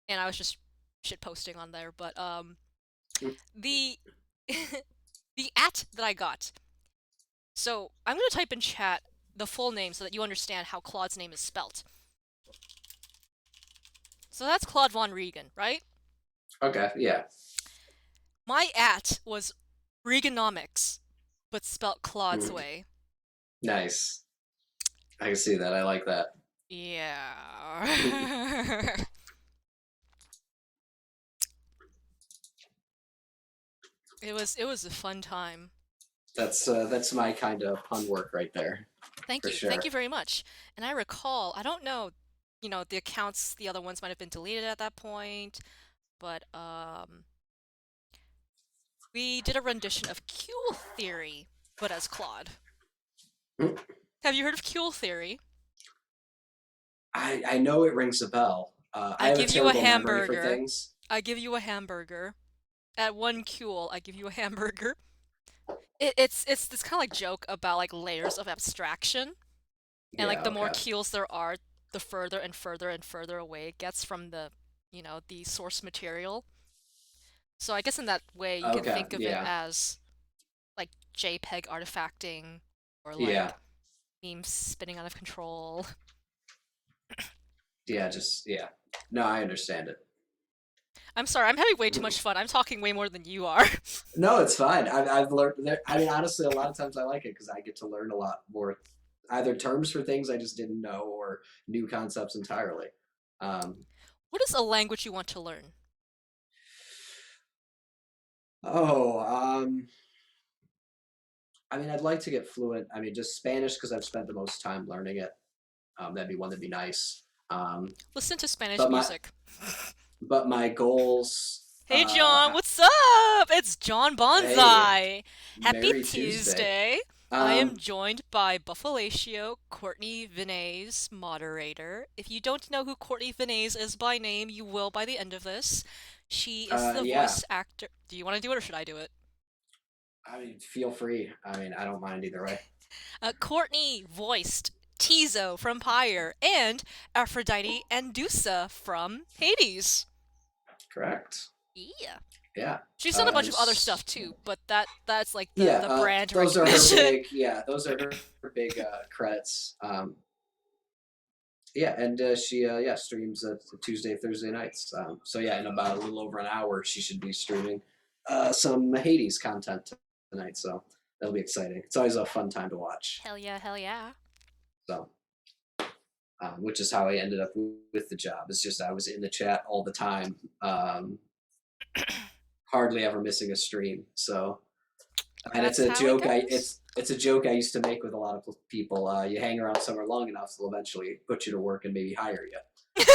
and I was just shit posting on there. But, the, the at that I got. So, I'm gonna type in chat the full name so that you understand how Claude's name is spelt. So that's Claude Von Regan, right? Okay, yeah. My at was Reaganomics, but spelt Claude's Mm, way. nice. I can see that. I like that. Yeah. It was a fun time. That's my kind of pun work right there, Thank for you. Thank sure. you very much. And I recall, I don't know, the accounts, the other ones might have been deleted at that point, but we did a rendition of Kuehl Theory, but as Claude. Mm, Have you heard of Kuehl Theory? I know it rings a bell. I I have a give you a terrible memory for hamburger. things. I give you a hamburger. At one Kuehl, I give you a hamburger. It's this kind of like joke about like layers of abstraction, and like Yeah, the more okay. Kuehls there are, the further and further and further away it gets from the source material. So I guess in that way you can Okay, think of it yeah. as like JPEG artifacting or Yeah. like memes spinning out of control. Yeah, just yeah. No, I understand it. I'm sorry, I'm having way too much fun. I'm talking way more than you are. No, it's fine. I've learned there. I mean, honestly, a lot of times I like it because I get to learn a lot more, either terms for things I just didn't know or new concepts entirely. Um, What is a language you want to learn? oh, I mean, I'd like to get fluent. I mean, just Spanish because I've spent the most time learning it. That'd be one that'd be nice. Um, Listen to Spanish but my music. but my goals. Hey John, what's up? It's John Hey, Bonsai. Happy Merry Tuesday. Tuesday. I am Um, joined by Buffalatio, Courtney Vinay's moderator. If you don't know who Courtney Vinay's is by name, you will by the end of this. She is the yeah. voice actor. Do you want to do it or should I do it? I mean, feel free. I mean, I don't mind either way. Courtney voiced Tizo from Pyre and Aphrodite and Dusa from Hades. Correct. Yeah. Yeah. She's done a bunch And of other stuff too, but that's like the yeah, the brand those are her recognition. big. Yeah, those are her big credits. Yeah, and she yeah streams Tuesday, Thursday nights. So yeah, in about a little over an hour, she should be streaming some Hades content tonight. So that'll be exciting. It's always a fun time to watch. Hell yeah, hell yeah. So, which is how I ended up with the job. It's just I was in the chat all the time, hardly ever missing a stream. So, and it's That's a how it joke. goes. It's a joke I used to make with a lot of people. You hang around somewhere long enough, they'll eventually put you to work and maybe hire you.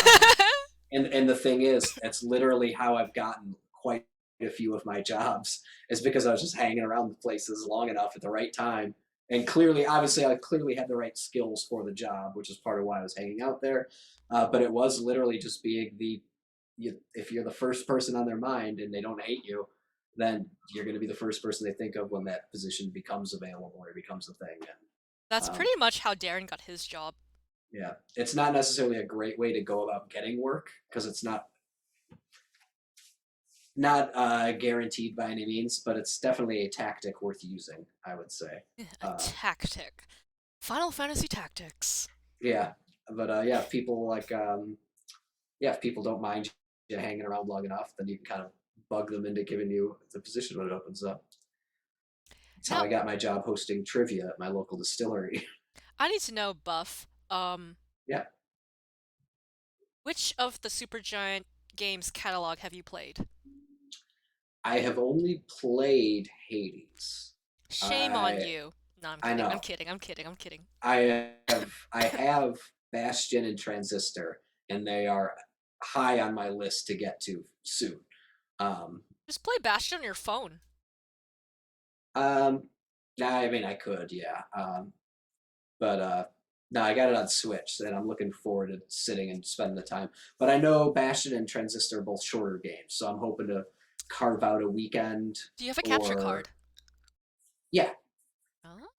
And the thing is, that's literally how I've gotten quite a few of my jobs. Is because I was just hanging around the places long enough at the right time, and clearly, obviously, I clearly had the right skills for the job, which is part of why I was hanging out there. But it was literally just being if you're the first person on their mind and they don't hate you, then you're going to be the first person they think of when that position becomes available or becomes a thing. And That's pretty much how Darren got his job. yeah, it's not necessarily a great way to go about getting work because it's not guaranteed by any means, but it's definitely a tactic worth using, I would say. A tactic. Final Fantasy tactics. Yeah, but yeah, if people like yeah, if people don't mind you hanging around long enough, then you can kind of bug them into giving you the position when it opens up. It's how Now, I got my job hosting trivia at my local distillery. I need to know, Buff, Yeah, which of the Supergiant games catalog have you played? I have only played Hades. Shame on I you. No, I'm I kidding. I'm know. kidding. I'm kidding. I'm kidding. I have Bastion and Transistor, and they are high on my list to get to soon. Um, Just play Bastion on your phone. um, I mean, I could, yeah. But no, I got it on Switch, and I'm looking forward to sitting and spending the time. But I know Bastion and Transistor are both shorter games, so I'm hoping to carve out a weekend Do you have a capture or card? yeah,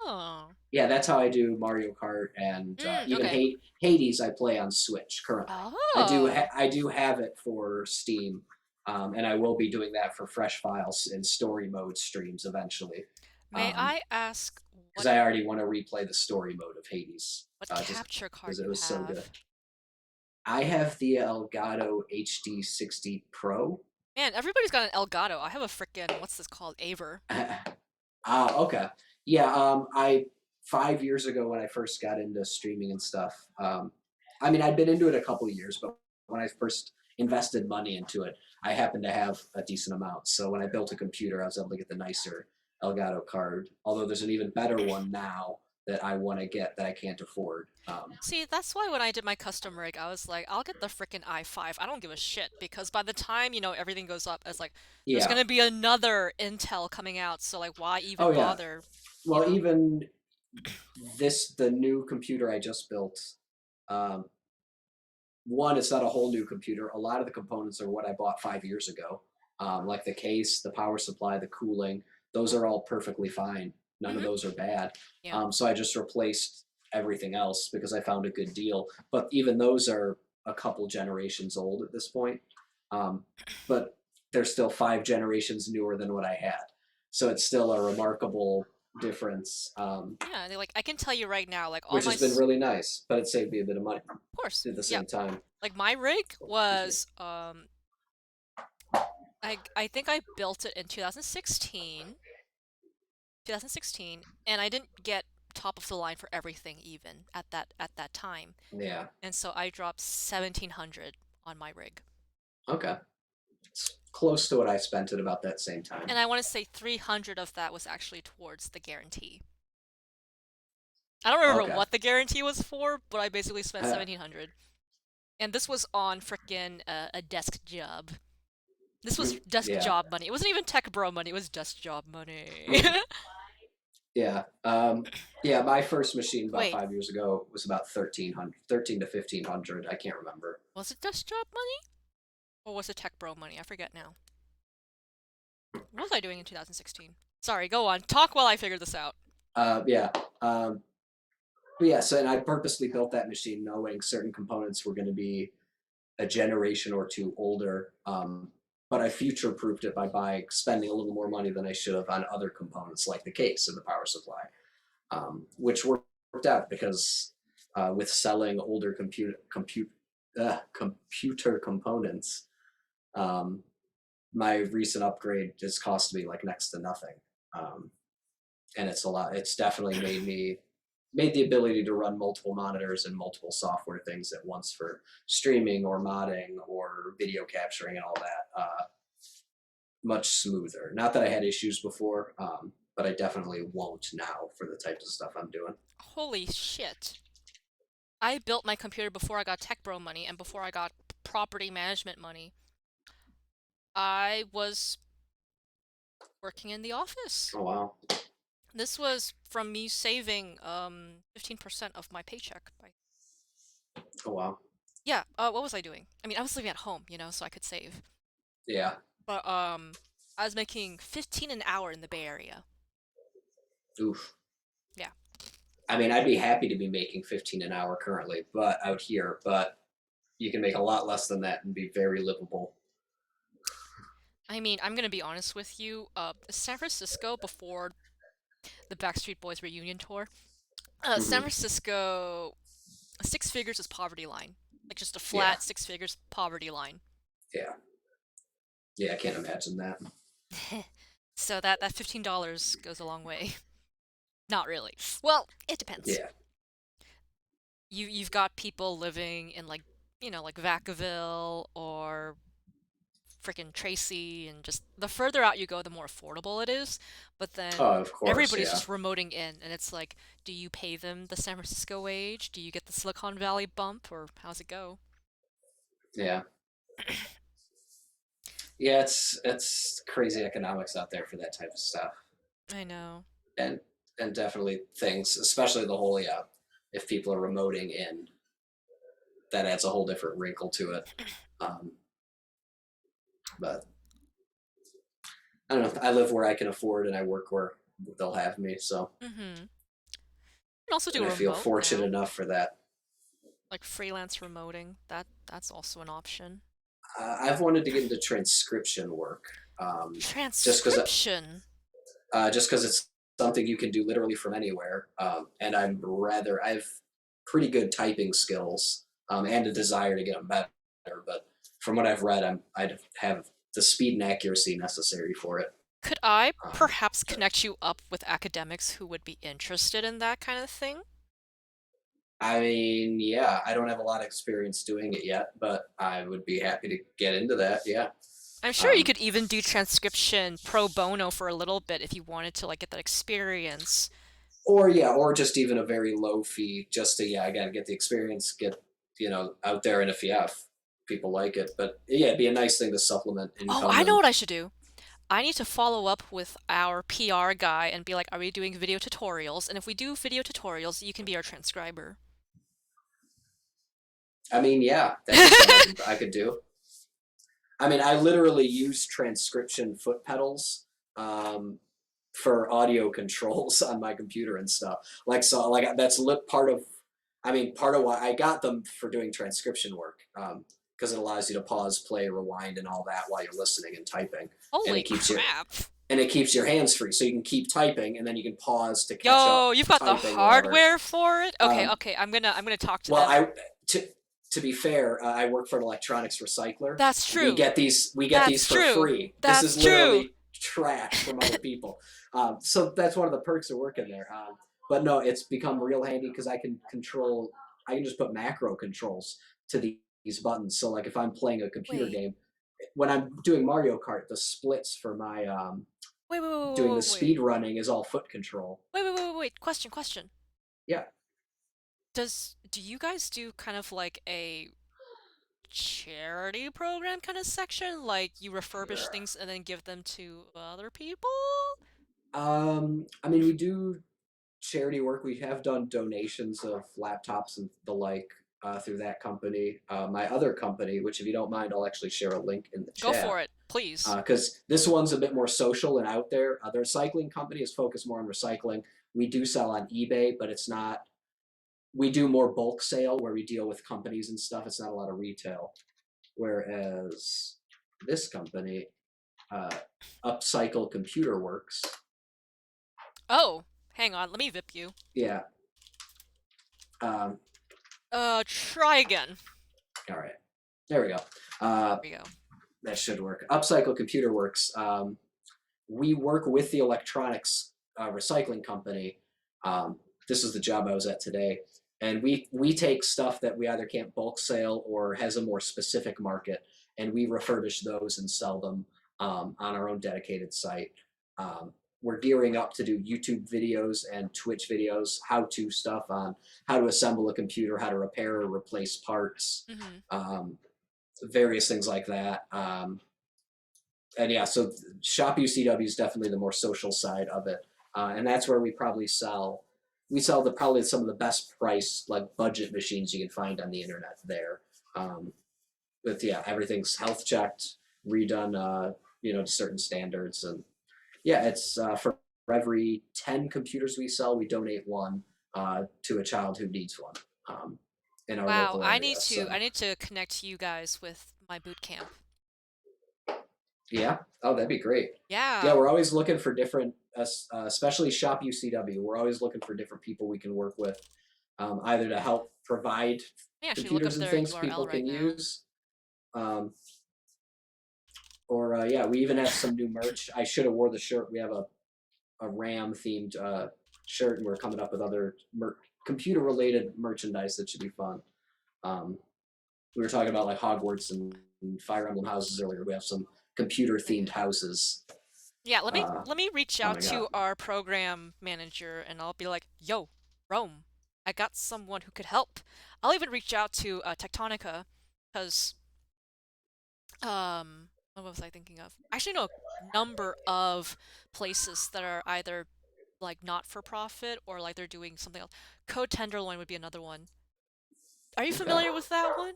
Oh. yeah. That's how I do Mario Kart and even Okay. Hades. I play on Switch currently. Oh. I do have it for Steam, and I will be doing that for fresh files and story mode streams eventually. May I ask Because I already want to replay the story mode of Hades, what just capture card because it you was so good. have? I have the Elgato HD 60 Pro. Man, everybody's got an Elgato. I have a frickin' what's this called? Aver. Okay. Yeah, I 5 years ago when I first got into streaming and stuff, I mean, I'd been into it a couple of years, but when I first invested money into it, I happened to have a decent amount. So when I built a computer, I was able to get the nicer Elgato card. Although there's an even better one now that I want to get that I can't afford. See, that's why when I did my custom rig, I was like, I'll get the frickin' i5. I don't give a shit because by the time, everything goes up, it's like there's Yeah. gonna be another Intel coming out, so like why Oh even yeah. bother, you Well, know? even the new computer I just built. Um, One, it's not a whole new computer. A lot of the components are what I bought 5 years ago, like the case, the power supply, the cooling. Those are all perfectly fine. None of Mm-hmm. those are bad. Yeah. So I just replaced everything else because I found a good deal. But even those are a couple generations old at this point. Um, but they're still 5 generations newer than what I had. So it's still a remarkable difference, Yeah, I can tell you right now, like all which my has been really nice. But it saved me a bit of money of course. at the Yeah. same time. Like my rig Oh, excuse me. was I think I built it in 2016, and I didn't get top of the line for everything even at that time. Yeah. And so I dropped 1700 on my rig. Okay. It's close to what I spent at about that same time. And I want to say 300 of that was actually towards the guarantee. I don't remember Okay. what the guarantee was for, but I basically spent Uh, 1700. And this was on frickin' a desk job. This was desk yeah. job money. It wasn't even tech bro money, it was desk job money. Yeah. Yeah. My first machine about Wait, 5 years ago was about 1300, 13 to 1500. I can't remember. was it desk job money? Or was it tech bro money? I forget now. What was I doing in 2016? Sorry, go on. Talk while I figure this out. Yeah. But yeah. So, and I purposely built that machine knowing certain components were going to be a generation or two older. But I future proofed it by spending a little more money than I should have on other components like the case and the power supply, which worked out because with selling older computer components, um, my recent upgrade has cost me like next to nothing, and it's a lot. It's definitely made the ability to run multiple monitors and multiple software things at once for streaming or modding or video capturing and all that much smoother. Not that I had issues before, but I definitely won't now for the types of stuff I'm doing. Holy shit. I built my computer before I got tech bro money and before I got property management money. I was working in the office. Oh wow. This was from me saving 15% of my paycheck. Oh wow. Yeah, what was I doing? I mean, I was living at home, so I could save. Yeah. But I was making 15 an hour in the Bay Area. Oof. Yeah. I mean, I'd be happy to be making 15 an hour currently, but out here, but you can make a lot less than that and be very livable. I mean, I'm gonna be honest with you. San Francisco before the Backstreet Boys reunion tour. San Hmm. Francisco, six figures is poverty line. Like just a Yeah. flat six figures poverty line. Yeah. Yeah, I can't imagine that. So that $15 goes a long way. Not really. Well, it depends. Yeah. You've got people living in like, like Vacaville or freaking Tracy, and just the further out you go, the more affordable it is. But then Oh, of course. everybody's Yeah. just remoting in, and it's like, do you pay them the San Francisco wage? Do you get the Silicon Valley bump, or how's it go? Yeah. Yeah. It's crazy economics out there for that type of stuff, I know. and and definitely things, especially the whole yeah. If people are remoting in, that adds a whole different wrinkle to it. Um, but I don't know. I live where I can afford, and I work where they'll have me. So, Mm-hmm. You can also and do I feel remote fortunate now, enough for that. like freelance remoting. That's also an option. I've wanted to get into transcription work, just because Transcription. it's something you can do literally from anywhere. And I've pretty good typing skills, and a desire to get them better. But from what I've read, I'd have the speed and accuracy necessary for it. Could I Um, perhaps connect you up with academics who would be interested in that kind of thing? I mean, yeah, I don't have a lot of experience doing it yet, but I would be happy to get into that. Yeah. I'm sure you Um, could even do transcription pro bono for a little bit if you wanted to like get that experience. or yeah, or just even a very low fee, just to yeah, I got to get the experience, get out there, and if yeah, if people like it, but yeah, it'd be a nice thing to supplement Oh, income I know and what I should do. I need to follow up with our PR guy and be like, are we doing video tutorials? And if we do video tutorials, you can be our transcriber. I mean, yeah, that'd be something I could do. I mean, I literally use transcription foot pedals um, for audio controls on my computer and stuff. Like so, like that's lit part of. I mean, part of why I got them for doing transcription work because it allows you to pause, play, rewind, and all that while you're listening and typing, and Holy crap. it keeps your hands free, so you can keep typing, and then you can pause to catch Yo, up you've got the typing, whatever. hardware for it? Okay, Um, okay, I'm gonna talk to well, them. to to be fair, I work for an electronics recycler. That's true. We get these That's for true. free. This That's is true. literally trash from other people. So that's one of the perks of working there. But no, it's become real handy because I can just put macro controls to these buttons. So like if I'm playing a computer Wait. game, when I'm doing Mario Kart, the splits for my Wait, wait, wait, doing the wait, wait. speed running is all foot control. Wait, wait, wait, wait, wait. Question, question. Yeah. Do you guys do kind of like a charity program kind of section? Like you refurbish things and then give them to other people? I mean, we do charity work. We have done donations of laptops and the like through that company. My other company, which if you don't mind, I'll actually share a link in the Go chat for it, please. because this one's a bit more social and out there. The recycling company is focused more on recycling. We do sell on eBay, but it's not. We do more bulk sale where we deal with companies and stuff. It's not a lot of retail. Whereas this company, uh, Upcycle Computer Works, Oh, hang on, let me VIP you. yeah. Um, Try again. all right, there we go. Uh, There we go. that should work. Upcycle Computer Works. We work with the electronics recycling company. This is the job I was at today, and we take stuff that we either can't bulk sale or has a more specific market, and we refurbish those and sell them on our own dedicated site. Um, we're gearing up to do YouTube videos and Twitch videos, how-to stuff on how to assemble a computer, how to repair or replace parts, Mm-hmm. um, various things like that. And yeah, so Shop UCW is definitely the more social side of it, and that's where we probably sell. We sell probably some of the best price like budget machines you can find on the internet there. With yeah, everything's health checked, redone, to certain standards, and yeah, it's for every 10 computers we sell, we donate one to a child who needs one in our Wow, local I area. need to So I need to connect you guys with my boot camp. yeah. Oh, that'd be great. Yeah, Yeah. we're always looking for different, especially Shop UCW. We're always looking for different people we can work with, either to help provide Let me actually look up computers and their things URL people right can now. use, um, Or yeah, we even have some new merch. I should have wore the shirt. We have a Ram themed shirt, and we're coming up with other computer related merchandise that should be fun. Um, we were talking about like Hogwarts and Fire Emblem houses earlier. We have some computer themed Yeah. houses Yeah, let me uh, let me reach out coming to up. our program manager and I'll be like, "Yo, Rome, I got someone who could help." I'll even reach out to Tectonica because what was I thinking of? I actually know a number of places that are either like not for profit or like they're doing something else. Code Tenderloin would be another one. Are you Okay, familiar with that one?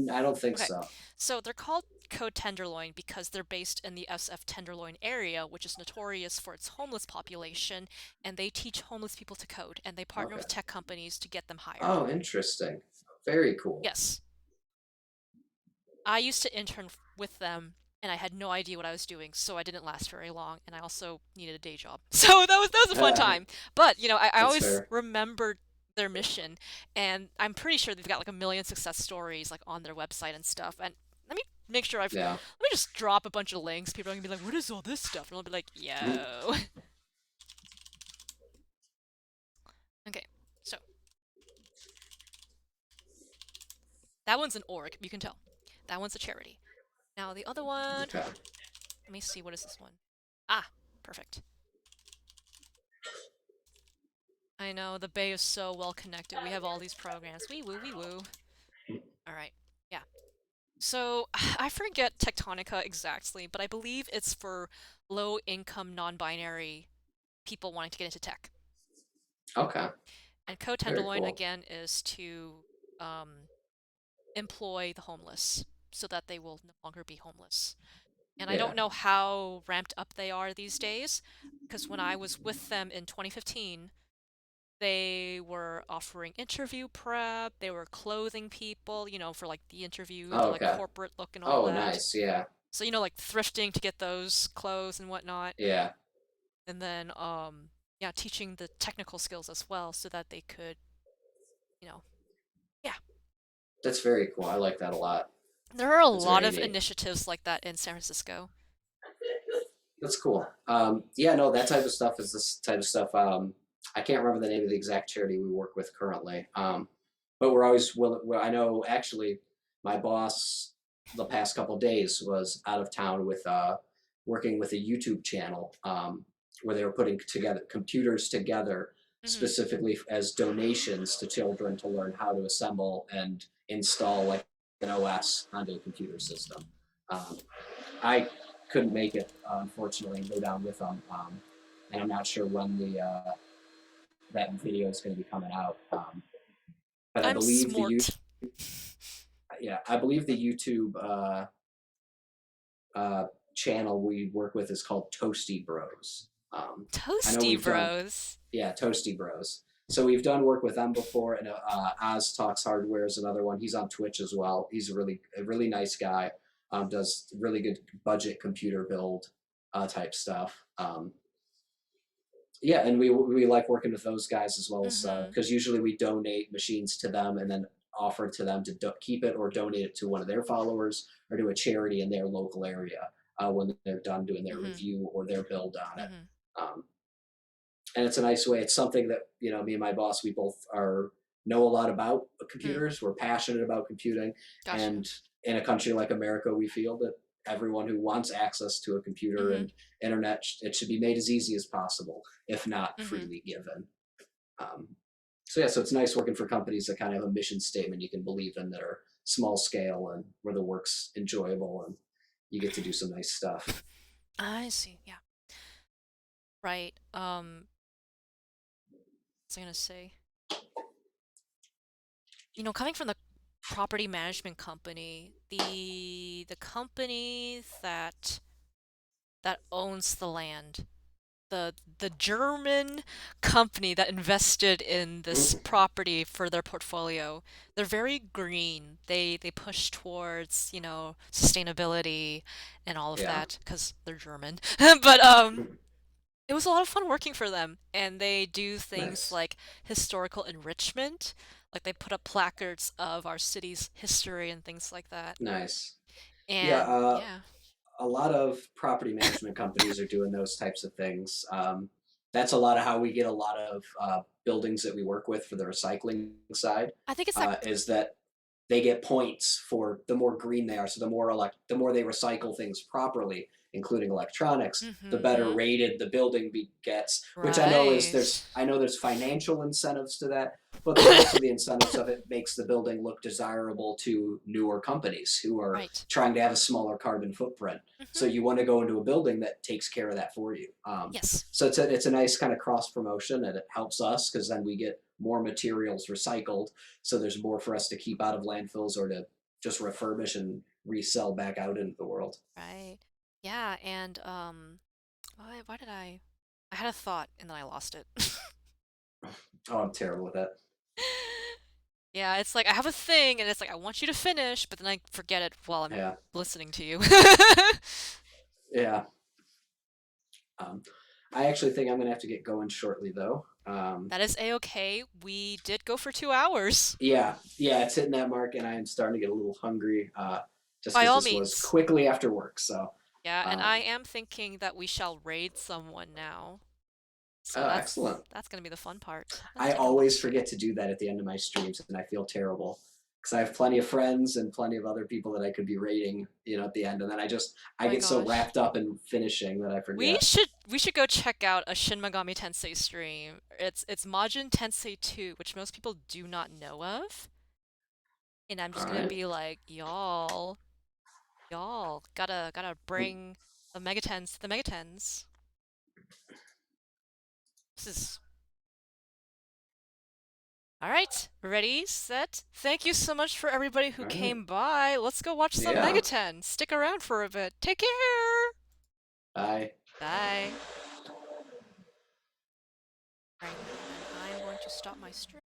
I don't think Okay, so. so they're called Code Tenderloin because they're based in the SF Tenderloin area, which is notorious for its homeless population, and they teach homeless people to code, and they partner Okay. with tech companies to get them hired. Oh, interesting. Very cool. Yes, I used to intern with them, and I had no idea what I was doing, so I didn't last very long, and I also needed a day job. So that was a fun time. But, I That's always fair. remembered their mission, and I'm pretty sure they've got like a million success stories like on their website and stuff. And let me make sure Yeah. let me just drop a bunch of links. People are gonna be like, "What is all this stuff?" And I'll be like, "Yo." Okay, so that one's an org. You can tell. That one's a charity. Now the other one. Okay. Let me see. What is this one? Ah, perfect. I know, the Bay is so well connected. We have all these programs. Wee woo, wee woo. Alright, yeah. So, I forget Tectonica exactly, but I believe it's for low-income, non-binary people wanting to get into tech. Okay. And Code Very Tenderloin, cool. again, is to um, employ the homeless so that they will no longer be homeless. And I Yeah. don't know how ramped up they are these days, because when I was with them in 2015, they were offering interview prep, they were clothing people, for like the interview, the Oh, like okay. corporate look and all Oh, that. nice. Yeah. So, like thrifting to get those clothes and whatnot. Yeah. And then yeah, teaching the technical skills as well so that they could, you know, yeah. That's very cool. I like that a lot. There are a That's lot very of neat. initiatives like that in San Francisco. That's cool. Yeah, no, that type of stuff is this type of stuff. I can't remember the name of the exact charity we work with currently, but we're always willing. Well, I know actually, my boss the past couple days was out of town with working with a YouTube channel where they were putting together computers together Mm-hmm. specifically as donations to children to learn how to assemble and install like an OS onto a computer system. Um, I couldn't make it, unfortunately, and go down with them. And I'm not sure when the that video is going to be coming out. But I I'm believe the smart. yeah, I believe the YouTube uh, channel we work with is called Toasty Bros. I know Toasty we've done Bros. yeah Toasty Bros. So we've done work with them before, and Oz Talks Hardware is another one. He's on Twitch as well. He's a really nice guy. Does really good budget computer build type stuff. Yeah, and we like working with those guys as well as Mm-hmm. because usually we donate machines to them and then offer to them to keep it or donate it to one of their followers or to a charity in their local area when they're done doing their Mm-hmm. review or their build on it. Mm-hmm. Um, and it's a nice way. It's something that me and my boss we both are know a lot about Hmm. computers. We're passionate about computing, Gotcha. and in a country like America, we feel that everyone who wants access to a computer Mm-hmm. and internet, it should be made as easy as possible, if not Mm-hmm. freely given. Um, so yeah, so it's nice working for companies that kind of have a mission statement you can believe in that are small scale and where the work's enjoyable and you get to do some nice stuff. I see. Yeah. Right. What's I gonna say? Coming from the property management company, the company that owns the land, the German company that invested in this property for their portfolio, they're very green. They push towards, sustainability and all of Yeah, that because they're German. But it was a lot of fun working for them, and they do things nice, like historical enrichment, like they put up placards of our city's history and things like that. nice. Yeah, And yeah. a lot of property management companies are doing those types of things. That's a lot of how we get a lot of buildings that we work with for the recycling side. I think it's that. Is that they get points for the more green they are. So the more they recycle things properly, including electronics, the better Mm-hmm. rated the building gets. Which I know is Right. there's financial incentives to that, but there's also the incentives of it makes the building look desirable to newer companies who are Right. trying to have a smaller carbon footprint. Mm-hmm. So you want to go into a building that takes care of that for you. Yes. So it's a nice kind of cross promotion, and it helps us because then we get more materials recycled. So there's more for us to keep out of landfills or to just refurbish and resell back out into the world. Right. Yeah, and why did I had a thought and then I lost it. Oh, I'm terrible with that. Yeah, it's like I have a thing and it's like I want you to finish, but then I forget it while I'm Yeah, listening to you. yeah. Um, I actually think I'm gonna have to get going shortly, though. That is a-okay. We did go for 2 hours. Yeah, it's hitting that mark, and I am starting to get a little hungry. Just By because all this was means. quickly after work. So, Yeah, and I um, am thinking that we shall raid someone now. So oh, excellent. that's gonna be the fun part. Let's I take a look always here. forget to do that at the end of my streams, and I feel terrible because I have plenty of friends and plenty of other people that I could be rating, at the end, and then Oh I my get so gosh. wrapped up in finishing that I forget. We should go check out a Shin Megami Tensei stream. It's Majin Tensei 2, which most people do not know of. And I'm just All gonna right. be like, y'all, gotta bring the Megatens to the Megatens. This is all right. Ready, set. Thank you so much for everybody who All right. came by. Let's go watch some Yeah. Megaten. Stick around for a bit. Take care. Bye. Bye. Alrighty, and then I'm going to stop my stream.